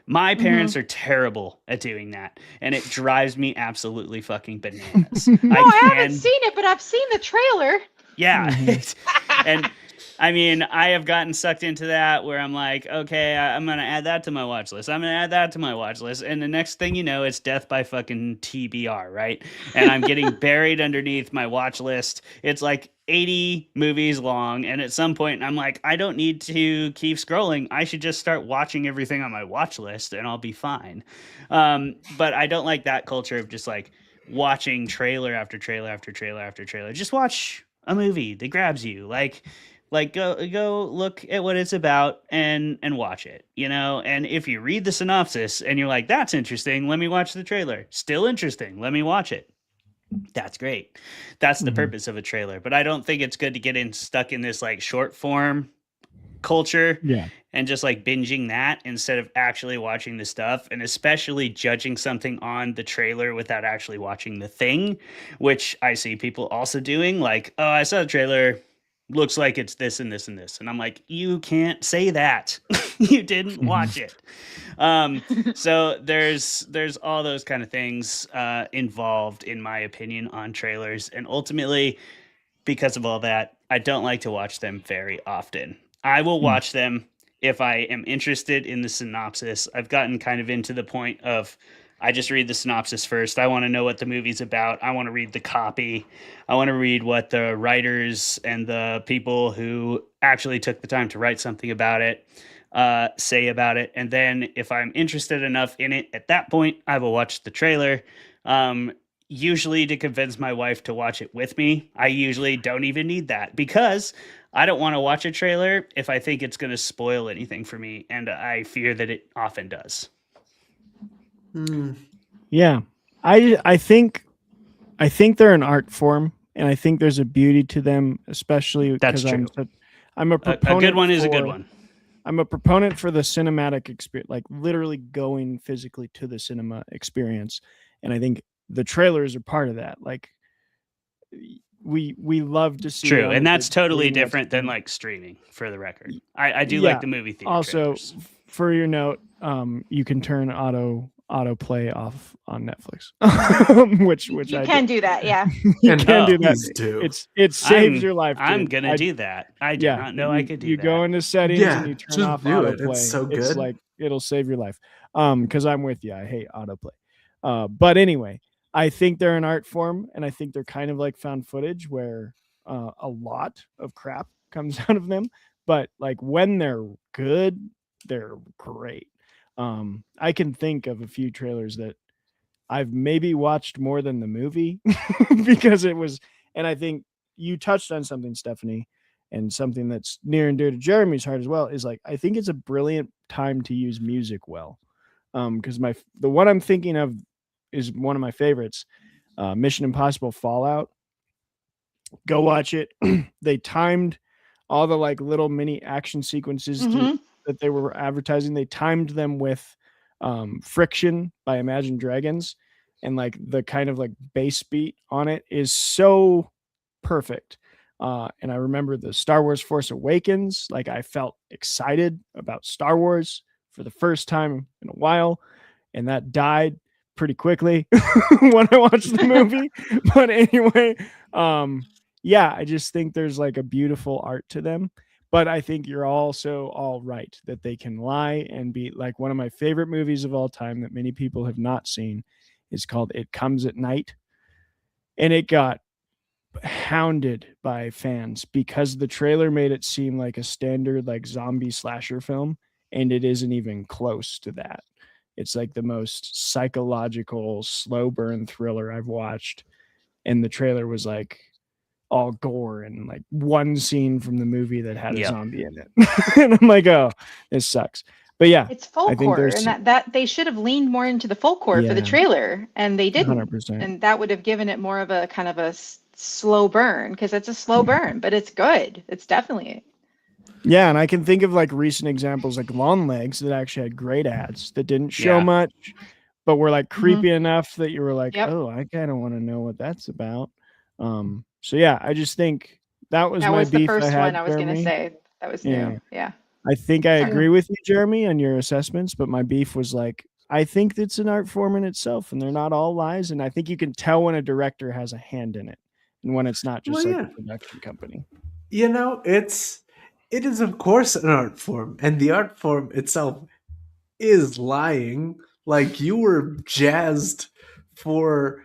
My parents are terrible at doing that, and it drives me absolutely fucking bananas. No, I haven't seen it, but I've seen the trailer. Yeah. And I mean, I have gotten sucked into that where I'm like, okay, I'm going to add that to my watch list. I'm going to add that to my watch list. And the next thing you know, it's death by fucking TBR, right? And I'm getting buried underneath my watch list. It's like 80 movies long. And at some point, I'm like, I don't need to keep scrolling. I should just start watching everything on my watch list and I'll be fine. But I don't like that culture of just like watching trailer after trailer after trailer after trailer. Just watch a movie that grabs you. Like go look at what it's about and watch it, you know? And if you read the synopsis and you're like, that's interesting, let me watch the trailer. Still interesting, let me watch it. That's great. That's the purpose of a trailer. But I don't think it's good to get stuck in this like short form culture and just like binging that instead of actually watching the stuff, and especially judging something on the trailer without actually watching the thing, which I see people also doing. Like, oh, I saw the trailer, looks like it's this and this and this. And I'm like, you can't say that. You didn't watch it. So there's all those kind of things involved, in my opinion, on trailers. And ultimately, because of all that, I don't like to watch them very often. I will watch them if I am interested in the synopsis. I've gotten kind of into the point of, I just read the synopsis first. I want to know what the movie's about. I want to read the copy. I want to read what the writers and the people who actually took the time to write something about it say about it. And then if I'm interested enough in it at that point, I will watch the trailer. Usually to convince my wife to watch it with me. I usually don't even need that because I don't want to watch a trailer if I think it's going to spoil anything for me. And I fear that it often does. Yeah, I think they're an art form, and I think there's a beauty to them, especially that's because true. I'm a proponent. A good one is a good one. I'm a proponent for the cinematic experience, like literally going physically to the cinema experience, and I think the trailers are part of that. Like we love to see. True, and that's totally different than like streaming. For the record, I do like the movie theater. Also, trailers. For your note, you can turn autoplay off on Netflix, which you I can do that. Yeah, you can do that. It saves your life. Dude. I'm gonna do that. I did not know I could do that. You go into settings and you turn off autoplay. It's so good. It's like it'll save your life. Because I'm with you. I hate autoplay. But anyway, I think they're an art form, and I think they're kind of like found footage where a lot of crap comes out of them. But like when they're good, they're great. I can think of a few trailers that I've maybe watched more than the movie because it was, and I think you touched on something, Stephanie, and something that's near and dear to Jeremy's heart as well, is like, I think it's a brilliant time to use music well. Because the one I'm thinking of is one of my favorites, Mission Impossible Fallout. Go watch it. They timed all the like little mini action sequences that they were advertising. They timed them with Friction by Imagine Dragons, and like the kind of like bass beat on it is so perfect. And I remember the Star Wars Force Awakens, like I felt excited about Star Wars for the first time in a while, and that died pretty quickly when I watched the movie. But anyway, yeah, I just think there's like a beautiful art to them. But I think you're also all right that they can lie and be like, one of my favorite movies of all time that many people have not seen is called It Comes at Night. And it got hounded by fans because the trailer made it seem like a standard like zombie slasher film, and it isn't even close to that. it's like the most psychological slow burn thriller I've watched. And the trailer was like all gore and like one scene from the movie that had a zombie in it. And I'm like, oh, this sucks. But yeah, it's folk horror, and that they should have leaned more into the folk horror for the trailer, and they didn't. 100%. And that would have given it more of a kind of a slow burn, because it's a slow burn, but it's good. It's definitely. Yeah, and I can think of like recent examples like Long Legs that actually had great ads that didn't show much, but were like creepy enough that you were like, oh, I kind of want to know what that's about. So yeah, I just think that was my beef. The first one I was Jeremy. gonna say. That was new. Yeah. I think I agree with you, Jeremy, on your assessments, but my beef was like, I think it's an art form in itself, and they're not all lies. And I think you can tell when a director has a hand in it, and when it's not just a production company. You know, it is of course an art form, and the art form itself is lying. Like, you were jazzed for,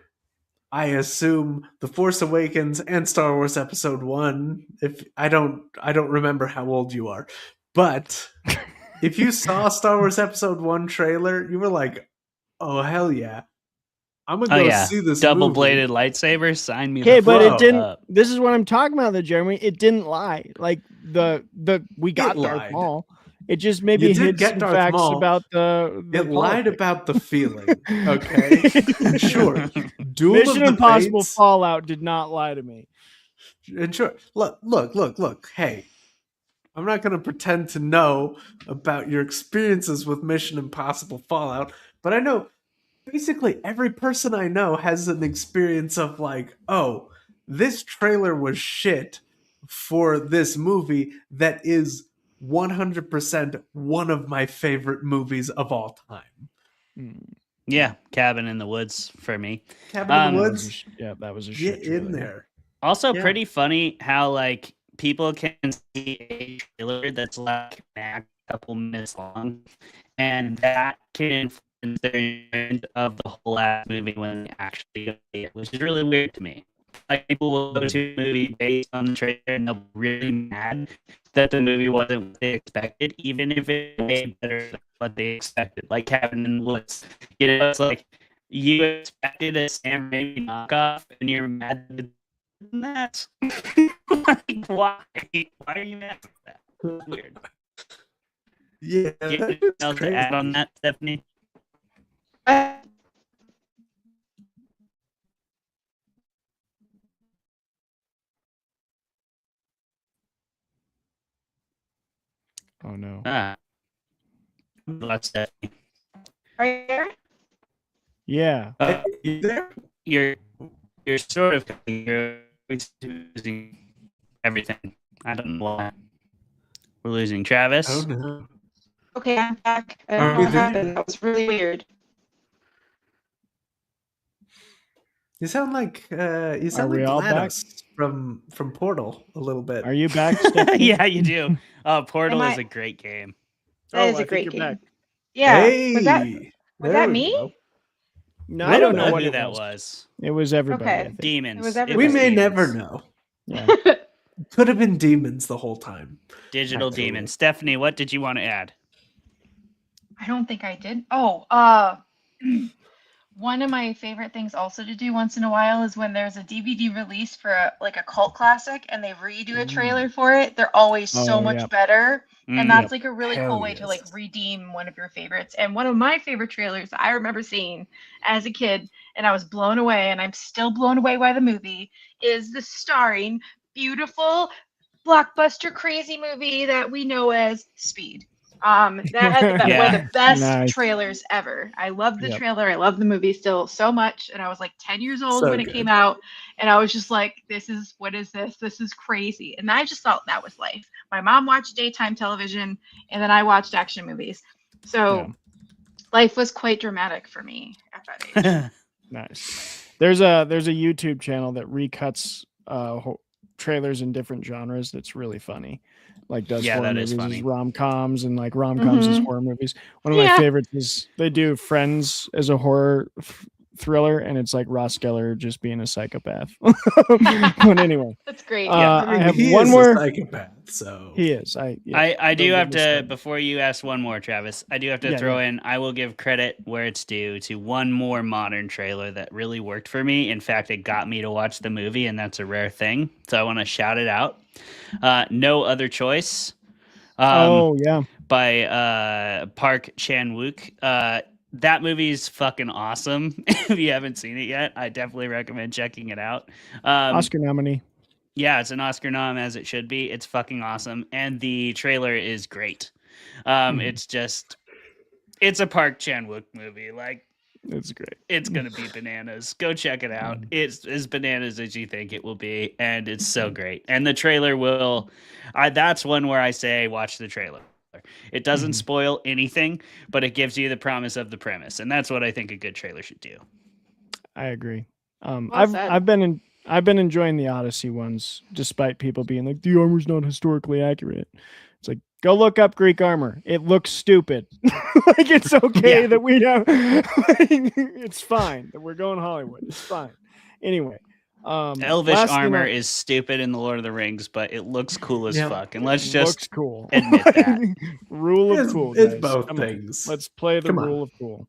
I assume, The Force Awakens and Star Wars Episode 1. If I don't remember how old you are. But if you saw Star Wars Episode 1 trailer, you were like, oh, hell yeah. I'm going to go see this double-bladed lightsaber, sign me the but it didn't up. This is what I'm talking about, though, Jeremy. It didn't lie. Like, we got Darth Maul. It just maybe hid some facts about the it lied about the feeling. Okay. Sure. Mission Impossible Fallout did not lie to me. And sure. Look. Hey. I'm not going to pretend to know about your experiences with Mission Impossible Fallout, but I know basically every person I know has an experience of like, oh, this trailer was shit for this movie that is 100% one of my favorite movies of all time. Yeah, Cabin in the Woods for me. Cabin in the Woods? That was a shit trailer. In there. Also pretty funny how like people can see a trailer that's like a couple minutes long, and that can influence their enjoyment of the whole last movie when they actually go see it, which is really weird to me. Like, people will go to a movie based on the trailer and they'll be really mad that the movie wasn't what they expected, even if it's way better than what they expected. Like Cabin in the Woods. You know, it's like you expected a Sam Raimi knockoff and you're mad that. Like, why? Why are you mad at that? That's weird. Yeah. Do you have anything else to add on that, Stephanie? Oh no. That's Stephanie. Are you there? Yeah. You there? You're sort of losing everything. I don't know why. We're losing Travis. Oh no. Okay, I'm back. I don't know what happened. That was really weird. You sound like GLaDOS from Portal a little bit. Are you back? Yeah, you do. Portal is a great game. That is a great game. Yeah. Hey, was that me? No, I don't know what who that was. It was everybody. Okay. Demons. It was everybody. We may never know. Yeah. Could have been demons the whole time. Digital demons. Stephanie, what did you want to add? I don't think I did. One of my favorite things also to do once in a while is when there's a DVD release for a cult classic and they redo a trailer for it. They're always so much better. And that's like a really cool way to like redeem one of your favorites. And one of my favorite trailers I remember seeing as a kid, and I was blown away, and I'm still blown away by the movie, is the starring beautiful blockbuster crazy movie that we know as Speed. That had one of the best trailers ever. I love the trailer. I love the movie still so much. And I was like 10 years old when it came out. And I was just like, what is this? This is crazy. And I just thought that was life. My mom watched daytime television, and then I watched action movies. So life was quite dramatic for me at that age. Nice. There's a YouTube channel that recuts trailers in different genres. That's really funny. Like does horror movies as rom-coms and like rom-coms as horror movies. One of my favorites is they do Friends as a horror thriller, and it's like Ross Geller just being a psychopath. But anyway, That's great. I have he one is more. a psychopath, so He is. I don't do get have me to, started. before you ask one more, Travis, I do have to Yeah, throw in, I will give credit where it's due to one more modern trailer that really worked for me. In fact, it got me to watch the movie, and that's a rare thing. So I want to shout it out. No Other Choice. Oh yeah. By Park Chan-wook. That movie's fucking awesome. If you haven't seen it yet, I definitely recommend checking it out. Oscar nominee. Yeah, it's an Oscar nom, as it should be. It's fucking awesome, and the trailer is great. It's a Park Chan-wook movie. Like, it's great. It's gonna be bananas. Go check it out. It's as bananas as you think it will be, and it's so great. And the trailer will. That's one where I say watch the trailer. It doesn't spoil anything, but it gives you the promise of the premise, and that's what I think a good trailer should do. I agree. Well said. I've been enjoying the Odyssey ones, despite people being like the armor's not historically accurate. It's like, go look up Greek armor. It looks stupid. Like, it's okay that we have. It's fine that we're going Hollywood. It's fine. Anyway, Elvish armor is stupid in the Lord of the Rings, but it looks cool as fuck. And let's just cool. admit that. Rule of cool. It's Guys. both Come on. things. Let's play the rule of cool.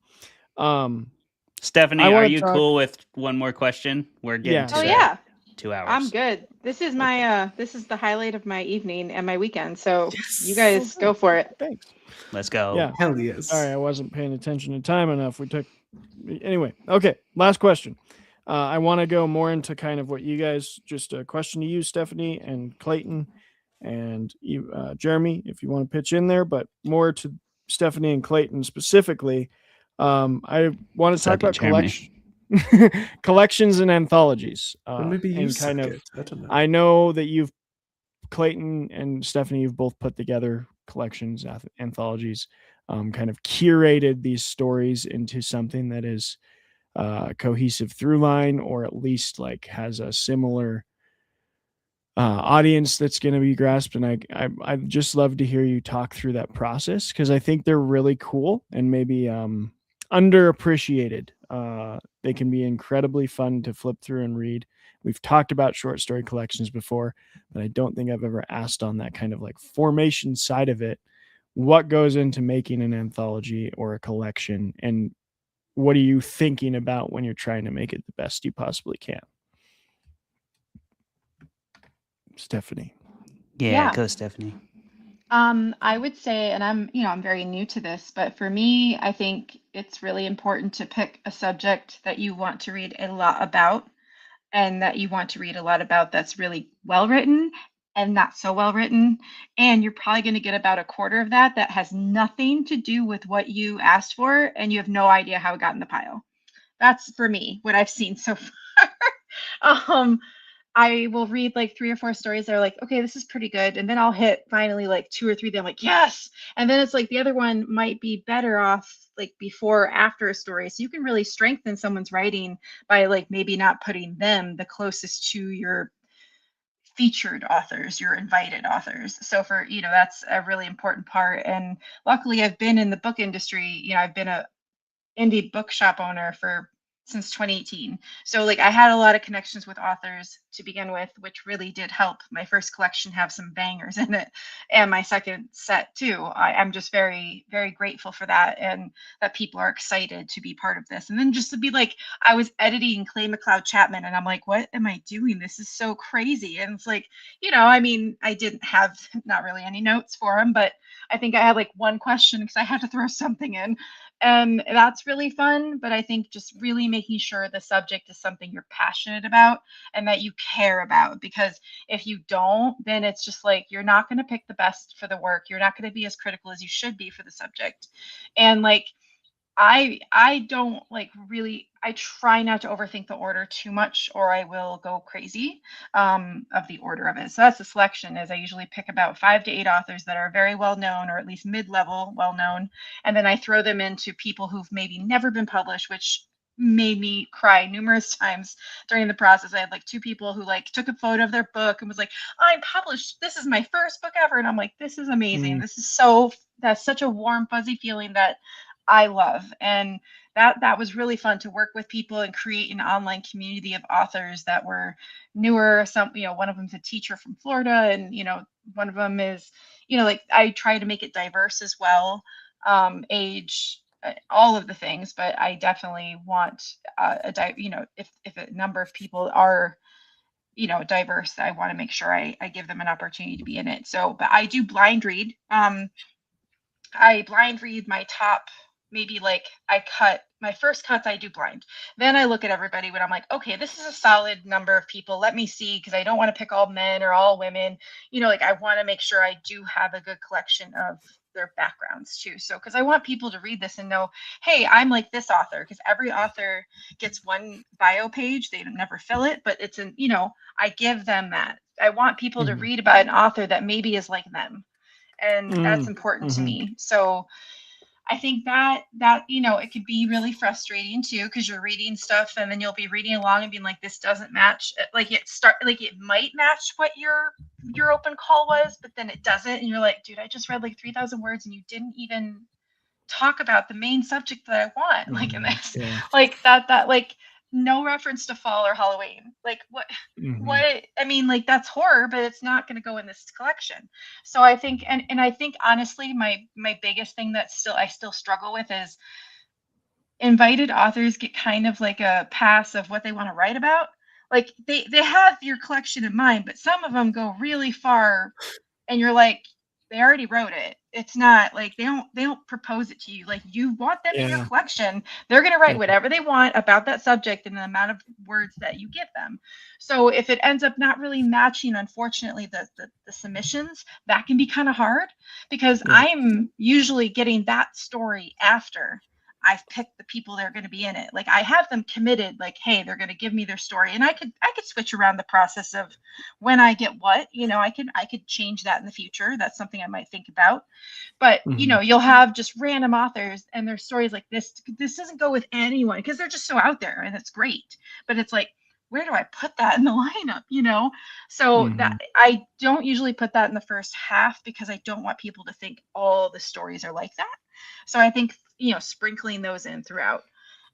Stephanie, I are wanna you talk- cool with one more question? We're getting to Oh the yeah. 2 hours. I'm good. This is my this is the highlight of my evening and my weekend. So you guys go for it. Thanks. Let's go. Yeah. Hell yes. Sorry, I wasn't paying attention to time enough. Anyway. Okay. Last question. I want to go more into kind of what you guys, just a question to you, Stephanie and Clayton, and you, Jeremy, if you want to pitch in there, but more to Stephanie and Clayton specifically. I want to talk about collections and anthologies. Or maybe you and suck kind of, it. I don't know. I know that Clayton and Stephanie, you've both put together collections, anthologies, kind of curated these stories into something that is cohesive through line, or at least like has a similar audience that's going to be grasped. And I'd just love to hear you talk through that process, because I think they're really cool and maybe underappreciated. They can be incredibly fun to flip through and read. We've talked about short story collections before, but I don't think I've ever asked on that kind of like formation side of it. What goes into making an anthology or a collection, and what are you thinking about when you're trying to make it the best you possibly can? Stephanie. Yeah, go Stephanie. I would say, and I'm very new to this, but for me, I think it's really important to pick a subject that you want to read a lot about, and that you want to read a lot about that's really well written and not so well written. And you're probably going to get about a quarter of that has nothing to do with what you asked for, and you have no idea how it got in the pile. That's for me, what I've seen so far. I will read like 3 or 4 stories that are like, okay, this is pretty good. And then I'll hit finally like 2 or 3 that I'm like, yes. And then it's like the other one might be better off like before or after a story. So you can really strengthen someone's writing by like maybe not putting them the closest to your featured authors, your invited authors. So for, that's a really important part. And luckily I've been in the book industry, I've been a indie bookshop owner since 2018. So like I had a lot of connections with authors to begin with, which really did help my first collection have some bangers in it, and my second set too. I'm just very, very grateful for that, and that people are excited to be part of this. And then just to be like, I was editing Clay McLeod Chapman, and I'm like, what am I doing? This is so crazy. And it's like, I didn't have not really any notes for him, but I think I had like one question because I had to throw something in. And that's really fun, but I think just really making sure the subject is something you're passionate about and that you care about, because if you don't, then it's just like you're not going to pick the best for the work. You're not going to be as critical as you should be for the subject. And like I don't like really, I try not to overthink the order too much, or I will go crazy of the order of it. So that's the selection, is I usually pick about 5 to 8 authors that are very well known, or at least mid-level well known. And then I throw them into people who've maybe never been published, which made me cry numerous times during the process. I had like 2 people who like took a photo of their book and was like, I'm published. This is my first book ever. And I'm like, this is amazing. This is that's such a warm, fuzzy feeling that I love. And that was really fun to work with people and create an online community of authors that were newer. Some, one of them's a teacher from Florida, and one of them is, like, I try to make it diverse as well, age, all of the things. But I definitely want if a number of people are diverse, I want to make sure I give them an opportunity to be in it. So, but I do blind read. I blind read my top, maybe like I cut my first cuts, I do blind. Then I look at everybody when I'm like, okay, this is a solid number of people. Let me see, because I don't want to pick all men or all women. Like, I want to make sure I do have a good collection of their backgrounds too. So, because I want people to read this and know, hey, I'm like this author, because every author gets one bio page. They never fill it, but it's I give them that. I want people to read about an author that maybe is like them. And that's important to me. So I think that it could be really frustrating too, because you're reading stuff and then you'll be reading along and being like, this doesn't match. Like it might match what your open call was, but then it doesn't. And you're like, dude, I just read like 3,000 words and you didn't even talk about the main subject that I want. Like in this, like that like no reference to fall or Halloween. Like what I mean, like, that's horror, but it's not going to go in this collection. So I think, and I think honestly, my biggest thing that I still struggle with is invited authors get kind of like a pass of what they want to write about. Like they have your collection in mind, but some of them go really far and you're like, they already wrote it. It's not like they don't propose it to you. Like, you want them in your collection. They're going to write whatever they want about that subject in the amount of words that you give them. So if it ends up not really matching, unfortunately, the submissions, that can be kind of hard, because I'm usually getting that story after I've picked the people that are going to be in it. Like, I have them committed, like, hey, they're going to give me their story. And I could switch around the process of when I get what, I could change that in the future. That's something I might think about. But, you'll have just random authors and their stories like this doesn't go with anyone because they're just so out there, and it's great. But it's like, where do I put that in the lineup? So that I don't usually put that in the first half, because I don't want people to think all the stories are like that. So I think, sprinkling those in throughout.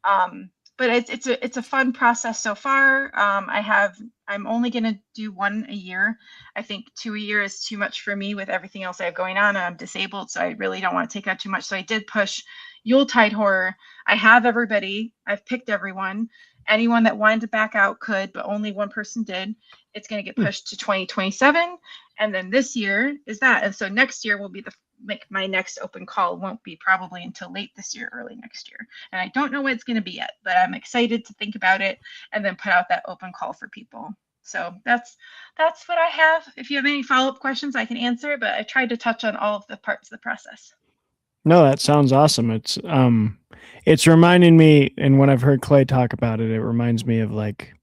But it's a fun process so far. I'm only going to do one a year. I think 2 a year is too much for me with everything else I have going on. I'm disabled, so I really don't want to take out too much. So I did push Yuletide horror. I have everybody. I've picked everyone. Anyone that wanted to back out could, but only one person did. It's going to get pushed to 2027. And then this year is that. And so next year will be my next open call won't be probably until late this year, early next year. And I don't know what it's going to be yet, but I'm excited to think about it and then put out that open call for people. So that's what I have. If you have any follow-up questions, I can answer, but I tried to touch on all of the parts of the process. No, that sounds awesome. It's reminding me, and when I've heard Clay talk about it, it reminds me of like,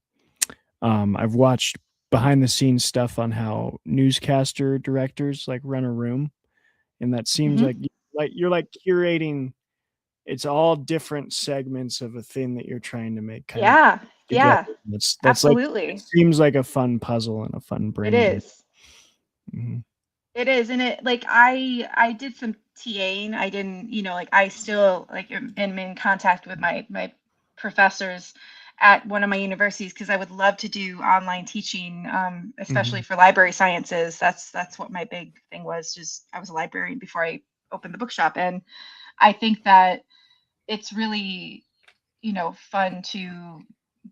I've watched behind the scenes stuff on how newscaster directors like run a room. And that seems like you're like curating. It's all different segments of a thing that you're trying to make. Yeah. That's absolutely. Like, it seems like a fun puzzle and a fun brain. It is. It is, and it like I did some TAing. I didn't, like, I still like am in contact with my professors at one of my universities, because I would love to do online teaching, especially for library sciences. That's what my big thing was. Just I was a librarian before I opened the bookshop, and I think that it's really, fun to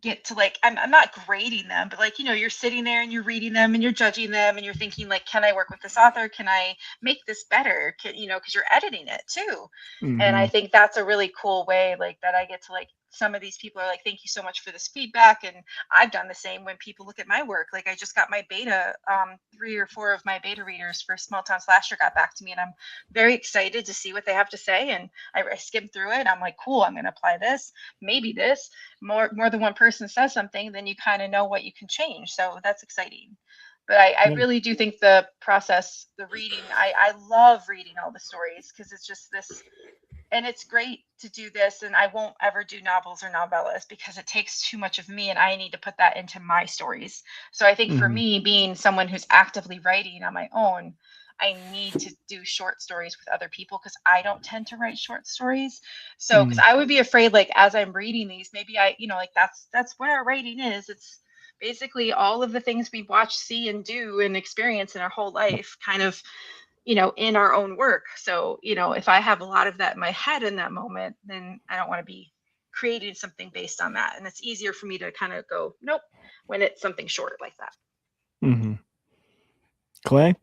get to, like, I'm not grading them, but like, you're sitting there and you're reading them and you're judging them and you're thinking like, can I work with this author? Can I make this better? Because you're editing it too. And I think that's a really cool way, like, that I get to, like, some of these people are like, thank you so much for this feedback. And I've done the same when people look at my work. Like, I just got my beta, 3 or 4 of my beta readers for Small Town Slasher got back to me, and I'm very excited to see what they have to say. And I skimmed through it. I'm like, cool, I'm going to apply this, maybe this. More than one person says something, then you kind of know what you can change. So that's exciting. But I really do think the process, the reading, I love reading all the stories, because it's just this. And it's great to do this, and I won't ever do novels or novellas because it takes too much of me, and I need to put that into my stories. So I think for me, being someone who's actively writing on my own, I need to do short stories with other people because I don't tend to write short stories. So, because I would be afraid, like, as I'm reading these, maybe I, like that's what our writing is. It's basically all of the things we watch, see, and do and experience in our whole life, kind of, in our own work. So, if I have a lot of that in my head in that moment, then I don't want to be creating something based on that. And it's easier for me to kind of go, nope, when it's something short like that. Mm-hmm. Clay?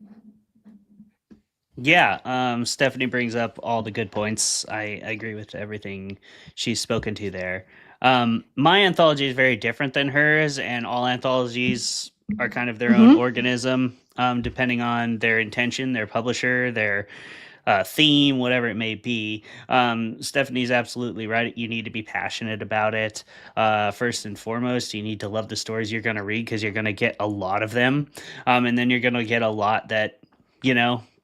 Yeah, Stephanie brings up all the good points. I agree with everything she's spoken to there. My anthology is very different than hers, and all anthologies are kind of their own organism, depending on their intention, their publisher, their theme, whatever it may be. Stephanie's absolutely right. You need to be passionate about it. First and foremost, you need to love the stories you're going to read because you're going to get a lot of them. And then you're going to get a lot that,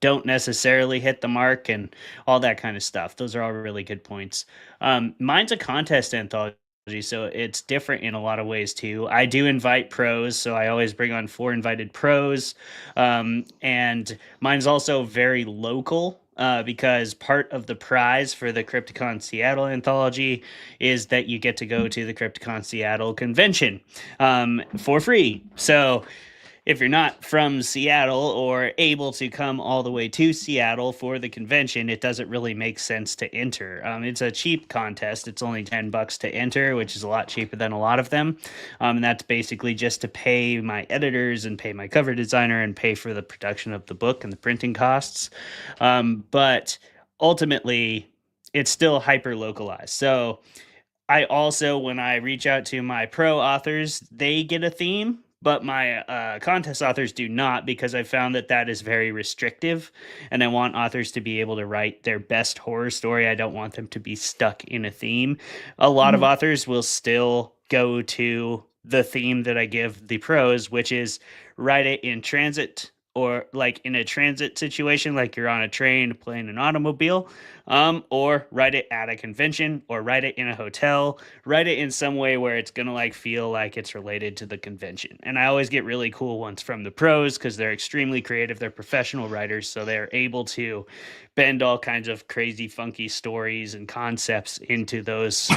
don't necessarily hit the mark and all that kind of stuff. Those are all really good points. Mine's a contest anthology, so it's different in a lot of ways too. I do invite pros, so I always bring on 4 invited pros. And mine's also very local. Because part of the prize for the Crypticon Seattle anthology is that you get to go to the Crypticon Seattle convention for free. So if you're not from Seattle or able to come all the way to Seattle for the convention, it doesn't really make sense to enter. It's a cheap contest. It's only $10 to enter, which is a lot cheaper than a lot of them. And that's basically just to pay my editors and pay my cover designer and pay for the production of the book and the printing costs. But ultimately, it's still hyper localized. So I also, when I reach out to my pro authors, they get a theme, but my contest authors do not, because I found that is very restrictive, and I want authors to be able to write their best horror story. I don't want them to be stuck in a theme. A lot of authors will still go to the theme that I give the pros, which is write it in transit, or like in a transit situation, like you're on a train, plane, an automobile, or write it at a convention, or write it in a hotel, write it in some way where it's going to like feel like it's related to the convention. And I always get really cool ones from the pros because they're extremely creative. They're professional writers, so they're able to bend all kinds of crazy, funky stories and concepts into those,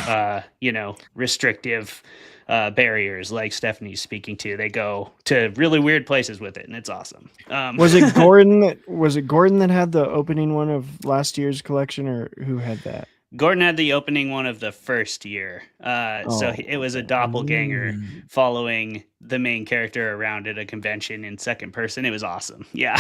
restrictive barriers like Stephanie's speaking to. They go to really weird places with it, and it's awesome. Was it Gordon that had the opening one of last year's collection, or who had that? Gordon had the opening one of the first year. So it was a doppelganger following the main character around at a convention in second person. It was awesome. Yeah.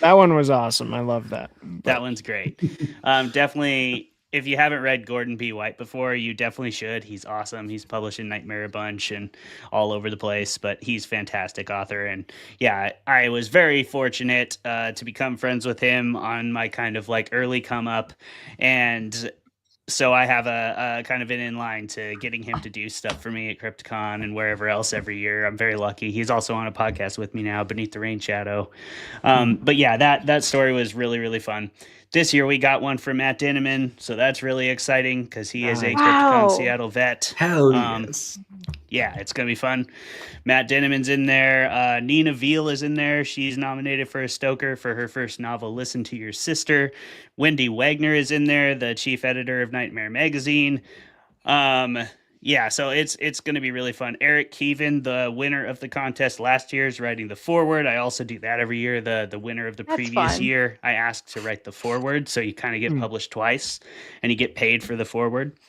That one was awesome. I love that. That one's great. Definitely, if you haven't read Gordon B. White before, you definitely should. He's awesome. He's published in Nightmare a bunch and all over the place, but he's a fantastic author. And yeah, I was very fortunate to become friends with him on my kind of like early come up. And so I have a kind of an in line to getting him to do stuff for me at Crypticon and wherever else every year. I'm very lucky. He's also on a podcast with me now, Beneath the Rain Shadow. But yeah, that story was really, really fun. This year we got one from Matt Dinneman, so that's really exciting because he is a Crypticon Seattle vet. Hell yes. Yeah, it's going to be fun. Matt Dinneman's in there. Nina Veal is in there. She's nominated for a Stoker for her first novel, Listen to Your Sister. Wendy Wagner is in there, the chief editor of Nightmare Magazine. Yeah, so it's going to be really fun. Eric Keevan, the winner of the contest last year, is writing the foreword. I also do that every year. The winner of the previous year, I asked to write the foreword, so you kind of get published twice, and you get paid for the foreword.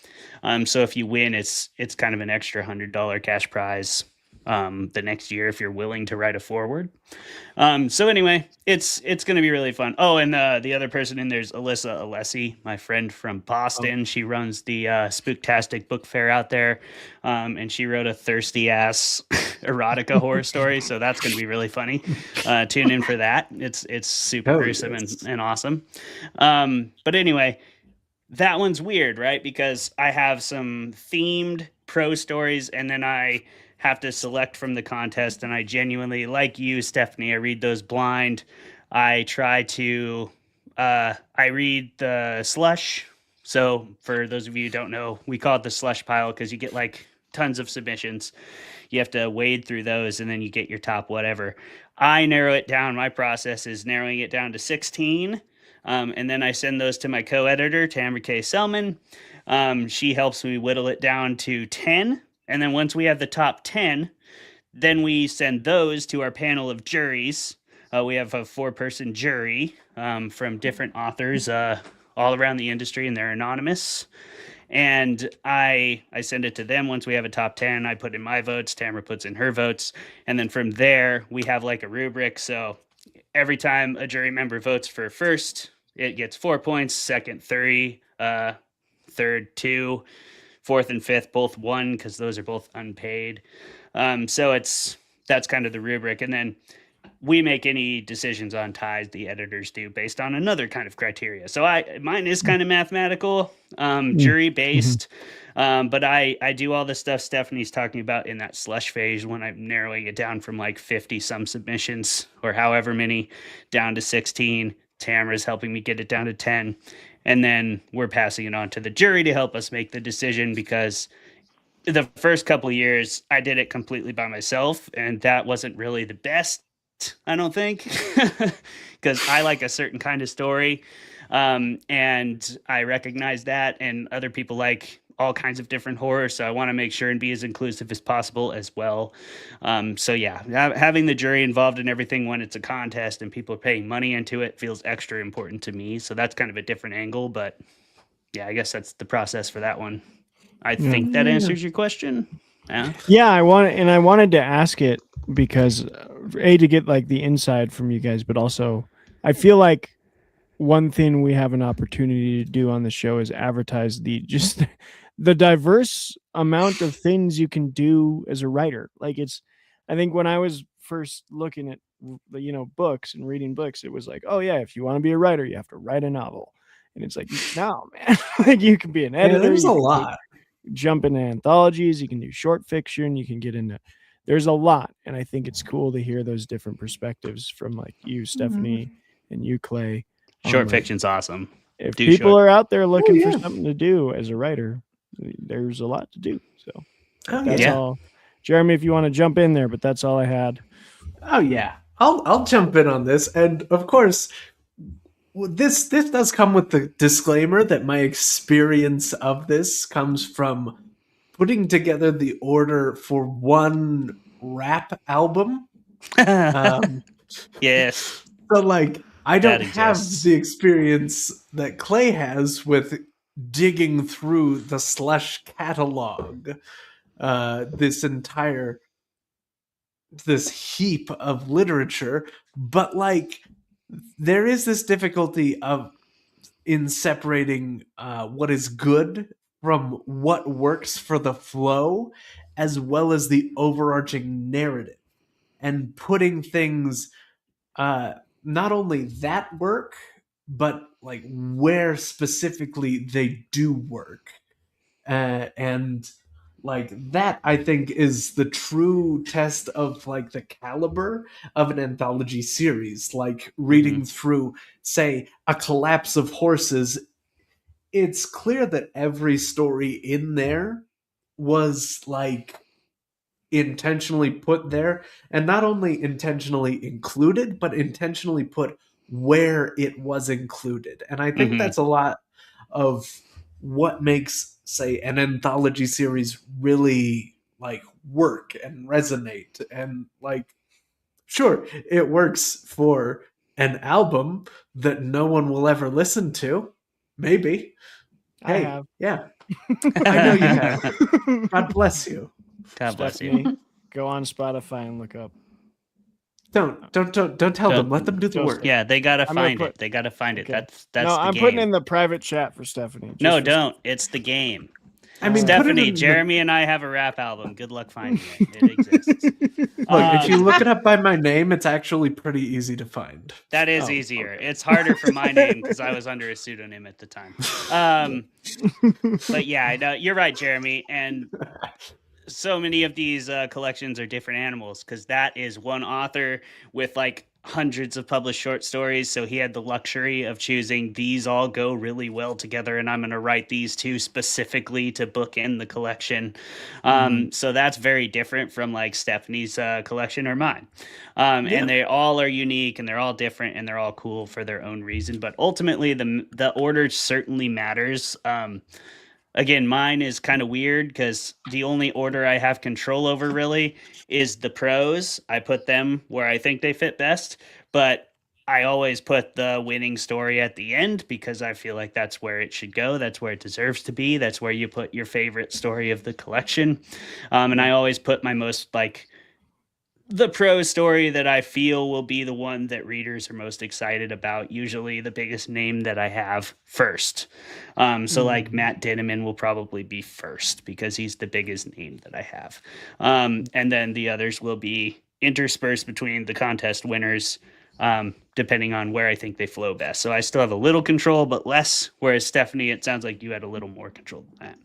So if you win, it's kind of an extra $100 cash prize the next year if you're willing to write a foreword. So anyway, it's going to be really fun. Oh, and the other person in there's Alyssa Alessi, my friend from Boston. She runs the Spooktastic Book Fair out there, and she wrote a thirsty ass erotica horror story. So that's going to be really funny. Tune in for that. It's super gruesome and awesome. But anyway, that one's weird, right? Because I have some themed pro stories, and then I have to select from the contest, and I genuinely, like you, Stephanie, I read those blind. I try to, I read the slush. So for those of you who don't know, we call it the slush pile because you get like tons of submissions. You have to wade through those, and then you get your top whatever. I narrow it down. My process is narrowing it down to 16. And then I send those to my co-editor, Tamara K. Selman. She helps me whittle it down to 10. And then once we have the top 10, then we send those to our panel of juries. We have a 4-person jury from different authors all around the industry, and they're anonymous. And I send it to them. Once we have a top 10, I put in my votes, Tamara puts in her votes, and then from there we have like a rubric. So every time a jury member votes for first, it gets 4 points, second 3, third 2, fourth and fifth both 1 because those are both unpaid. So that's kind of the rubric, and then we make any decisions on ties, the editors do, based on another kind of criteria. So mine is kind of mathematical, jury based, but I do all the stuff Stephanie's talking about in that slush phase when I'm narrowing it down from like 50 some submissions or however many down to 16. Tamara's helping me get it down to 10, and then we're passing it on to the jury to help us make the decision, because the first couple of years I did it completely by myself, and that wasn't really the best, I don't think, because I like a certain kind of story, and I recognize that, and other people like all kinds of different horror, so I want to make sure and be as inclusive as possible as well. So yeah, having the jury involved in everything when it's a contest and people are paying money into it feels extra important to me, so that's kind of a different angle, but yeah, I guess that's the process for that one. I think that answers your question. Yeah, I wanted to ask it because to get like the inside from you guys, but also I feel like one thing we have an opportunity to do on the show is advertise the diverse amount of things you can do as a writer. Like I think when I was first looking at books and reading books, it was like, oh yeah, if you want to be a writer, you have to write a novel, and it's like, no man, like you can be an editor. There's a lot. Jump into anthologies, you can do short fiction, you can get into, there's a lot, and I think it's cool to hear those different perspectives from like you, Stephanie, and you, Clay. Short fiction's awesome. If people are out there looking for something to do as a writer, there's a lot to do. So that's all. Jeremy, if you want to jump in there, but that's all I had. Oh yeah, I'll jump in on this, and of course, this does come with the disclaimer that my experience of this comes from putting together the order for one rap album. Yes. So like, I don't have the experience that Clay has with digging through the Slush catalog, this heap of literature, but like, there is this difficulty in separating what is good from what works for the flow, as well as the overarching narrative, and putting things not only that work, but like where specifically they do work, and like that I think is the true test of like the caliber of an anthology series. Like reading through, say, A Collapse of Horses, it's clear that every story in there was like intentionally put there, and not only intentionally included, but intentionally put where it was included. And I think that's a lot of what makes, say, an anthology series really like work and resonate. And like, sure, it works for an album that no one will ever listen to, maybe. I have. Yeah, I know you have. God bless you. God bless you. Go on Spotify and look up. Don't tell them. Let them do the work. Yeah, they gotta find it. They gotta find it. That's no, the I'm game. putting in the private chat for Stephanie. No, don't. It's the game. I mean, Stephanie, Jeremy, and I have a rap album. Good luck finding it. It exists. Look, if you look it up by my name, it's actually pretty easy to find. That is easier. Okay. It's harder for my name because I was under a pseudonym at the time. But yeah, no, you're right, Jeremy. And so many of these collections are different animals, because that is one author with like hundreds of published short stories, so he had the luxury of choosing these all go really well together, and I'm going to write these two specifically to bookend the collection. So that's very different from like Stephanie's collection or mine. And they all are unique, and they're all different, and they're all cool for their own reason. But ultimately, the order certainly matters. Again, mine is kind of weird because the only order I have control over really is the pros. I put them where I think they fit best, but I always put the winning story at the end because I feel like that's where it should go. That's where it deserves to be. That's where you put your favorite story of the collection. And I always put my most like the pro story that I feel will be the one that readers are most excited about, usually the biggest name that I have first. So like Matt Dinneman will probably be first because he's the biggest name that I have. And then the others will be interspersed between the contest winners, depending on where I think they flow best. So I still have a little control, but less. Whereas Stephanie, it sounds like you had a little more control than that.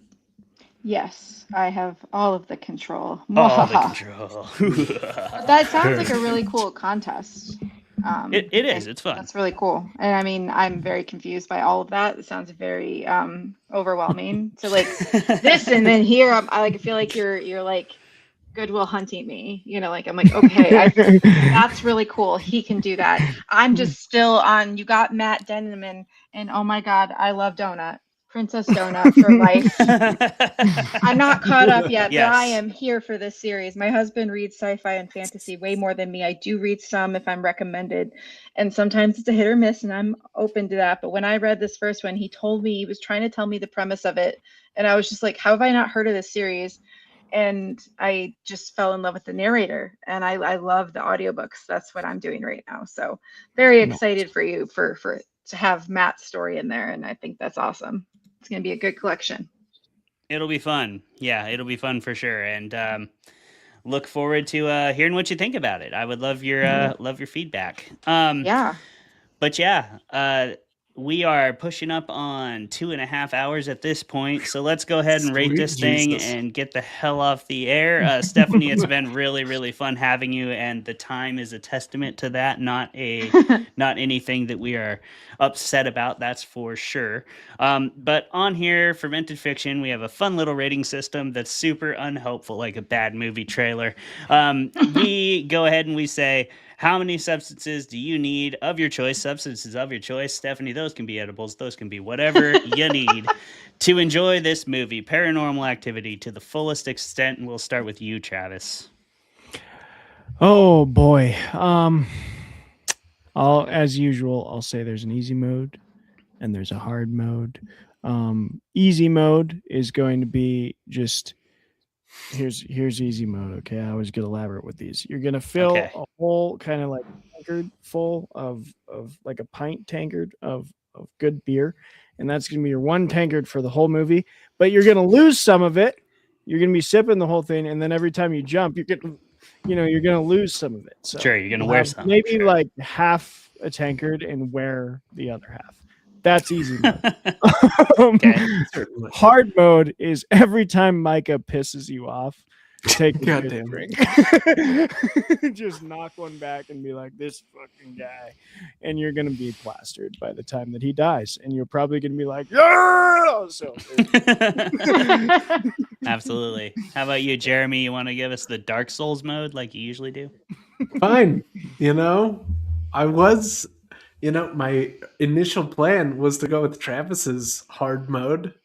Yes, I have all of the control. All the control. That sounds like a really cool contest. It is. It's fun. That's really cool. And I mean, I'm very confused by all of that. It sounds very overwhelming. So like this, and then here, I feel like you're like Goodwill Hunting me. You know, like I'm like, okay, that's really cool. He can do that. I'm just still on. You got Matt Denman, and oh my God, I love Donut. Princess Donut for life. I'm not caught up yet, but I am here for this series. My husband reads sci-fi and fantasy way more than me. I do read some if I'm recommended, and sometimes it's a hit or miss, and I'm open to that. But when I read this first one, he was trying to tell me the premise of it, and I was just like, how have I not heard of this series? And I just fell in love with the narrator, and I love the audiobooks. That's what I'm doing right now. So very excited for you to have Matt's story in there, and I think that's awesome. It's going to be a good collection. It'll be fun. Yeah, it'll be fun for sure. And look forward to hearing what you think about it. I would love your feedback. Yeah. But yeah, we are pushing up on 2.5 hours at this point. So let's go ahead and rate this thing and get the hell off the air. Stephanie, it's been really, really fun having you, and the time is a testament to that. Not anything that we are upset about, that's for sure. But on here, Fermented Fiction, we have a fun little rating system that's super unhelpful, like a bad movie trailer. We go ahead and we say, how many substances do you need of your choice? Substances of your choice. Stephanie, those can be edibles. Those can be whatever you need to enjoy this movie, Paranormal Activity, to the fullest extent. And we'll start with you, Travis. Oh, boy. As usual, I'll say there's an easy mode and there's a hard mode. Easy mode is going to be just... Here's easy mode. Okay, I always get elaborate with these. You're gonna fill a whole kind of like tankard full of like a pint tankard of good beer, and that's gonna be your one tankard for the whole movie. But you're gonna lose some of it. You're gonna be sipping the whole thing, and then every time you jump, you're gonna lose some of it. So sure, you're gonna wear some. Maybe like half a tankard and wear the other half. That's easy mode. Hard mode is every time Micah pisses you off, take a good drink. Just knock one back and be like, this fucking guy. And you're going to be plastered by the time that he dies. And you're probably going to be like, yeah! So, absolutely. How about you, Jeremy? You want to give us the Dark Souls mode like you usually do? Fine. My initial plan was to go with Travis's hard mode,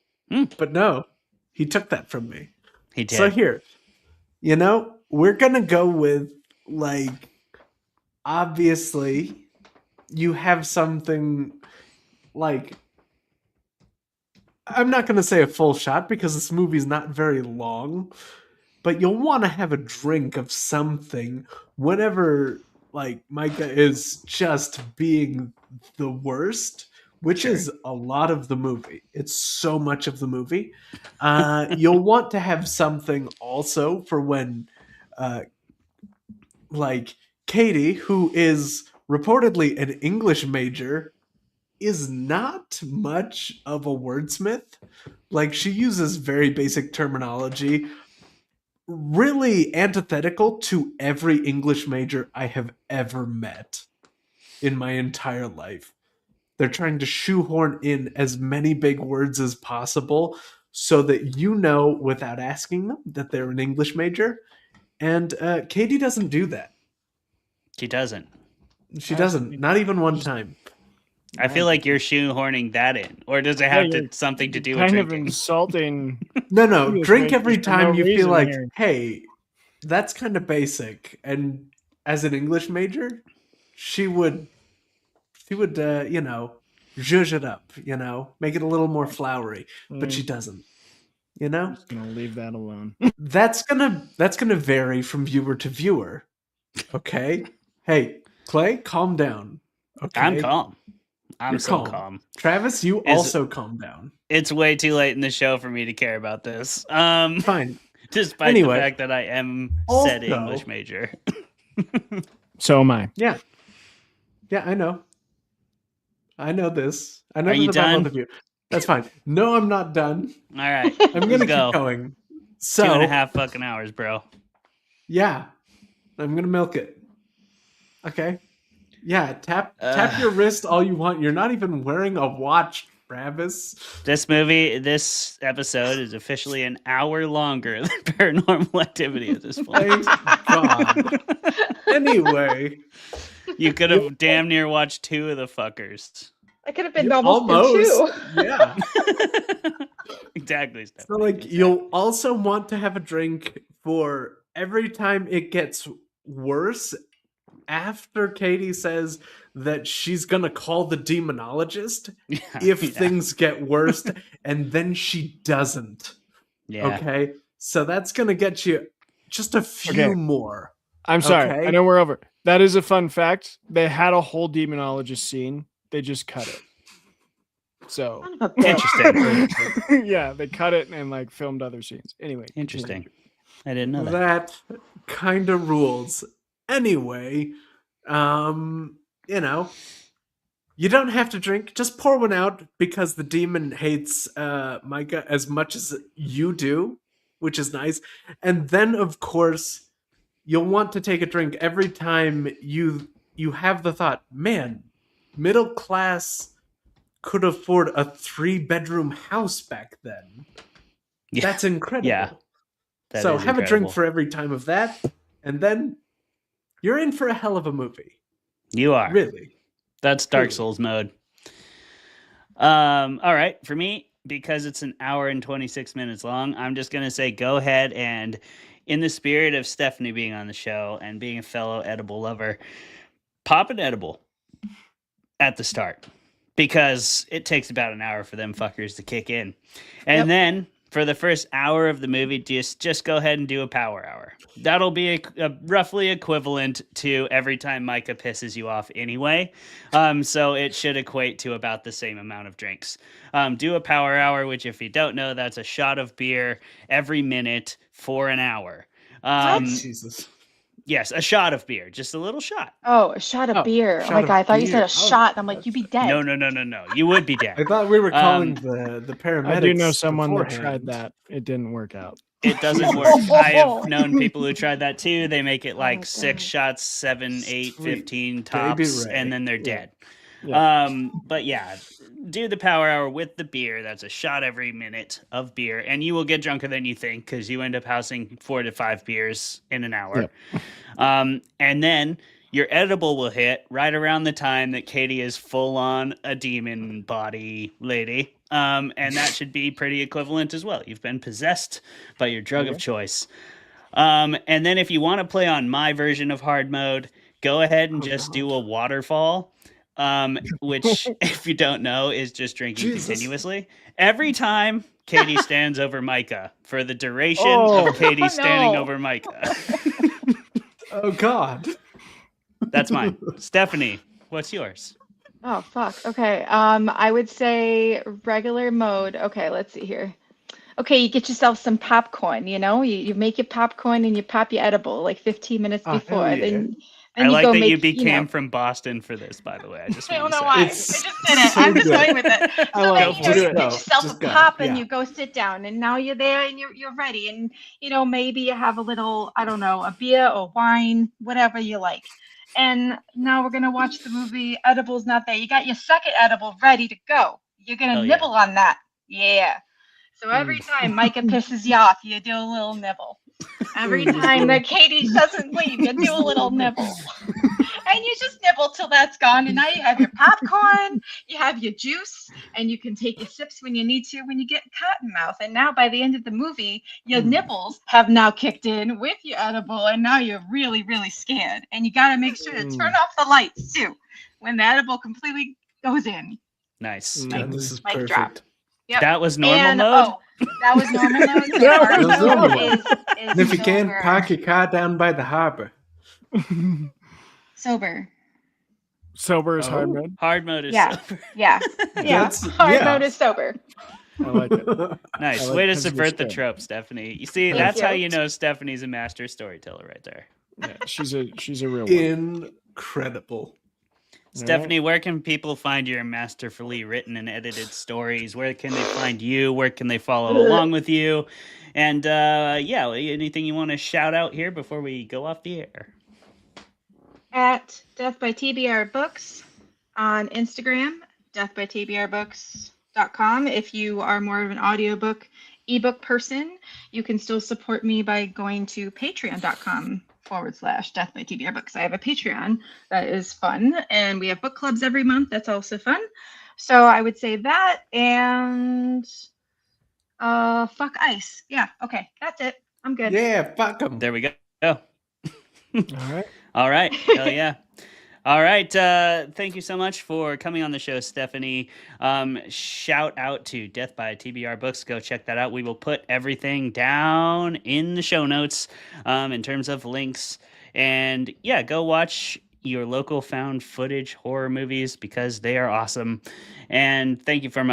but no, he took that from me. He did. So here, we're going to go with, like, obviously, you have something, like, I'm not going to say a full shot because this movie's not very long, but you'll want to have a drink of something whenever... like Micah is just being the worst, which is a lot of the movie. It's so much of the movie. You'll want to have something also for when, like Katie, who is reportedly an English major, is not much of a wordsmith. Like, she uses very basic terminology, really antithetical to every English major I have ever met. in my entire life. They're trying to shoehorn in as many big words as possible so that you know without asking them that they're an English major. And Katie doesn't do that. She doesn't. She doesn't. Not even one time. I feel like you're shoehorning that in, or does it have something to do with kind of drinking? insulting. No. Drink every for time no you feel reason like, here. hey, that's kind of basic. And as an English major, she would zhuzh it up, make it a little more flowery. But she doesn't. I'm just gonna leave that alone. That's gonna vary from viewer to viewer. Okay? Hey, Clay, calm down. Okay. I'm calm. I'm You're so calm. Travis, you also calm down. It's way too late in the show for me to care about this. Fine. Despite Anyway, the fact that I am said also- English major. So am I. Yeah. Yeah, I know. I know this. I know Are you that about done? both of you. That's fine. No, I'm not done. All right. I'm gonna let's go. keep going. So 2.5 fucking hours, bro. yeah, I'm gonna milk it. Okay. Yeah, tap your wrist all you want. You're not even wearing a watch, Travis. This episode is officially an hour longer than Paranormal Activity at this point. Thank God. Anyway, You could have damn near watched 2 of the fuckers. I could have been almost two. Yeah. Exactly. So like you'll also want to have a drink for every time it gets worse after Katie says that she's gonna call the demonologist if things get worse, and then she doesn't. Yeah. Okay? So that's gonna get you just a few more. I'm sorry. Okay? I know we're over. That is a fun fact. They had a whole demonologist scene. They just cut it. So interesting. Yeah, they cut it and like filmed other scenes. Anyway, interesting. I didn't know that. That kind of rules. Anyway, you don't have to drink. Just pour one out because the demon hates Micah as much as you do, which is nice. And then, of course, you'll want to take a drink every time you have the thought, man, middle class could afford a 3-bedroom house back then. Yeah. That's incredible. Yeah. That So is have a incredible. drink for every time of that, and then you're in for a hell of a movie. You are. Really. That's Dark Really. Souls mode. All right. For me, because it's an hour and 26 minutes long, I'm just going to say go ahead and, in the spirit of Stephanie being on the show and being a fellow edible lover, pop an edible at the start because it takes about an hour for them fuckers to kick in. And then for the first hour of the movie, just go ahead and do a power hour. That'll be a roughly equivalent to every time Micah pisses you off anyway. So it should equate to about the same amount of drinks. Do a power hour, which if you don't know, that's a shot of beer every minute for an hour. Jesus. Yes, a shot of beer, just a little shot. Oh, a shot of beer. Oh my God, I thought you said a shot. I'm like, you'd be dead. No. You would be dead. I thought we were calling the paramedics. I do know someone that beforehand. tried that. It didn't work out. It doesn't work. I have known people who tried that too. They make it like 6 shots, 7, 8, 15 tops, Ray. and then they're dead. Yeah. But yeah, do the power hour with the beer. That's a shot every minute of beer, and you will get drunker than you think because you end up housing 4 to 5 beers in an hour. And then your edible will hit right around the time that Katie is full on a demon body lady. And that should be pretty equivalent as well. You've been possessed by your drug of choice. And then if you want to play on my version of hard mode, go ahead and just do a waterfall. Which, if you don't know, is just drinking continuously. Every time Katie stands over Micah, for the duration of Katie standing over Micah. Oh, God. That's mine. Stephanie, what's yours? Oh, fuck. Okay. I would say regular mode. Okay, let's see here. Okay, you get yourself some popcorn, you make your popcorn and you pop your edible like 15 minutes before. hell yeah. Then I you like go that you make, became from Boston for this, by the way. I just I don't want to know say. why. I It's just did it. so I'm just good. going with it. So I then, love you just get go. yourself Just a go. pop and Yeah. you go sit down, and now you're there and you're ready, and maybe you have a little, I don't know, a beer or wine, whatever you like, And now we're gonna watch the movie. Edible's not there. You got your second edible ready to go. You're gonna Oh, yeah. nibble on that. Yeah. So every time Micah pisses you off, you do a little nibble. Every time that Katie doesn't leave, you do a little nibble. And you just nibble till that's gone. And now you have your popcorn, you have your juice, and you can take your sips when you need to when you get cotton mouth. And now by the end of the movie, your nibbles have now kicked in with your edible, and now you're really, really scared. And you got to make sure to turn off the lights too when the edible completely goes in. Nice. Yeah, this is Mic perfect. drop. Yep. That was normal And, mode? Oh, that was normal mode. So Yeah, hard that was mode normal. is And if you can't, sober. park your car down by the harbor. Sober. Sober is hard Oh. mode. Hard mode is Yeah. sober. Yeah. Yeah. That's- Hard yeah. mode is sober. I like it. Nice. I like Way to 'cause you're subvert the scared. trope, Stephanie. You see, Thank that's how you. you know Stephanie's a master storyteller right there. Yeah, she's a real one. Incredible. Stephanie, where can people find your masterfully written and edited stories? Where can they find you? Where can they follow along with you? And yeah, anything you want to shout out here before we go off the air? At Death by TBR Books on Instagram, deathbytbrbooks.com. If you are more of an audiobook, ebook person, you can still support me by going to patreon.com/Death by TBR Books. I have a Patreon that is fun, and we have book clubs every month. That's also fun. So I would say that, and fuck ice. Yeah, okay, that's it. I'm good. Yeah, fuck them. There we go. All right. All right. Hell yeah. All right. Thank you so much for coming on the show, Stephanie. Shout out to Death by TBR Books. Go check that out. We will put everything down in the show notes in terms of links. And yeah, go watch your local found footage horror movies because they are awesome. And thank you so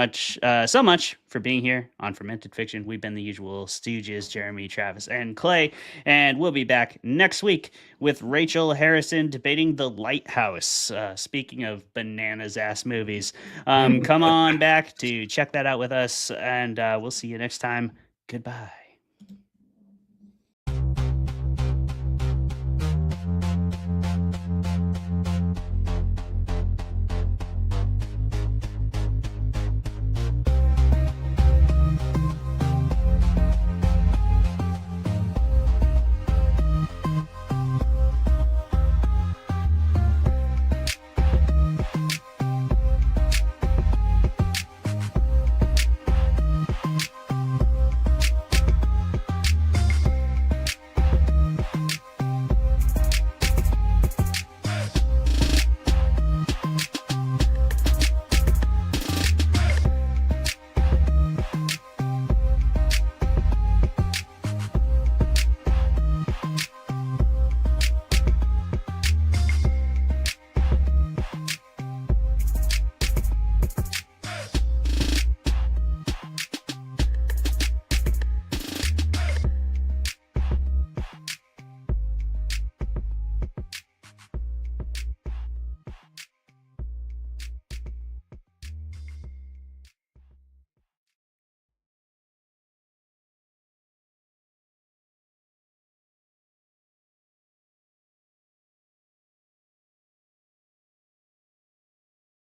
much for being here on Fermented Fiction. We've been the usual stooges, Jeremy, Travis, and Clay. And we'll be back next week with Rachel Harrison debating The Lighthouse. Speaking of bananas-ass movies. Come on back to check that out with us. And we'll see you next time. Goodbye.